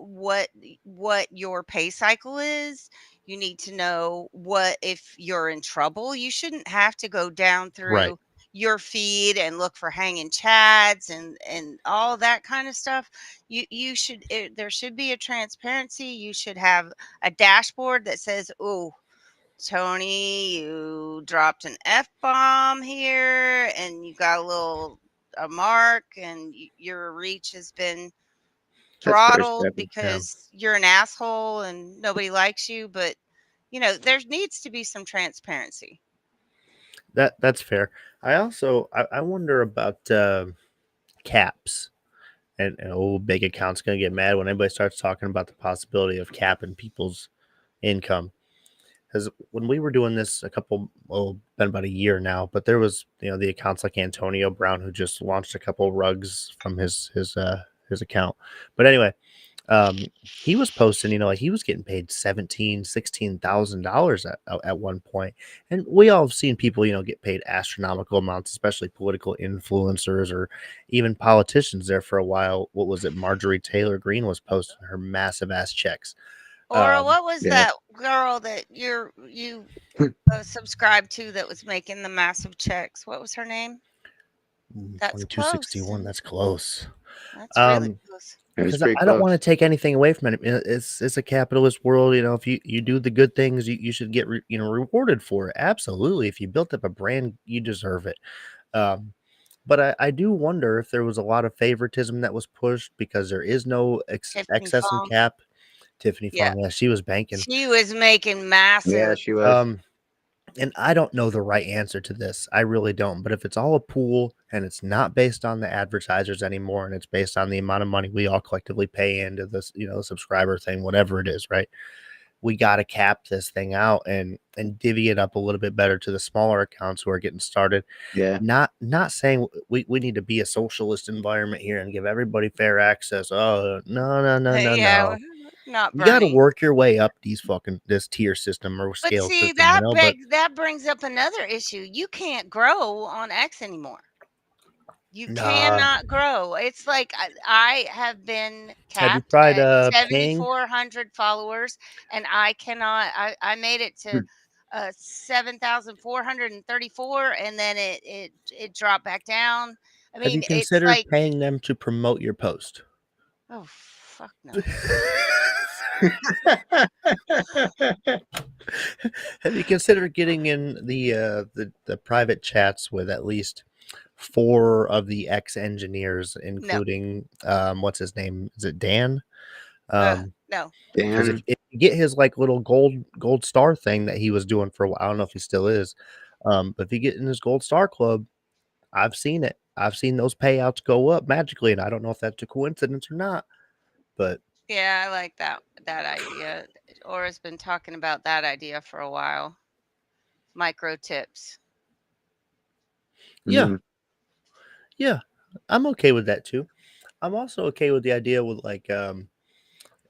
[SPEAKER 5] what your pay cycle is. You need to know what if you're in trouble. You shouldn't have to go down
[SPEAKER 1] right.
[SPEAKER 5] through your feed and look for hanging chads and all that kind of stuff. You should there should be a transparency. You should have a dashboard that says, "Oh, Tony, you dropped an F bomb here, and you got a mark, and your reach has been
[SPEAKER 4] That's first
[SPEAKER 5] throttled
[SPEAKER 4] step.
[SPEAKER 1] Yeah.
[SPEAKER 5] because you're an asshole and nobody likes you." But there needs to be some transparency.
[SPEAKER 1] That's fair. I also I wonder about caps. And old big account's gonna get mad when anybody starts talking about the possibility of capping people's income. Because when we were doing this been about a year now, but there was the accounts like Antonio Brown who just launched a couple rugs from his account. But anyway, he was posting, like he was getting paid 16,000 to $16,000 at one point. And we all have seen people, get paid astronomical amounts, especially political influencers or even politicians there for a while. What was it? Marjorie Taylor Greene was posting her massive ass checks.
[SPEAKER 5] Or what was
[SPEAKER 4] Yeah.
[SPEAKER 5] that girl that you subscribed to that was making the massive checks? What was her name? That's close.
[SPEAKER 1] 2261. That's close.
[SPEAKER 5] That's really close.
[SPEAKER 4] It was
[SPEAKER 1] Because
[SPEAKER 4] pretty
[SPEAKER 1] I don't want to
[SPEAKER 4] close.
[SPEAKER 1] take anything away from it. It's a capitalist world. If you do the good things, you should get rewarded for it. Absolutely. If you built up a brand, you deserve it. Um, but I do wonder if there was a lot of favoritism that was pushed because there is no
[SPEAKER 5] Tiffany
[SPEAKER 1] excess and
[SPEAKER 5] Fong.
[SPEAKER 1] cap. Tiffany
[SPEAKER 5] Yeah.
[SPEAKER 1] Fong, yeah, she was banking.
[SPEAKER 5] She was making
[SPEAKER 4] Yeah,
[SPEAKER 5] massive.
[SPEAKER 4] she was.
[SPEAKER 1] And I don't know the right answer to this. I really don't. But if it's all a pool and it's not based on the advertisers anymore, and it's based on the amount of money we all collectively pay into this, subscriber thing, whatever it is, right? We got to cap this thing out and divvy it up a little bit better to the smaller accounts who are getting started.
[SPEAKER 4] Yeah.
[SPEAKER 1] Not saying we need to be a socialist environment here and give everybody fair access. Oh, no.
[SPEAKER 5] Yeah, not
[SPEAKER 1] You got to
[SPEAKER 5] Bernie.
[SPEAKER 1] work your way up this tier system or
[SPEAKER 5] But
[SPEAKER 1] scale
[SPEAKER 5] see,
[SPEAKER 1] system, but
[SPEAKER 5] that brings up another issue. You can't grow on X anymore. You
[SPEAKER 1] nah.
[SPEAKER 5] cannot grow. It's like I have been
[SPEAKER 1] Have you
[SPEAKER 5] capped
[SPEAKER 1] tried
[SPEAKER 5] at
[SPEAKER 1] paying?
[SPEAKER 5] 7,400 followers, and I cannot. I made it to 7,434, and then it dropped back down. I
[SPEAKER 1] Have you
[SPEAKER 5] mean, it's
[SPEAKER 1] considered
[SPEAKER 5] like,
[SPEAKER 1] paying them to promote your post?
[SPEAKER 5] oh fuck no.
[SPEAKER 1] Have you considered getting in the private chats with at least 4 of the ex-engineers,
[SPEAKER 5] No.
[SPEAKER 1] including what's his name? Is it Dan?
[SPEAKER 5] No.
[SPEAKER 1] Because
[SPEAKER 4] Dan.
[SPEAKER 1] if you get his like little gold star thing that he was doing for a while, I don't know if he still is. But if you get in his gold star club, I've seen it. I've seen those payouts go up magically, and I don't know if that's a coincidence or not. But
[SPEAKER 5] Yeah, I like that idea. Aura's been talking about that idea for a while. Micro tips.
[SPEAKER 1] yeah,
[SPEAKER 4] Mhm.
[SPEAKER 1] yeah, I'm okay with that too. I'm also okay with the idea with like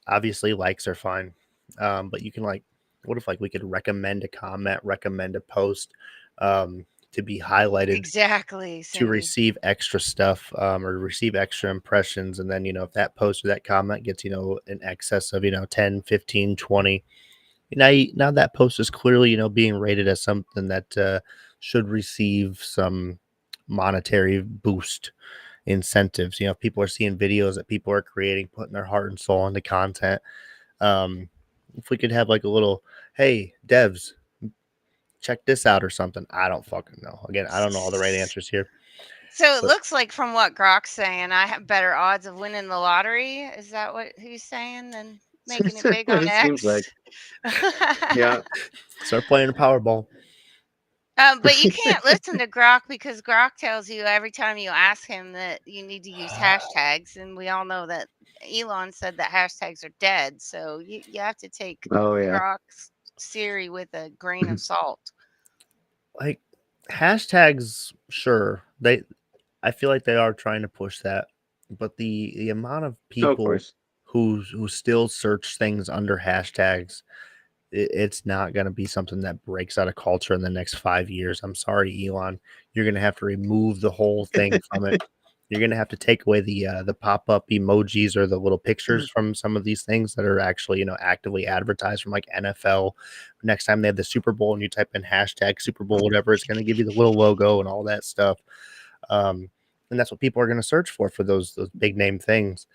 [SPEAKER 1] obviously likes are fine. But you can like what if like we could recommend a comment, recommend a post to be highlighted
[SPEAKER 5] Exactly,
[SPEAKER 1] to
[SPEAKER 5] Cindy.
[SPEAKER 1] receive extra stuff or receive extra impressions. And then, if that post or that comment gets, in excess of, 10, 15, 20, now that post is clearly, being rated as something that should receive some monetary boost incentives. If people are seeing videos that people are creating, putting their heart and soul into content. If we could have like a little, hey, devs, check this out or something. I don't fucking know. Again, I don't know all the right answers here.
[SPEAKER 5] So it
[SPEAKER 1] But
[SPEAKER 5] looks like from what Grok's saying, I have better odds of winning the lottery. Is that what he's saying than making it big on
[SPEAKER 4] It seems like.
[SPEAKER 5] X?
[SPEAKER 4] Yeah.
[SPEAKER 1] start playing Powerball.
[SPEAKER 5] But you can't listen to Grok because Grok tells you every time you ask him that you need to use hashtags, and we all know that Elon said that hashtags are dead. So you have to take
[SPEAKER 4] Oh yeah.
[SPEAKER 5] Grok's Siri with a grain of salt.
[SPEAKER 1] Like hashtags, sure. I feel like they are trying to push that, but the amount of
[SPEAKER 4] Oh, of
[SPEAKER 1] people
[SPEAKER 4] course.
[SPEAKER 1] who still search things under hashtags it's not going to be something that breaks out of culture in the next 5 years. I'm sorry, Elon. You're going to have to remove the whole thing from it. You're going to have to take away the pop-up emojis or the little pictures from some of these things that are actually, actively advertised from like NFL. Next time they have the Super Bowl and you type in hashtag Super Bowl, whatever, it's going to give you the little logo and all that stuff. And that's what people are going to search for those big name things.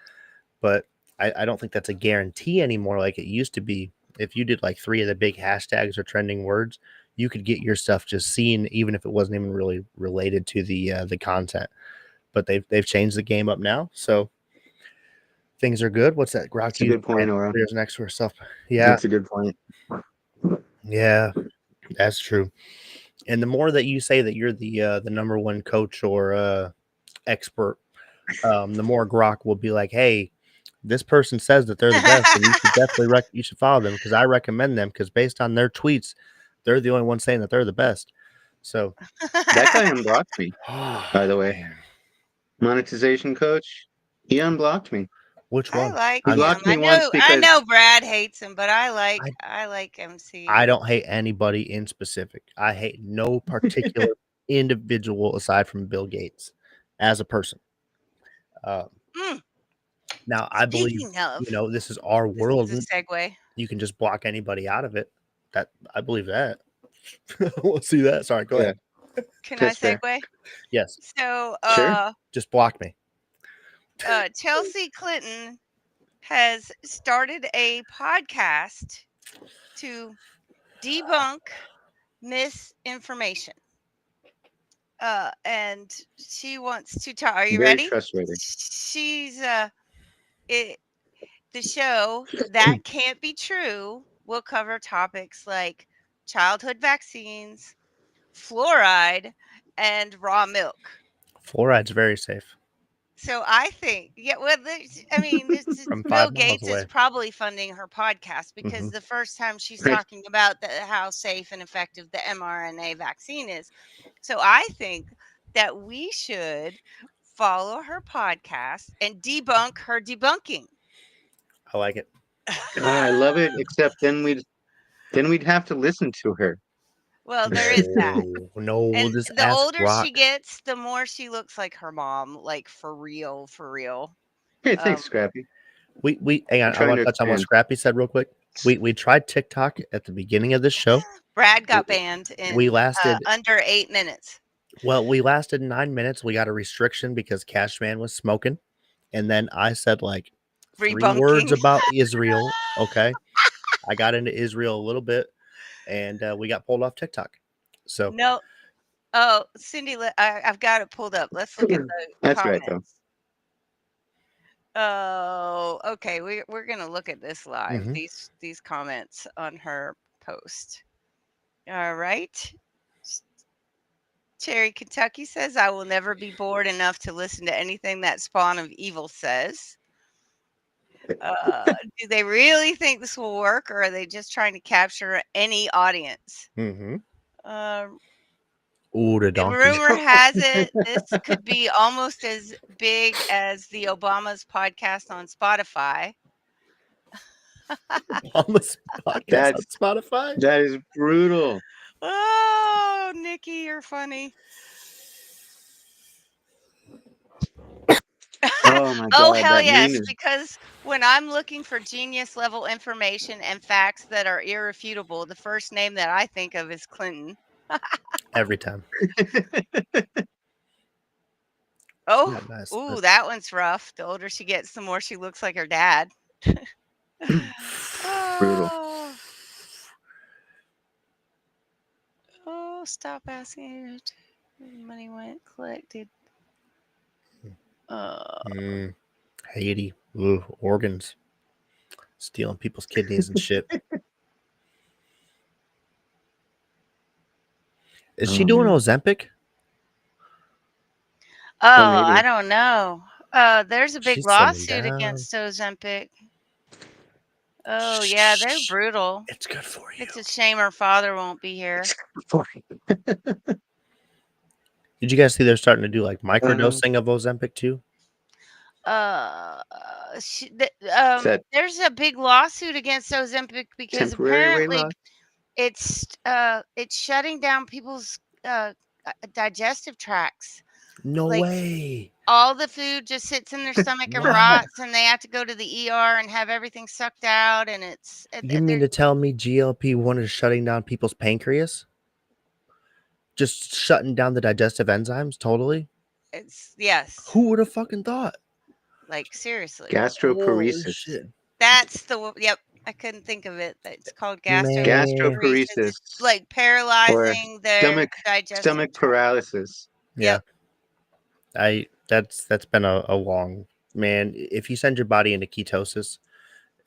[SPEAKER 1] But I don't think that's a guarantee anymore like it used to be. If you did like 3 of the big hashtags or trending words, you could get your stuff just seen, even if it wasn't even really related to the content. But they've changed the game up now, so things are good. What's that?
[SPEAKER 4] That's a good point, Aura.
[SPEAKER 1] There's next to herself. Yeah,
[SPEAKER 4] That's a good point.
[SPEAKER 1] yeah, that's true. And the more that you say that you're the number one coach or expert, the more Grok will be like, hey, this person says that they're the best, and you should definitely you should follow them because I recommend them because based on their tweets, they're the only ones saying that they're the best. So
[SPEAKER 4] that guy unblocked me, by the way. Monetization coach, he unblocked me.
[SPEAKER 1] Which one?
[SPEAKER 5] I like
[SPEAKER 4] he
[SPEAKER 5] him.
[SPEAKER 4] blocked me once because
[SPEAKER 5] I know Brad hates him, but I like MC.
[SPEAKER 1] I don't hate anybody in specific. I hate no particular individual aside from Bill Gates as a person. Now, I believe,
[SPEAKER 5] Speaking of,
[SPEAKER 1] this is our world.
[SPEAKER 5] this is a segue.
[SPEAKER 1] You can just block anybody out of it. That I believe that. We'll see that. Sorry, go ahead.
[SPEAKER 5] Can
[SPEAKER 4] That's
[SPEAKER 5] I
[SPEAKER 4] fair.
[SPEAKER 5] segue?
[SPEAKER 1] Yes.
[SPEAKER 5] So,
[SPEAKER 4] Sure.
[SPEAKER 1] Just block me.
[SPEAKER 5] Chelsea Clinton has started a podcast to debunk misinformation. And she wants to talk. Are you
[SPEAKER 4] Very
[SPEAKER 5] ready?
[SPEAKER 4] trustworthy.
[SPEAKER 5] She's the show That Can't Be True will cover topics like childhood vaccines, fluoride, and raw milk.
[SPEAKER 1] Fluoride's very safe.
[SPEAKER 5] So I think,
[SPEAKER 1] From
[SPEAKER 5] Bill
[SPEAKER 1] 5 miles
[SPEAKER 5] Gates is
[SPEAKER 1] away.
[SPEAKER 5] probably funding her podcast because the first time she's talking about how safe and effective the mRNA vaccine is. So I think that we should follow her podcast and debunk her debunking.
[SPEAKER 1] I like it.
[SPEAKER 4] I love it. Except then we'd have to listen to her.
[SPEAKER 5] Well, there is that.
[SPEAKER 1] No, we'll
[SPEAKER 5] And
[SPEAKER 1] just
[SPEAKER 5] the
[SPEAKER 1] ask
[SPEAKER 5] older
[SPEAKER 1] Grok.
[SPEAKER 5] she gets, the more she looks like her mom, like for real, for real.
[SPEAKER 4] Hey, thanks, Scrappy.
[SPEAKER 1] We hang on. I
[SPEAKER 4] trying
[SPEAKER 1] want
[SPEAKER 4] to
[SPEAKER 1] to touch on what
[SPEAKER 4] expand.
[SPEAKER 1] Scrappy said real quick. We tried TikTok at the beginning of this show.
[SPEAKER 5] Brad got banned in
[SPEAKER 1] We lasted
[SPEAKER 5] under 8 minutes.
[SPEAKER 1] Well, we lasted 9 minutes. We got a restriction because Cashman was smoking. And then I said like 3 words
[SPEAKER 5] Rebunking.
[SPEAKER 1] about Israel. Okay. I got into Israel a little bit and we got pulled off TikTok. So
[SPEAKER 5] No. Oh, Cindy, I've got it pulled up. Let's look at the
[SPEAKER 4] That's
[SPEAKER 5] comments.
[SPEAKER 4] right, though.
[SPEAKER 5] Oh, okay. We're gonna look at this live.
[SPEAKER 1] Mhm.
[SPEAKER 5] These comments on her post. All right. Cherry Kentucky says, "I will never be bored enough to listen to anything that Spawn of Evil says." Do they really think this will work, or are they just trying to capture any audience?
[SPEAKER 1] Mm-hmm.
[SPEAKER 5] The
[SPEAKER 1] The donkey.
[SPEAKER 5] rumor has it this could be almost as big as the Obama's podcast on Spotify.
[SPEAKER 1] Obama's podcast on Spotify.
[SPEAKER 4] That is brutal.
[SPEAKER 5] Oh, Nikki, you're funny.
[SPEAKER 4] Oh my god.
[SPEAKER 5] Oh, hell
[SPEAKER 4] that
[SPEAKER 5] yes,
[SPEAKER 4] meme is
[SPEAKER 5] because when I'm looking for genius level information and facts that are irrefutable, the first name that I think of is Clinton.
[SPEAKER 1] Every time.
[SPEAKER 5] Oh,
[SPEAKER 1] Yeah, nice.
[SPEAKER 5] ooh, that one's rough. The older she gets, the more she looks like her dad.
[SPEAKER 4] brutal.
[SPEAKER 5] Oh, stop asking. Money went collected.
[SPEAKER 1] Haiti. Ooh, organs. Stealing people's kidneys and shit. Is she doing Ozempic?
[SPEAKER 5] Oh,
[SPEAKER 4] maybe.
[SPEAKER 5] I don't know. There's a big
[SPEAKER 1] She's slimming
[SPEAKER 5] lawsuit
[SPEAKER 1] down.
[SPEAKER 5] against Ozempic. Oh, yeah, they're brutal.
[SPEAKER 1] It's good for you.
[SPEAKER 5] It's a shame her father won't be here.
[SPEAKER 1] Did you guys see they're starting to do like microdosing of Ozempic too?
[SPEAKER 5] uh,
[SPEAKER 4] Is that
[SPEAKER 5] there's a big lawsuit against Ozempic because
[SPEAKER 4] temporary weight
[SPEAKER 5] apparently
[SPEAKER 4] loss?
[SPEAKER 5] it's shutting down people's digestive tracts.
[SPEAKER 1] No
[SPEAKER 5] Like
[SPEAKER 1] way.
[SPEAKER 5] all the food just sits in their stomach and
[SPEAKER 1] What?
[SPEAKER 5] rots, and they have to go to the ER and have everything sucked out, and
[SPEAKER 1] You mean
[SPEAKER 5] they're
[SPEAKER 1] to tell me GLP-1 is shutting down people's pancreas? Just shutting down the digestive enzymes totally?
[SPEAKER 5] yes,
[SPEAKER 1] Who would have fucking thought?
[SPEAKER 5] like seriously.
[SPEAKER 1] Holy
[SPEAKER 4] Gastroparesis.
[SPEAKER 1] shit.
[SPEAKER 5] That's yep, I couldn't think of it. It's called
[SPEAKER 1] Man.
[SPEAKER 5] gastroparesis. It's
[SPEAKER 4] Gastroparesis.
[SPEAKER 5] like
[SPEAKER 4] Or
[SPEAKER 5] paralyzing their digestive
[SPEAKER 4] stomach
[SPEAKER 5] tract.
[SPEAKER 4] paralysis.
[SPEAKER 1] Yeah.
[SPEAKER 5] Yep.
[SPEAKER 1] That's been a long, man. If you send your body into ketosis,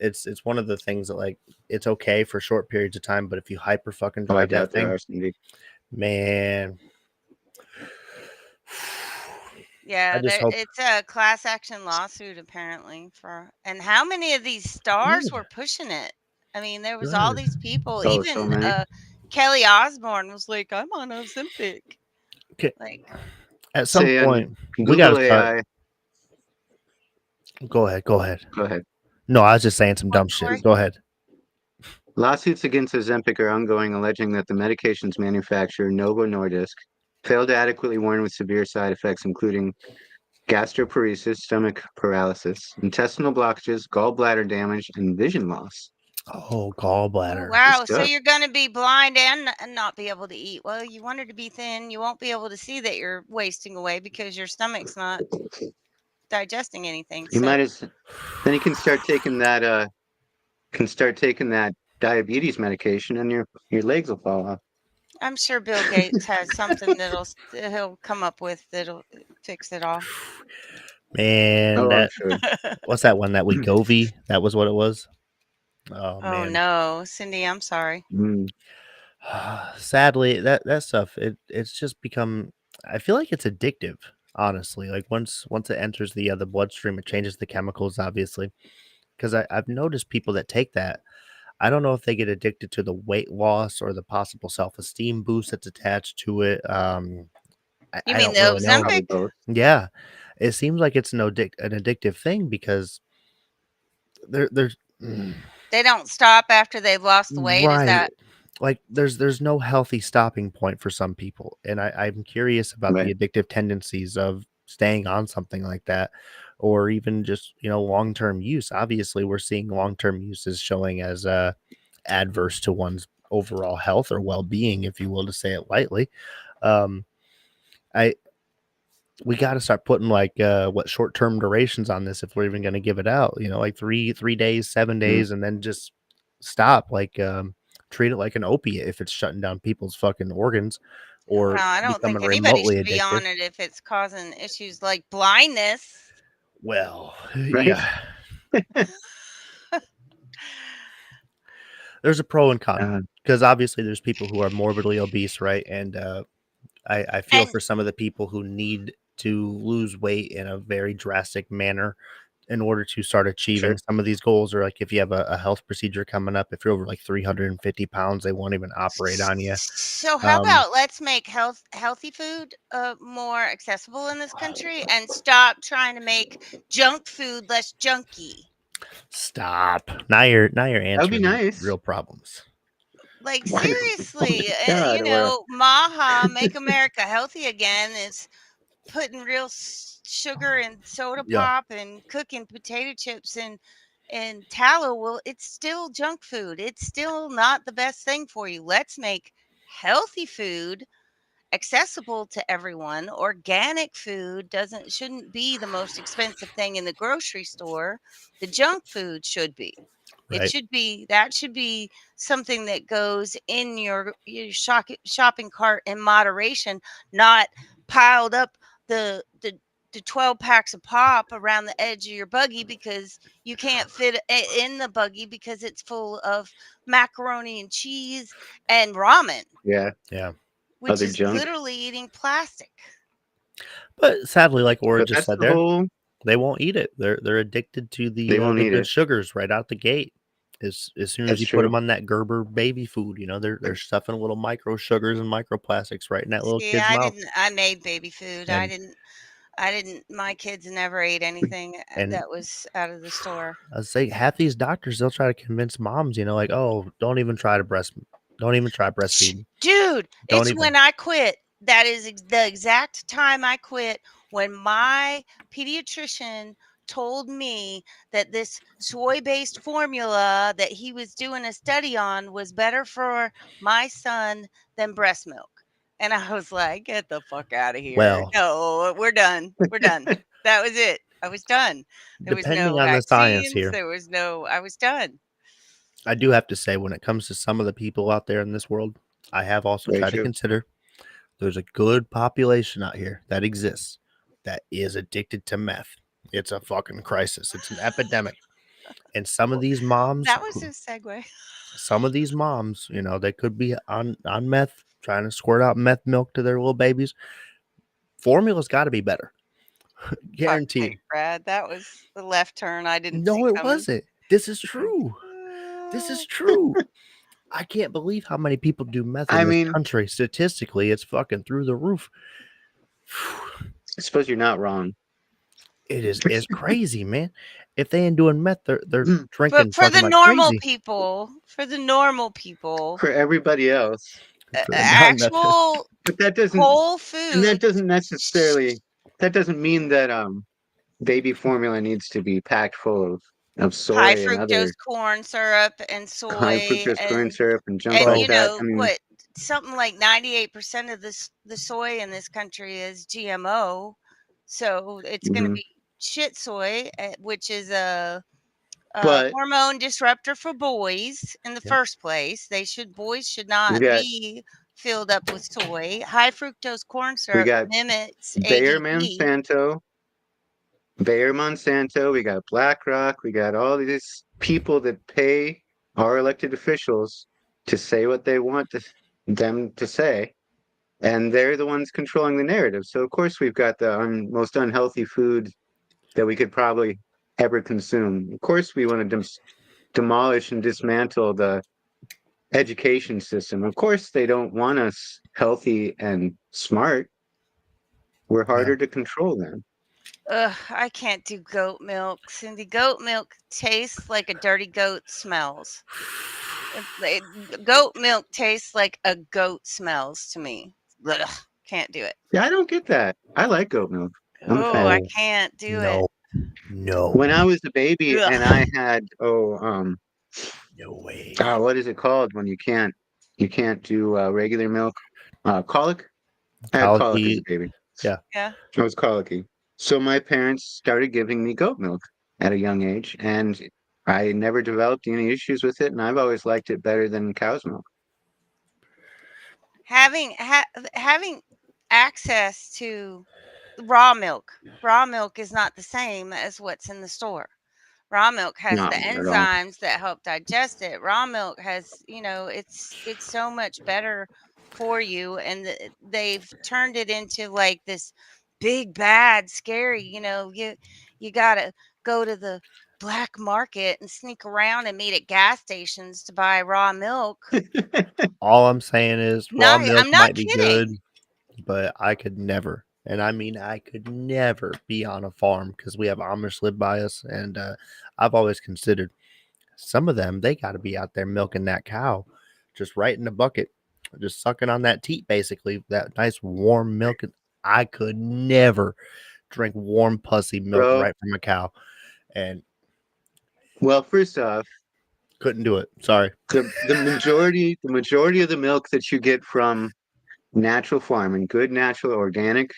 [SPEAKER 1] it's one of the things that, like, it's okay for short periods of time, but if you hyper fucking
[SPEAKER 4] Oh, I
[SPEAKER 1] drive that
[SPEAKER 4] doubt there
[SPEAKER 1] thing,
[SPEAKER 4] are some.
[SPEAKER 1] man, I
[SPEAKER 5] Yeah,
[SPEAKER 1] just hope.
[SPEAKER 5] it's a class action lawsuit apparently for, and how many of these stars
[SPEAKER 1] Good.
[SPEAKER 5] were pushing it? I mean, there was all
[SPEAKER 1] Good.
[SPEAKER 5] these people.
[SPEAKER 4] Oh, so
[SPEAKER 5] Even
[SPEAKER 4] many.
[SPEAKER 5] Kelly Osbourne was like, "I'm on Ozempic."
[SPEAKER 1] Okay.
[SPEAKER 5] Like,
[SPEAKER 1] At some
[SPEAKER 4] Say on
[SPEAKER 1] point, we got
[SPEAKER 4] Google
[SPEAKER 1] to start.
[SPEAKER 4] AI.
[SPEAKER 1] Go ahead. Go ahead.
[SPEAKER 4] Go ahead.
[SPEAKER 1] No, I was just saying some
[SPEAKER 5] what,
[SPEAKER 1] dumb shit.
[SPEAKER 5] Corey?
[SPEAKER 1] Go ahead.
[SPEAKER 4] Lawsuits against Ozempic are ongoing, alleging that the medication's manufacturer, Novo Nordisk, failed to adequately warn with severe side effects, including gastroparesis, stomach paralysis, intestinal blockages, gallbladder damage, and vision loss.
[SPEAKER 1] Oh,
[SPEAKER 5] Oh,
[SPEAKER 1] gallbladder.
[SPEAKER 5] wow. So
[SPEAKER 4] stuff.
[SPEAKER 5] you're going to be blind and not be able to eat. Well, you wanted to be thin. You won't be able to see that you're wasting away because your stomach's not digesting anything.
[SPEAKER 4] You
[SPEAKER 5] So
[SPEAKER 4] might as then you can start taking that diabetes medication, and your legs will fall off.
[SPEAKER 5] I'm sure Bill Gates has something he'll come up with that'll fix it all.
[SPEAKER 1] Man,
[SPEAKER 4] Oh, I'm
[SPEAKER 1] that
[SPEAKER 4] sure.
[SPEAKER 1] what's that one that Wegovy? That was what it was. Oh
[SPEAKER 5] Oh
[SPEAKER 1] man.
[SPEAKER 5] no, Cindy, I'm sorry.
[SPEAKER 4] Mm,
[SPEAKER 1] Sadly, that stuff it's just become. I feel like it's addictive. Honestly, like once it enters the bloodstream, it changes the chemicals. Obviously, because I've noticed people that take that. I don't know if they get addicted to the weight loss or the possible self esteem boost that's attached to it.
[SPEAKER 5] You
[SPEAKER 1] I
[SPEAKER 5] mean
[SPEAKER 1] don't
[SPEAKER 5] the
[SPEAKER 1] really know.
[SPEAKER 4] probably
[SPEAKER 5] Ozempic?
[SPEAKER 4] both.
[SPEAKER 1] Yeah, it seems like it's an addictive thing because there's
[SPEAKER 5] They don't stop after they've lost the weight. Is
[SPEAKER 1] right.
[SPEAKER 5] that
[SPEAKER 1] Like there's no healthy stopping point for some people. And I'm curious about
[SPEAKER 4] Right.
[SPEAKER 1] the addictive tendencies of staying on something like that or even just, long-term use. Obviously, we're seeing long-term use is showing as adverse to one's overall health or well-being, if you will, to say it lightly. Um, I we got to start putting like what short-term durations on this if we're even going to give it out, like 3 days, 7 days, and then just stop, like treat it like an opiate if it's shutting down people's fucking organs or
[SPEAKER 5] well, I don't think
[SPEAKER 1] becoming
[SPEAKER 5] anybody
[SPEAKER 1] remotely
[SPEAKER 5] should be
[SPEAKER 1] addictive.
[SPEAKER 5] on it if it's causing issues like blindness.
[SPEAKER 1] Well,
[SPEAKER 4] Right.
[SPEAKER 1] yeah, there's a pro and con
[SPEAKER 4] Uh,
[SPEAKER 1] because obviously there's people who are morbidly obese, right? And I feel
[SPEAKER 5] And
[SPEAKER 1] for some of the people who need to lose weight in a very drastic manner in order to start achieving
[SPEAKER 4] sure.
[SPEAKER 1] some of these goals, or like if you have a health procedure coming up, if you're over like 350 pounds, they won't even operate on you.
[SPEAKER 5] so how
[SPEAKER 1] Um,
[SPEAKER 5] about let's make healthy food more accessible in this country and stop trying to make junk food less junky.
[SPEAKER 1] Stop. Now you're
[SPEAKER 4] That would be
[SPEAKER 1] answering
[SPEAKER 4] nice.
[SPEAKER 1] real problems.
[SPEAKER 5] Like
[SPEAKER 4] Oh my
[SPEAKER 5] seriously,
[SPEAKER 4] God. Or
[SPEAKER 5] Maha, Make America Healthy Again is putting real sugar and soda
[SPEAKER 1] Yeah.
[SPEAKER 5] pop and cooking potato chips and tallow. Well, it's still junk food. It's still not the best thing for you. Let's make healthy food accessible to everyone. Organic food doesn't shouldn't be the most expensive thing in the grocery store. The junk food should be. It
[SPEAKER 1] Right.
[SPEAKER 5] should be that should be something that goes in your shopping cart in moderation, not piled up the 12 packs of pop around the edge of your buggy because you can't fit in the buggy because it's full of macaroni and cheese and ramen,
[SPEAKER 4] yeah,
[SPEAKER 1] Yeah.
[SPEAKER 5] which
[SPEAKER 4] other
[SPEAKER 5] is
[SPEAKER 4] junk.
[SPEAKER 5] literally eating plastic.
[SPEAKER 1] But sadly, like Ora
[SPEAKER 4] But
[SPEAKER 1] just
[SPEAKER 4] that's
[SPEAKER 1] said
[SPEAKER 4] the
[SPEAKER 1] there,
[SPEAKER 4] whole.
[SPEAKER 1] they won't eat it. They're addicted to
[SPEAKER 4] They won't
[SPEAKER 1] the
[SPEAKER 4] eat
[SPEAKER 1] good
[SPEAKER 4] it.
[SPEAKER 1] sugars right out the gate. As soon as
[SPEAKER 4] That's
[SPEAKER 1] you put
[SPEAKER 4] true.
[SPEAKER 1] them on that Gerber baby food, they're stuffing little micro sugars and microplastics right in that little
[SPEAKER 5] See,
[SPEAKER 1] kid's mouth.
[SPEAKER 5] I made baby food. I
[SPEAKER 1] And
[SPEAKER 5] didn't I didn't. My kids never ate anything
[SPEAKER 1] And
[SPEAKER 5] that was out of the store.
[SPEAKER 1] I say half these doctors, they'll try to convince moms, like, oh, don't even try breastfeeding.
[SPEAKER 5] Dude,
[SPEAKER 1] Don't
[SPEAKER 5] it's
[SPEAKER 1] even.
[SPEAKER 5] when I quit. That is the exact time I quit, when my pediatrician told me that this soy-based formula that he was doing a study on was better for my son than breast milk. And I was like, get the fuck out of here.
[SPEAKER 1] Well,
[SPEAKER 5] No, we're done. We're done. That was it. I was done. There was
[SPEAKER 1] depending
[SPEAKER 5] no
[SPEAKER 1] on the science
[SPEAKER 5] vaccines.
[SPEAKER 1] here,
[SPEAKER 5] There was no, I was done.
[SPEAKER 1] I do have to say, when it comes to some of the people out there in this world, I have also
[SPEAKER 4] Very
[SPEAKER 1] tried to
[SPEAKER 4] true.
[SPEAKER 1] consider there's a good population out here that exists that is addicted to meth. It's a fucking crisis. It's an epidemic. And some of these moms,
[SPEAKER 5] That was a segue.
[SPEAKER 1] they could be on meth, trying to squirt out meth milk to their little babies. Formula's got to be better. Guaranteed.
[SPEAKER 5] Sake, Brad, that was the left turn I didn't see
[SPEAKER 1] No, it
[SPEAKER 5] coming.
[SPEAKER 1] wasn't. This is true. This is true. I can't believe how many people do meth in this country. Statistically, it's fucking through the roof.
[SPEAKER 4] I suppose you're not wrong.
[SPEAKER 1] It's crazy, man. If they ain't doing meth, they're drinking
[SPEAKER 5] But for
[SPEAKER 1] fucking
[SPEAKER 5] the
[SPEAKER 1] like
[SPEAKER 5] normal
[SPEAKER 1] crazy.
[SPEAKER 5] people,
[SPEAKER 4] For everybody else,
[SPEAKER 1] For the non-meth.
[SPEAKER 5] actual
[SPEAKER 4] but that doesn't.
[SPEAKER 5] whole
[SPEAKER 4] And that
[SPEAKER 5] food,
[SPEAKER 4] doesn't necessarily. That doesn't mean that baby formula needs to be packed full of
[SPEAKER 5] high
[SPEAKER 4] soy and other
[SPEAKER 5] fructose corn syrup and
[SPEAKER 4] high
[SPEAKER 5] soy
[SPEAKER 4] fructose corn syrup and junk
[SPEAKER 5] and
[SPEAKER 4] like
[SPEAKER 5] you
[SPEAKER 4] that.
[SPEAKER 5] know
[SPEAKER 4] I mean,
[SPEAKER 5] what? Something like 98% of the soy in this country is GMO, so it's going to
[SPEAKER 4] mhm.
[SPEAKER 5] be shit soy, which is a
[SPEAKER 4] But
[SPEAKER 5] hormone disruptor for boys in the
[SPEAKER 1] Yep.
[SPEAKER 5] first place. Boys should
[SPEAKER 4] we
[SPEAKER 5] not
[SPEAKER 4] got
[SPEAKER 5] be filled up with soy. High fructose corn
[SPEAKER 4] we
[SPEAKER 5] syrup
[SPEAKER 4] got
[SPEAKER 5] mimics
[SPEAKER 4] Bayer
[SPEAKER 5] ADD.
[SPEAKER 4] Monsanto, we got BlackRock, we got all these people that pay our elected officials to say what they want them to say, and they're the ones controlling the narrative. So of course we've got the most unhealthy food that we could probably ever consume. Of course we want to demolish and dismantle the education system. Of course they don't want us healthy and smart. We're harder to control then.
[SPEAKER 5] Ugh, I can't do goat milk. Cindy, goat milk tastes like a dirty goat smells. Goat milk tastes like a goat smells to me. Ugh, can't do it.
[SPEAKER 4] Yeah, I don't get that. I like goat milk. I'm a
[SPEAKER 5] Oh,
[SPEAKER 4] fan.
[SPEAKER 5] I can't do it.
[SPEAKER 1] No.
[SPEAKER 4] When I was a baby
[SPEAKER 5] Ugh.
[SPEAKER 4] and I had
[SPEAKER 1] No way.
[SPEAKER 4] what is it called when you can't do regular milk? Colic. I had colic as a baby.
[SPEAKER 1] Yeah.
[SPEAKER 5] Yeah.
[SPEAKER 4] I was colicky. So my parents started giving me goat milk at a young age, and I never developed any issues with it, and I've always liked it better than cow's milk.
[SPEAKER 5] Having access to raw milk is not the same as what's in the store. Raw milk has
[SPEAKER 4] No,
[SPEAKER 5] the
[SPEAKER 4] not at all.
[SPEAKER 5] enzymes that help digest it. Raw milk has, it's so much better for you, and they've turned it into like this big bad scary, you got to go to the black market and sneak around and meet at gas stations to buy raw milk.
[SPEAKER 1] All I'm saying is raw milk
[SPEAKER 5] I'm not
[SPEAKER 1] might be
[SPEAKER 5] kidding.
[SPEAKER 1] good, but I could never, and I mean I could never be on a farm because we have Amish live by us, and I've always considered some of them, they got to be out there milking that cow, just right in the bucket, just sucking on that teat, basically that nice warm milk. And I could never drink warm pussy milk
[SPEAKER 4] Bro.
[SPEAKER 1] right from a cow, and
[SPEAKER 4] Well, first off,
[SPEAKER 1] couldn't do it. Sorry.
[SPEAKER 4] the majority of the milk that you get from natural farming, good natural organic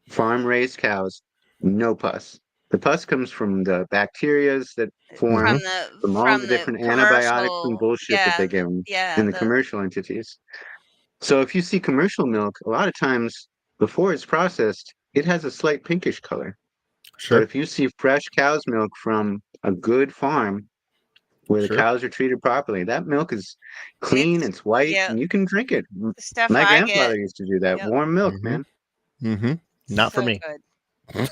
[SPEAKER 4] farm raised cows, no pus. The pus comes from the bacterias that form from all the different antibiotics and bullshit that they give them in the commercial entities. So if you see commercial milk, a lot of times before it's processed, it has a slight pinkish color.
[SPEAKER 1] Sure.
[SPEAKER 4] But if you see fresh cow's milk from a good farm where the cows are treated properly, that milk is clean, it's white, and you can drink it.
[SPEAKER 5] The stuff
[SPEAKER 4] My
[SPEAKER 5] I
[SPEAKER 4] grandfather
[SPEAKER 5] get,
[SPEAKER 4] used to do that.
[SPEAKER 5] yep.
[SPEAKER 4] Warm milk, man.
[SPEAKER 1] Mm-hmm. Not for
[SPEAKER 5] So
[SPEAKER 1] me.
[SPEAKER 5] good.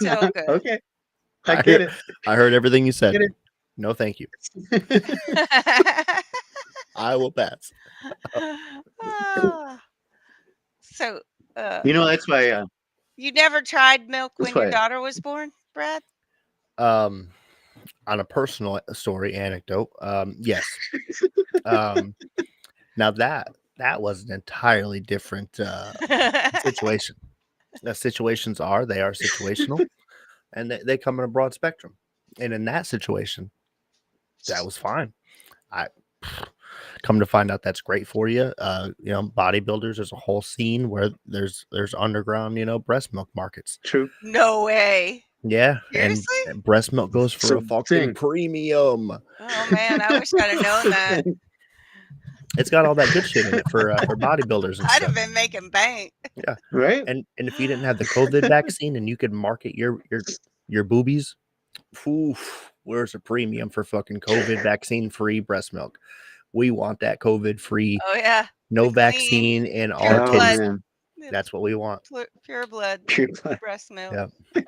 [SPEAKER 5] So good.
[SPEAKER 4] Okay. I get it.
[SPEAKER 1] I heard everything you said.
[SPEAKER 4] Get it.
[SPEAKER 1] No, thank you. I will pass.
[SPEAKER 5] So
[SPEAKER 4] You know, that's why
[SPEAKER 5] You never tried milk
[SPEAKER 4] That's
[SPEAKER 5] when your
[SPEAKER 4] why.
[SPEAKER 5] daughter was born, Brad?
[SPEAKER 1] On a personal story anecdote, yes. Now that was an entirely different situation. The situations they are situational, and they come in a broad spectrum. And in that situation, that was fine. I come to find out that's great for you. Bodybuilders, there's a whole scene where there's underground, breast milk markets.
[SPEAKER 4] True.
[SPEAKER 5] No way.
[SPEAKER 1] Yeah, and
[SPEAKER 5] Seriously?
[SPEAKER 1] breast milk goes for
[SPEAKER 4] So,
[SPEAKER 1] a fucking premium.
[SPEAKER 5] Oh man, I wish I'd have known that.
[SPEAKER 1] It's got all that good shit in it for bodybuilders and
[SPEAKER 5] I'd have
[SPEAKER 1] stuff.
[SPEAKER 5] been making bank.
[SPEAKER 1] Yeah,
[SPEAKER 4] Right.
[SPEAKER 1] and if you didn't have the COVID vaccine and you could market your boobies, oof, where's a premium for fucking COVID vaccine free breast milk? We want that COVID free,
[SPEAKER 5] Oh yeah.
[SPEAKER 1] no
[SPEAKER 5] The clean,
[SPEAKER 1] vaccine in
[SPEAKER 5] pure
[SPEAKER 1] our
[SPEAKER 4] Oh,
[SPEAKER 5] blood.
[SPEAKER 1] titties.
[SPEAKER 4] man.
[SPEAKER 1] That's what we want.
[SPEAKER 5] Pure blood
[SPEAKER 4] Pure blood.
[SPEAKER 5] breast milk.
[SPEAKER 1] Yeah.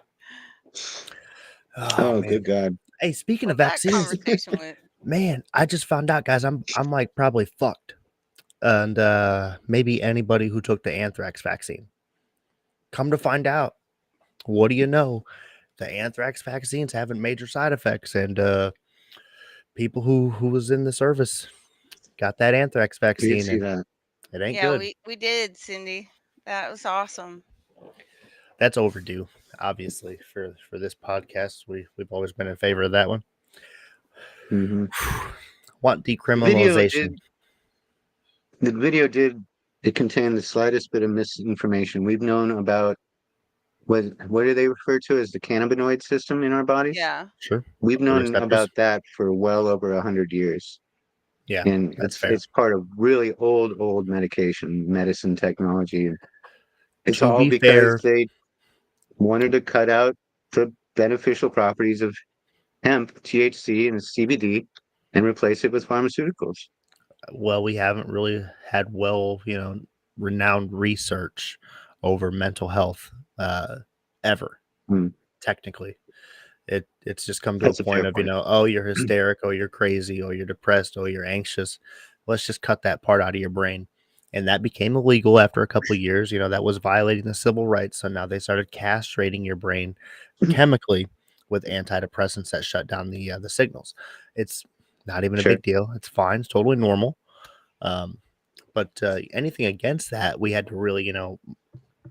[SPEAKER 1] Oh,
[SPEAKER 4] Oh,
[SPEAKER 1] man.
[SPEAKER 4] good God.
[SPEAKER 1] Hey, speaking of
[SPEAKER 5] That
[SPEAKER 1] vaccines,
[SPEAKER 5] conversation went.
[SPEAKER 1] man, I just found out, guys. I'm like probably fucked, and maybe anybody who took the anthrax vaccine. Come to find out, what do you know? The anthrax vaccines having major side effects, and people who was in the service got that anthrax
[SPEAKER 4] Did
[SPEAKER 1] vaccine,
[SPEAKER 4] see
[SPEAKER 1] and
[SPEAKER 4] that.
[SPEAKER 1] it ain't
[SPEAKER 5] Yeah,
[SPEAKER 1] good.
[SPEAKER 5] we did, Cindy. That was awesome.
[SPEAKER 1] That's overdue, obviously, for this podcast. We've always been in favor of that one.
[SPEAKER 4] Mm-hmm.
[SPEAKER 1] Want decriminalization.
[SPEAKER 4] The video did it contain the slightest bit of misinformation. We've known about what do they refer to as the cannabinoid system in our bodies?
[SPEAKER 5] Yeah.
[SPEAKER 1] Sure.
[SPEAKER 4] We've
[SPEAKER 1] The
[SPEAKER 4] known
[SPEAKER 1] receptors.
[SPEAKER 4] about that for well over 100 years.
[SPEAKER 1] Yeah,
[SPEAKER 4] And
[SPEAKER 1] that's fair.
[SPEAKER 4] it's part of really old medicine technology. It's
[SPEAKER 1] To
[SPEAKER 4] all
[SPEAKER 1] be
[SPEAKER 4] because
[SPEAKER 1] fair,
[SPEAKER 4] they wanted to cut out the beneficial properties of hemp, THC, and CBD and replace it with pharmaceuticals.
[SPEAKER 1] well, we haven't really had renowned research over mental health ever. Technically, it's just come to
[SPEAKER 4] That's
[SPEAKER 1] a
[SPEAKER 4] a fair
[SPEAKER 1] point of
[SPEAKER 4] point.
[SPEAKER 1] oh, you're hysteric, oh, you're crazy, oh, you're depressed, oh, you're anxious. Let's just cut that part out of your brain. And that became illegal after a couple of years. That was violating the civil rights. So now they started castrating your brain chemically with antidepressants that shut down the signals. It's not even a
[SPEAKER 4] Sure.
[SPEAKER 1] big deal. It's fine. It's totally normal. But anything against that, we had to really,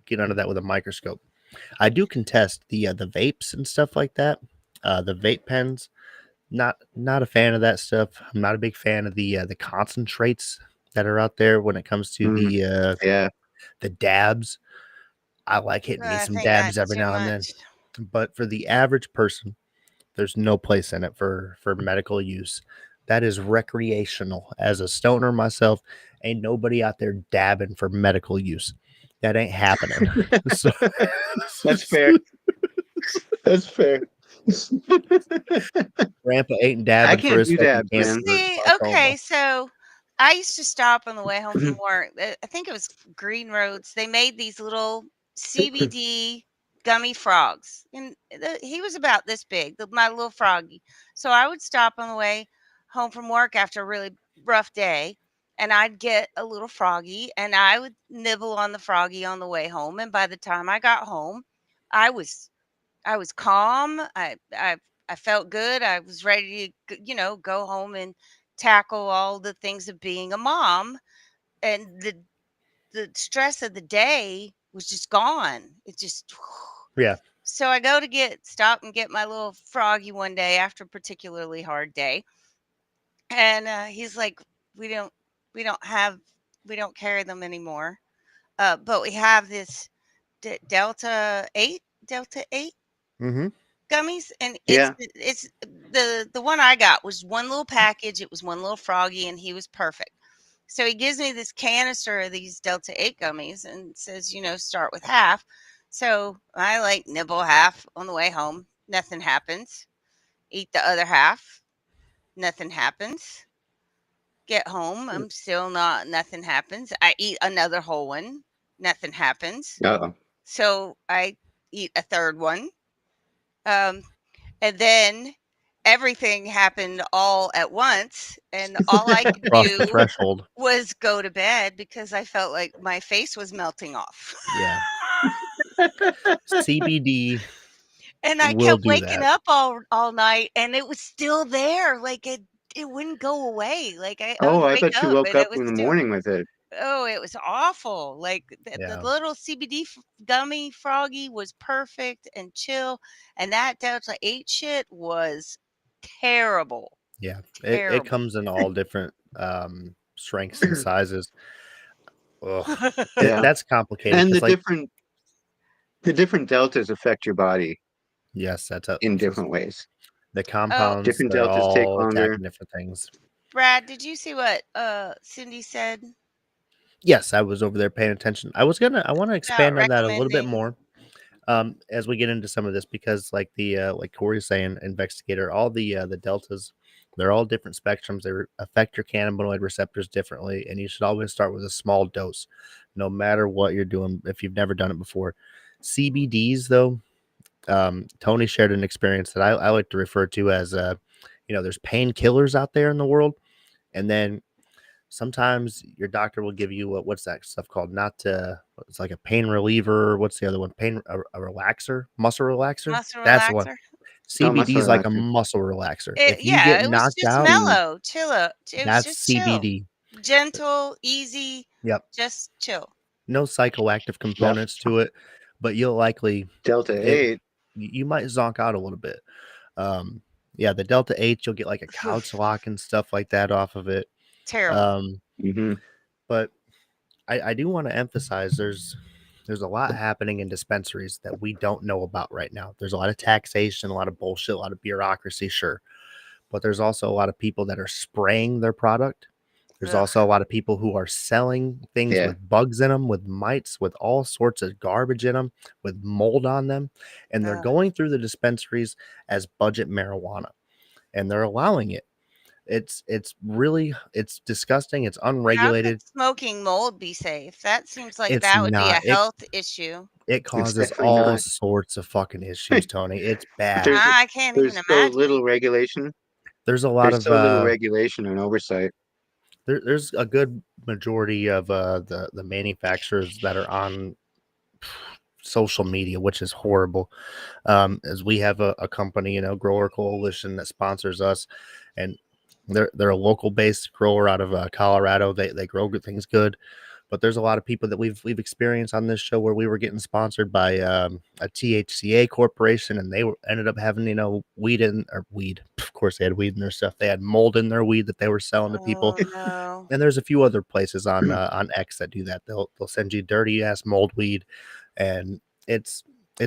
[SPEAKER 1] get under that with a microscope. I do contest the vapes and stuff like that. The vape pens, not a fan of that stuff. I'm not a big fan of the concentrates that are out there when it comes to the dabs. I like hitting me
[SPEAKER 5] I
[SPEAKER 1] some
[SPEAKER 5] think
[SPEAKER 1] dabs
[SPEAKER 5] that's
[SPEAKER 1] every
[SPEAKER 5] too
[SPEAKER 1] now and then,
[SPEAKER 5] much.
[SPEAKER 1] but for the average person, there's no place in it for medical use. That is recreational. As a stoner myself, ain't nobody out there dabbing for medical use. That ain't happening. So,
[SPEAKER 4] That's fair. That's fair.
[SPEAKER 1] Grandpa ain't
[SPEAKER 4] I
[SPEAKER 1] dabbing for
[SPEAKER 4] can't
[SPEAKER 1] his
[SPEAKER 4] do
[SPEAKER 1] fucking
[SPEAKER 4] dabs, man.
[SPEAKER 1] cancer.
[SPEAKER 5] See, okay, so I used to stop on the way home from work. I think it was Green Roads. They made these little CBD gummy frogs, and he was about this big, my little froggy. So I would stop on the way home from work after a really rough day, and I'd get a little froggy, and I would nibble on the froggy on the way home. And by the time I got home, I was calm. I felt good. I was ready to go home and tackle all the things of being a mom, and the stress of the day was just gone. It just
[SPEAKER 1] Yeah.
[SPEAKER 5] So I go to stop and get my little froggy one day after a particularly hard day, and he's like, "We don't we don't have we don't carry them anymore, but we have this Delta 8
[SPEAKER 1] Mm-hmm.
[SPEAKER 5] gummies, and
[SPEAKER 4] Yeah.
[SPEAKER 5] it's the one I got was one little package. It was one little froggy, and he was perfect. So he gives me this canister of these Delta 8 gummies and says, start with half. So I like nibble half on the way home. Nothing happens. Eat the other half. Nothing happens. Get home. I'm still nothing happens. I eat another whole one. Nothing happens.
[SPEAKER 4] Uh-oh.
[SPEAKER 5] So I eat a third one. And then everything happened all at once, and all I could
[SPEAKER 1] Across the
[SPEAKER 5] do
[SPEAKER 1] threshold.
[SPEAKER 5] was go to bed because I felt like my face was melting off.
[SPEAKER 1] Yeah. CBD
[SPEAKER 5] And I
[SPEAKER 1] will
[SPEAKER 5] kept
[SPEAKER 1] do
[SPEAKER 5] waking
[SPEAKER 1] that.
[SPEAKER 5] up all night, and it was still there. Like it wouldn't go away. Like I
[SPEAKER 4] Oh,
[SPEAKER 5] would
[SPEAKER 4] I
[SPEAKER 5] wake
[SPEAKER 4] thought you
[SPEAKER 5] up
[SPEAKER 4] woke
[SPEAKER 5] and
[SPEAKER 4] up
[SPEAKER 5] it was
[SPEAKER 4] in the
[SPEAKER 5] still.
[SPEAKER 4] morning with it.
[SPEAKER 5] Oh, it was awful. Like the
[SPEAKER 1] Yeah.
[SPEAKER 5] little CBD gummy froggy was perfect and chill, and that Delta 8 shit was terrible.
[SPEAKER 1] Yeah. It
[SPEAKER 5] Terrible.
[SPEAKER 1] comes in all different strengths and sizes. Ugh.
[SPEAKER 4] Yeah.
[SPEAKER 1] That's complicated
[SPEAKER 4] And
[SPEAKER 1] because, like,
[SPEAKER 4] the different deltas affect your body
[SPEAKER 1] yes, that's a,
[SPEAKER 4] in different ways.
[SPEAKER 1] the
[SPEAKER 5] Oh,
[SPEAKER 1] compounds,
[SPEAKER 4] Different
[SPEAKER 1] they're
[SPEAKER 4] deltas take
[SPEAKER 1] all
[SPEAKER 4] longer.
[SPEAKER 1] attacking different things.
[SPEAKER 5] Brad, did you see what Cindy said
[SPEAKER 1] Yes, I was over there paying attention. I want to
[SPEAKER 5] about
[SPEAKER 1] expand on that a little bit
[SPEAKER 5] recommending?
[SPEAKER 1] more as we get into some of this because, like like Corey's saying, investigator, all the deltas, they're all different spectrums. They affect your cannabinoid receptors differently, and you should always start with a small dose, no matter what you're doing. If you've never done it before, CBDs though, Tony shared an experience that I like to refer to as there's painkillers out there in the world, and then sometimes your doctor will give you what's that stuff called? Not it's like a pain reliever. What's the other one? A relaxer, muscle relaxer.
[SPEAKER 5] Muscle
[SPEAKER 1] That's the one.
[SPEAKER 5] relaxer?
[SPEAKER 4] Oh,
[SPEAKER 1] CBD
[SPEAKER 4] muscle
[SPEAKER 1] is like a
[SPEAKER 4] relaxer.
[SPEAKER 1] muscle relaxer.
[SPEAKER 5] It,
[SPEAKER 1] If you get
[SPEAKER 5] yeah, it was
[SPEAKER 1] knocked
[SPEAKER 5] just
[SPEAKER 1] out,
[SPEAKER 5] mellow, chill. It was
[SPEAKER 1] that's
[SPEAKER 5] just chill,
[SPEAKER 1] CBD.
[SPEAKER 5] gentle, easy,
[SPEAKER 1] Yep.
[SPEAKER 5] just chill.
[SPEAKER 1] No psychoactive
[SPEAKER 4] Yep.
[SPEAKER 1] components to it, but you'll likely
[SPEAKER 4] Delta
[SPEAKER 1] it.
[SPEAKER 4] 8.
[SPEAKER 1] You might zonk out a little bit. Yeah, the Delta 8, you'll get like a couch lock and stuff like that off of it.
[SPEAKER 5] Terrible.
[SPEAKER 1] Um,
[SPEAKER 4] Mm-hmm.
[SPEAKER 1] but I do want to emphasize there's a lot happening in dispensaries that we don't know about right now. There's a lot of taxation, a lot of bullshit, a lot of bureaucracy, sure. But there's also a lot of people that are spraying their product. There's
[SPEAKER 5] Ugh.
[SPEAKER 1] also a lot of people who are selling things
[SPEAKER 4] Yeah.
[SPEAKER 1] with bugs in them, with mites, with all sorts of garbage in them, with mold on them. And they're
[SPEAKER 5] Ugh.
[SPEAKER 1] going through the dispensaries as budget marijuana and they're allowing it. It's really it's disgusting. It's
[SPEAKER 5] How could
[SPEAKER 1] unregulated.
[SPEAKER 5] smoking mold be safe? That seems like
[SPEAKER 1] It's
[SPEAKER 5] that would be a
[SPEAKER 1] not.
[SPEAKER 5] health issue.
[SPEAKER 1] It
[SPEAKER 4] It's
[SPEAKER 1] causes
[SPEAKER 4] definitely
[SPEAKER 1] all
[SPEAKER 4] not.
[SPEAKER 1] sorts of fucking issues, Tony. It's bad.
[SPEAKER 4] There's
[SPEAKER 5] I can't even
[SPEAKER 4] there's so
[SPEAKER 5] imagine.
[SPEAKER 4] little regulation.
[SPEAKER 1] There's a lot
[SPEAKER 4] There's
[SPEAKER 1] of
[SPEAKER 4] so little regulation and oversight.
[SPEAKER 1] there's a good majority of the manufacturers that are on social media, which is horrible. As we have a company, Grower Coalition that sponsors us, and they're a local based grower out of Colorado. They grow good things good, but there's a lot of people that we've experienced on this show where we were getting sponsored by a THCA corporation, and they ended up having weed in or weed. Of course, they had weed in their stuff. They had mold in their weed that they were selling to people.
[SPEAKER 5] Oh no.
[SPEAKER 1] And there's a few other places on X that do that. They'll send you dirty ass mold weed, and it's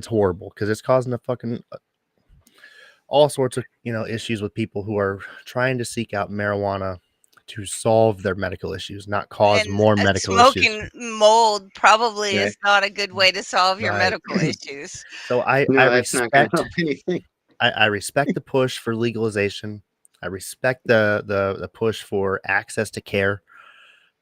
[SPEAKER 1] horrible because it's causing a fucking all sorts of issues with people who are trying to seek out marijuana to solve their medical issues, not cause
[SPEAKER 5] And
[SPEAKER 1] more medical issues.
[SPEAKER 5] smoking mold probably
[SPEAKER 4] Right.
[SPEAKER 5] is not a good way to solve your
[SPEAKER 1] Right.
[SPEAKER 5] medical issues.
[SPEAKER 1] So I
[SPEAKER 4] No, that's not going to
[SPEAKER 1] respect
[SPEAKER 4] help anything.
[SPEAKER 1] I respect the push for legalization. I respect the push for access to care,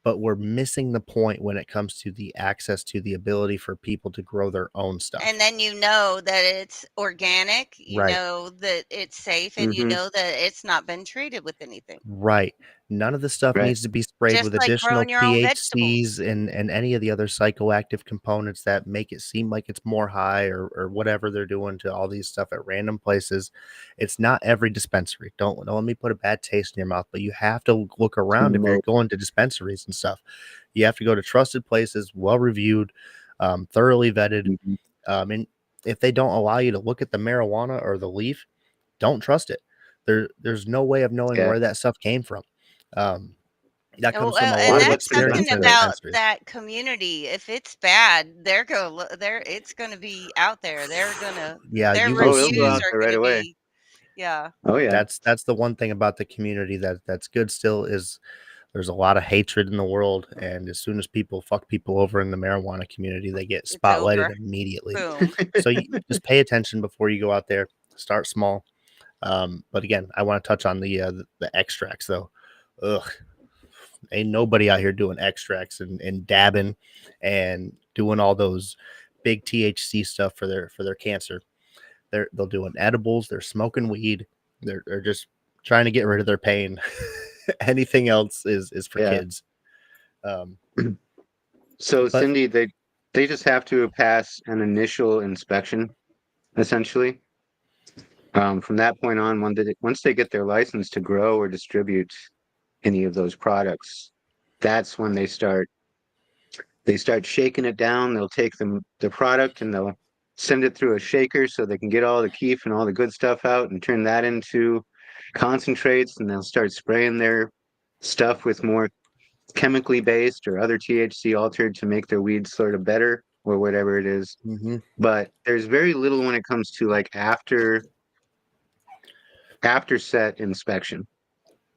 [SPEAKER 1] but we're missing the point when it comes to the access to the ability for people to grow their own stuff.
[SPEAKER 5] And then you know that it's organic, you
[SPEAKER 1] Right.
[SPEAKER 5] know that it's safe, and you
[SPEAKER 4] Mm-hmm.
[SPEAKER 5] know that it's not been treated with anything.
[SPEAKER 1] Right. None of the stuff
[SPEAKER 4] Right.
[SPEAKER 1] needs to be sprayed
[SPEAKER 5] Just
[SPEAKER 1] with
[SPEAKER 5] like
[SPEAKER 1] additional
[SPEAKER 5] growing your own vegetables.
[SPEAKER 1] THCs and any of the other psychoactive components that make it seem like it's more high or whatever they're doing to all these stuff at random places. It's not every dispensary. Don't let me put a bad taste in your mouth, but you have to look around if you're going to dispensaries and stuff. You have to go to trusted places, well reviewed, thoroughly vetted.
[SPEAKER 4] Mm-hmm.
[SPEAKER 1] And if they don't allow you to look at the marijuana or the leaf, don't trust it. There's no way of knowing
[SPEAKER 4] Yeah.
[SPEAKER 1] where that stuff came from. That comes from a
[SPEAKER 5] And
[SPEAKER 1] lot of
[SPEAKER 5] that's something
[SPEAKER 1] experience in
[SPEAKER 5] about
[SPEAKER 1] dispensaries.
[SPEAKER 5] that community. If it's bad, it's going to be out there.
[SPEAKER 1] Yeah,
[SPEAKER 5] Their
[SPEAKER 1] you will
[SPEAKER 4] Oh, it'll go
[SPEAKER 5] reviews
[SPEAKER 4] out
[SPEAKER 1] see.
[SPEAKER 5] are
[SPEAKER 4] there
[SPEAKER 5] going
[SPEAKER 4] right
[SPEAKER 5] to
[SPEAKER 4] away.
[SPEAKER 5] be, yeah.
[SPEAKER 4] Oh yeah.
[SPEAKER 1] That's the one thing about the community that's good still is there's a lot of hatred in the world, and as soon as people fuck people over in the marijuana community, they get
[SPEAKER 5] It's
[SPEAKER 1] spotlighted
[SPEAKER 5] over.
[SPEAKER 1] immediately.
[SPEAKER 5] Boom.
[SPEAKER 1] So you just pay attention before you go out there. Start small. But again, I want to touch on the extracts though. Ugh, ain't nobody out here doing extracts and dabbing and doing all those big THC stuff for their cancer. They'll doing edibles. They're smoking weed. They're just trying to get rid of their pain. Anything else is for
[SPEAKER 4] Yeah.
[SPEAKER 1] kids.
[SPEAKER 4] So
[SPEAKER 1] But
[SPEAKER 4] Cindy, they just have to pass an initial inspection, essentially. From that point on, once they get their license to grow or distribute any of those products, that's when they start shaking it down. They'll take the product and they'll send it through a shaker so they can get all the keef and all the good stuff out and turn that into concentrates, and they'll start spraying their stuff with more chemically based or other THC altered to make their weed sort of better or whatever it is.
[SPEAKER 1] Mm-hmm.
[SPEAKER 4] But there's very little when it comes to like after set inspection.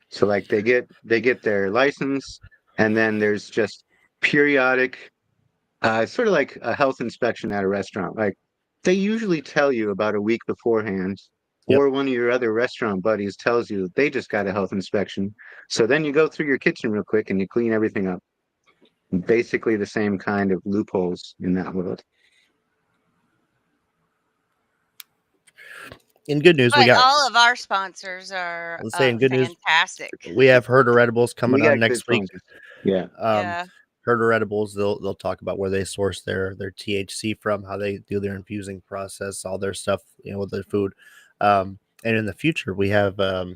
[SPEAKER 4] So like they get their license, and then there's just periodic sort of like a health inspection at a restaurant. Like they usually tell you about a week beforehand,
[SPEAKER 1] Yep.
[SPEAKER 4] or one of your other restaurant buddies tells you that they just got a health inspection. So then you go through your kitchen real quick and you clean everything up. Basically the same kind of loopholes in that world.
[SPEAKER 1] In good news, we
[SPEAKER 5] But
[SPEAKER 1] got.
[SPEAKER 5] all of our sponsors are
[SPEAKER 1] Let's say in good news,
[SPEAKER 5] fantastic.
[SPEAKER 1] we have Herder Edibles coming
[SPEAKER 4] We got
[SPEAKER 1] on next
[SPEAKER 4] good
[SPEAKER 1] week.
[SPEAKER 4] sponsors. Yeah.
[SPEAKER 5] Yeah.
[SPEAKER 1] Herder Edibles, they'll talk about where they source their THC from, how they do their infusing process, all their stuff, with their food. And in the future, we have I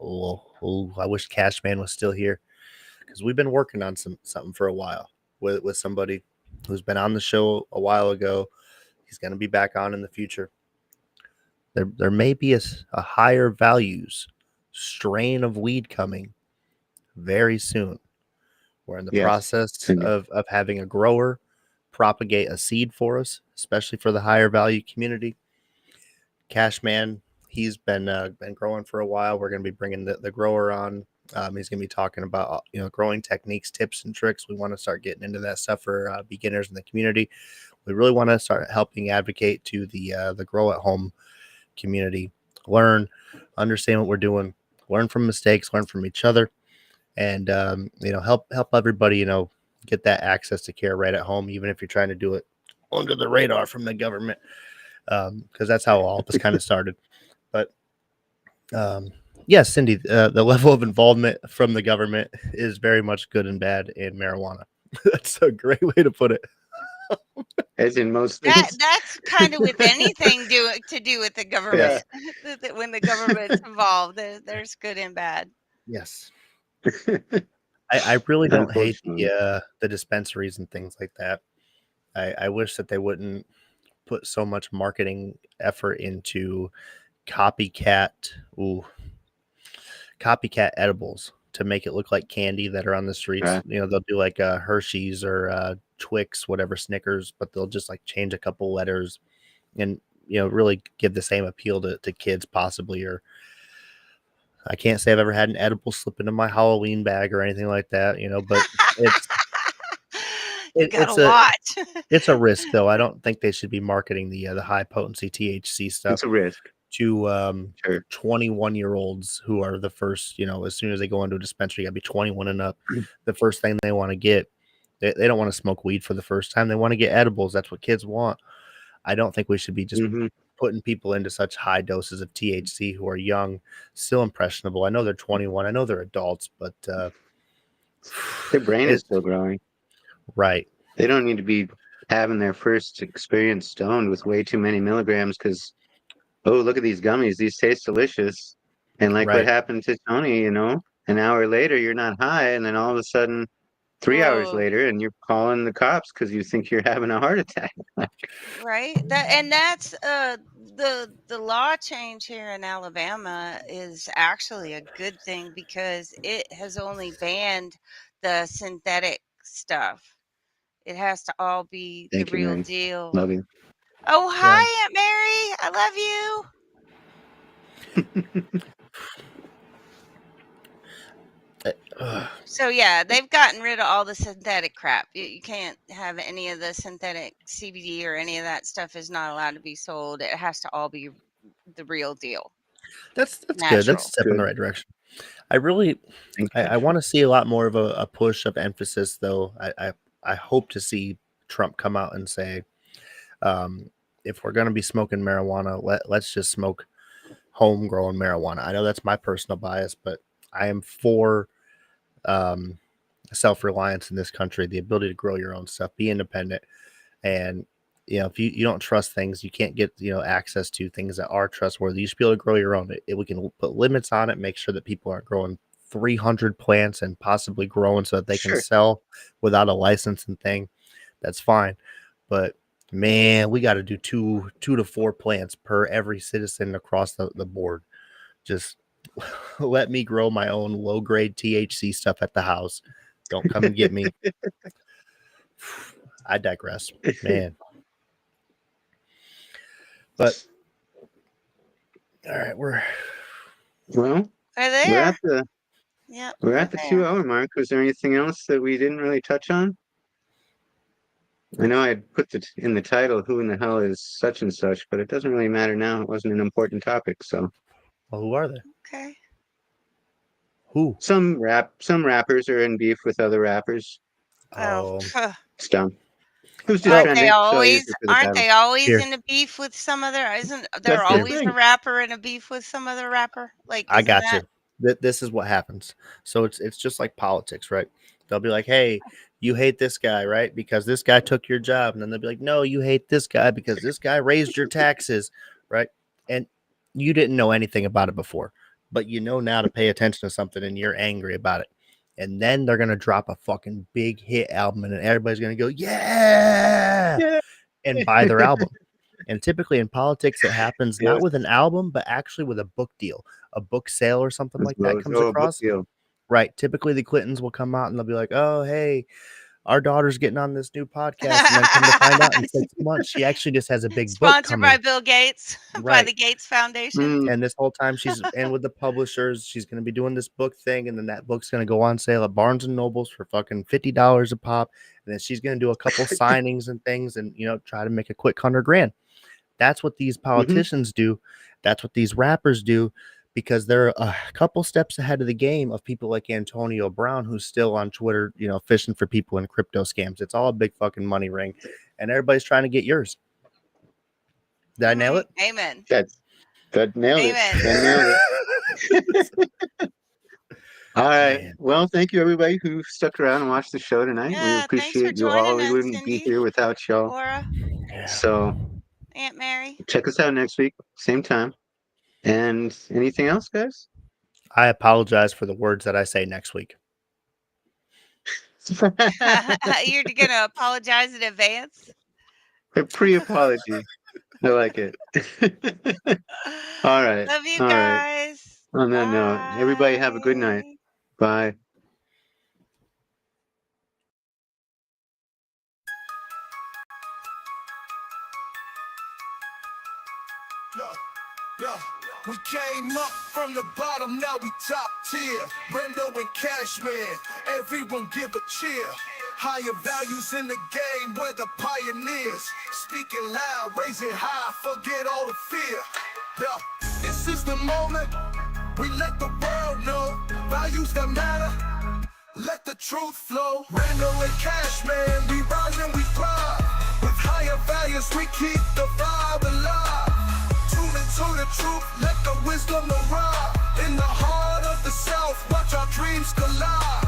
[SPEAKER 1] wish Cashman was still here, because we've been working on something for a while with somebody who's been on the show a while ago. He's going to be back on in the future. There may be a higher values strain of weed coming very soon. We're in the process of having a grower propagate a seed for us, especially for the higher value community. Cashman, he's been growing for a while. We're going to be bringing the grower on. He's going to be talking about growing techniques, tips, and tricks. We want to start getting into that stuff for beginners in the community. We really want to start helping advocate to the grow at home community, learn, understand what we're doing, learn from mistakes, learn from each other, and help everybody get that access to care right at home, even if you're trying to do it under the radar from the government, because that's how all this kind of started. But yes, Cindy, the level of involvement from the government is very much good and bad in marijuana. That's a great way to put it.
[SPEAKER 4] As in most things.
[SPEAKER 5] That's kind of with anything to do with the government. Yeah. When the government's involved, there's good and bad.
[SPEAKER 1] Yes. I really don't hate the dispensaries and things like that. I wish that they wouldn't put so much marketing effort into copycat edibles to make it look like candy that are on the streets. They'll do like Hershey's or Twix, whatever, Snickers, but they'll just like change a couple letters and really give the same appeal to kids possibly. Or I can't say I've ever had an edible slip into my Halloween bag or anything like that, but it's a risk though. I don't think they should be marketing the high potency THC stuff.
[SPEAKER 4] It's a risk
[SPEAKER 1] to 21-year-olds who are the first, as soon as they go into a dispensary, you gotta be 21 and up. The first thing they want to get, they don't want to smoke weed for the first time. They want to get edibles. That's what kids want. I don't think we should be just putting people into such high doses of THC who are young, still impressionable. I know they're 21. I know they're adults, but
[SPEAKER 4] their brain is still growing.
[SPEAKER 1] Right.
[SPEAKER 4] They don't need to be having their first experience stoned with way too many milligrams because, oh, look at these gummies. These taste delicious. And like what happened to Tony, an hour later, you're not high. And then all of a sudden, 3 hours later, and you're calling the cops because you think you're having a heart attack.
[SPEAKER 5] Right. That's the law change here in Alabama is actually a good thing because it has only banned the synthetic stuff. It has to all be the real deal.
[SPEAKER 4] Love you.
[SPEAKER 5] Oh, hi, Aunt Mary. I love you. So yeah, they've gotten rid of all the synthetic crap. You can't have any of the synthetic CBD or any of that stuff is not allowed to be sold. It has to all be the real deal.
[SPEAKER 1] That's good. That's a step in the right direction. I really, I want to see a lot more of a push of emphasis, though. I hope to see Trump come out and say, if we're going to be smoking marijuana, let's just smoke homegrown marijuana. I know that's my personal bias, but I am for self-reliance in this country, the ability to grow your own stuff, be independent. And if you don't trust things, you can't get access to things that are trustworthy. You should be able to grow your own. We can put limits on it, make sure that people aren't growing 300 plants and possibly growing so that they can
[SPEAKER 4] Sure.
[SPEAKER 1] sell without a license and thing. That's fine. But man, we got to do two to 4 plants per every citizen across the board. Just let me grow my own low grade THC stuff at the house. Don't come and get me. I digress, man. But all right, we're
[SPEAKER 5] We're there.
[SPEAKER 4] we're at the
[SPEAKER 5] Yep,
[SPEAKER 4] we're at the
[SPEAKER 5] there.
[SPEAKER 4] 2-hour mark. Was there anything else that we didn't really touch on? I know I had put in the title, "Who in the hell is such and such," but it doesn't really matter now. It wasn't an important topic, so.
[SPEAKER 1] Well, who are they?
[SPEAKER 5] Okay.
[SPEAKER 1] Who?
[SPEAKER 4] Some rappers are in beef with other rappers.
[SPEAKER 5] Oh,
[SPEAKER 4] It's dumb. It was just
[SPEAKER 5] aren't
[SPEAKER 4] trending,
[SPEAKER 5] they
[SPEAKER 4] so I
[SPEAKER 5] always?
[SPEAKER 4] used it for the
[SPEAKER 5] Aren't
[SPEAKER 4] title.
[SPEAKER 5] they always
[SPEAKER 1] Here.
[SPEAKER 5] in a beef with some other? Isn't there
[SPEAKER 4] That's their
[SPEAKER 5] always
[SPEAKER 4] thing.
[SPEAKER 5] a rapper in a beef with some other rapper? Like,
[SPEAKER 1] I
[SPEAKER 5] isn't
[SPEAKER 1] got
[SPEAKER 5] that?
[SPEAKER 1] you. This is what happens. So it's just like politics, right? They'll be like, "Hey, you hate this guy, right? Because this guy took your job." And then they'll be like, "No, you hate this guy because this guy raised your taxes," right? And you didn't know anything about it before, but you know now to pay attention to something and you're angry about it. And then they're gonna drop a fucking big hit album and everybody's gonna go, yeah, and buy their album. And typically in politics, it happens not
[SPEAKER 4] Yes.
[SPEAKER 1] with an album, but actually with a book deal, a book sale or something like that comes
[SPEAKER 4] Oh, book
[SPEAKER 1] across.
[SPEAKER 4] deal.
[SPEAKER 1] Right. Typically the Clintons will come out and they'll be like, "Oh, hey, our daughter's getting on this new podcast." And then come to find out in 6 months, she actually just has a big book
[SPEAKER 5] Sponsored by
[SPEAKER 1] coming.
[SPEAKER 5] Bill Gates, by
[SPEAKER 1] Right.
[SPEAKER 5] the Gates Foundation.
[SPEAKER 1] And this whole time and with the publishers, she's going to be doing this book thing. And then that book's going to go on sale at Barnes and Nobles for fucking $50 a pop. And then she's going to do a couple signings and things and, try to make a quick $100,000. That's what these politicians do. That's what these rappers do, because they're a couple steps ahead of the game of people like Antonio Brown, who's still on Twitter, fishing for people in crypto scams. It's all a big fucking money ring, and everybody's trying to get yours. Did I nail it?
[SPEAKER 5] Amen.
[SPEAKER 4] That nailed it.
[SPEAKER 5] Amen.
[SPEAKER 4] That nailed it. All right. Well, thank you everybody who stuck around and watched the show tonight. We
[SPEAKER 5] Yeah, thanks for
[SPEAKER 4] appreciate you all.
[SPEAKER 5] joining
[SPEAKER 4] We
[SPEAKER 5] us,
[SPEAKER 4] wouldn't be
[SPEAKER 5] Cindy,
[SPEAKER 4] here without y'all.
[SPEAKER 5] Laura,
[SPEAKER 4] So
[SPEAKER 5] Aunt Mary.
[SPEAKER 4] check us out next week, same time. And anything else, guys?
[SPEAKER 1] I apologize for the words that I say next week.
[SPEAKER 5] You're gonna apologize in advance.
[SPEAKER 4] A pre-apology. I like it. All right.
[SPEAKER 5] Love you
[SPEAKER 4] All right.
[SPEAKER 5] guys.
[SPEAKER 4] On that note, everybody have a good night. Bye.
[SPEAKER 15] Yeah, we came up from the bottom, now we top tier. Brendo and Cashman, everyone give a cheer. Higher values in the game, we're the pioneers. Speaking loud, raising high, forget all the fear. Yeah, this is the moment, we let the world know. Values that matter, let the truth flow. Brendo and Cashman, we rise and we thrive. With higher values, we keep the vibe alive. To the truth, let the wisdom arrive. In the heart of the South, watch our dreams collide.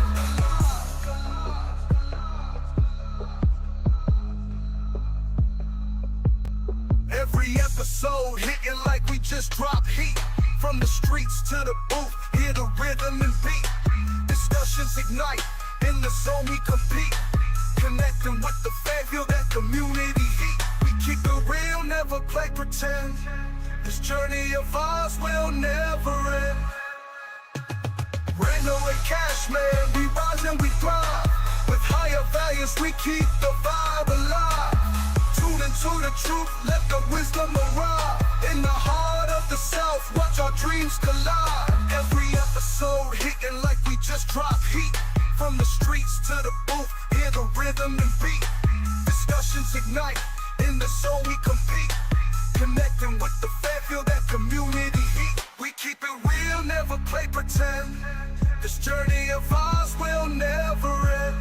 [SPEAKER 15] Every episode hitting like we just dropped heat. From the streets to the booth, hear the rhythm and beat. Discussions ignite, in the zone we compete. Connecting with the fan, feel that community heat. We keep it real, never play pretend. This journey of ours will never end. Brendo and Cashman, we rise and we thrive. With higher values, we keep the vibe alive. Tune into the truth, let the wisdom arrive. In the heart of the South, watch our dreams collide. Every episode hitting like we just dropped heat. From the streets to the booth, hear the rhythm and beat. Discussions ignite, in the zone we compete. Connecting with the fan, feel that community heat. We keep it real, never play pretend. This journey of ours will never end.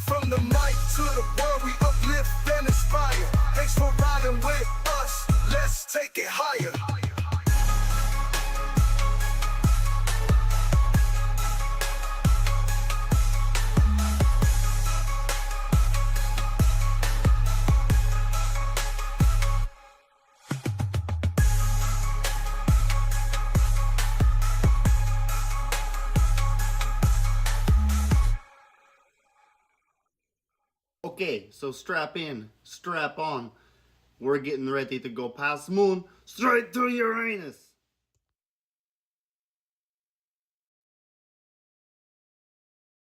[SPEAKER 15] From the mic to the world, we uplift and inspire. Thanks for riding with us, let's take it higher.
[SPEAKER 16] Okay, so strap in, strap on. We're getting ready to go past moon, straight to Uranus.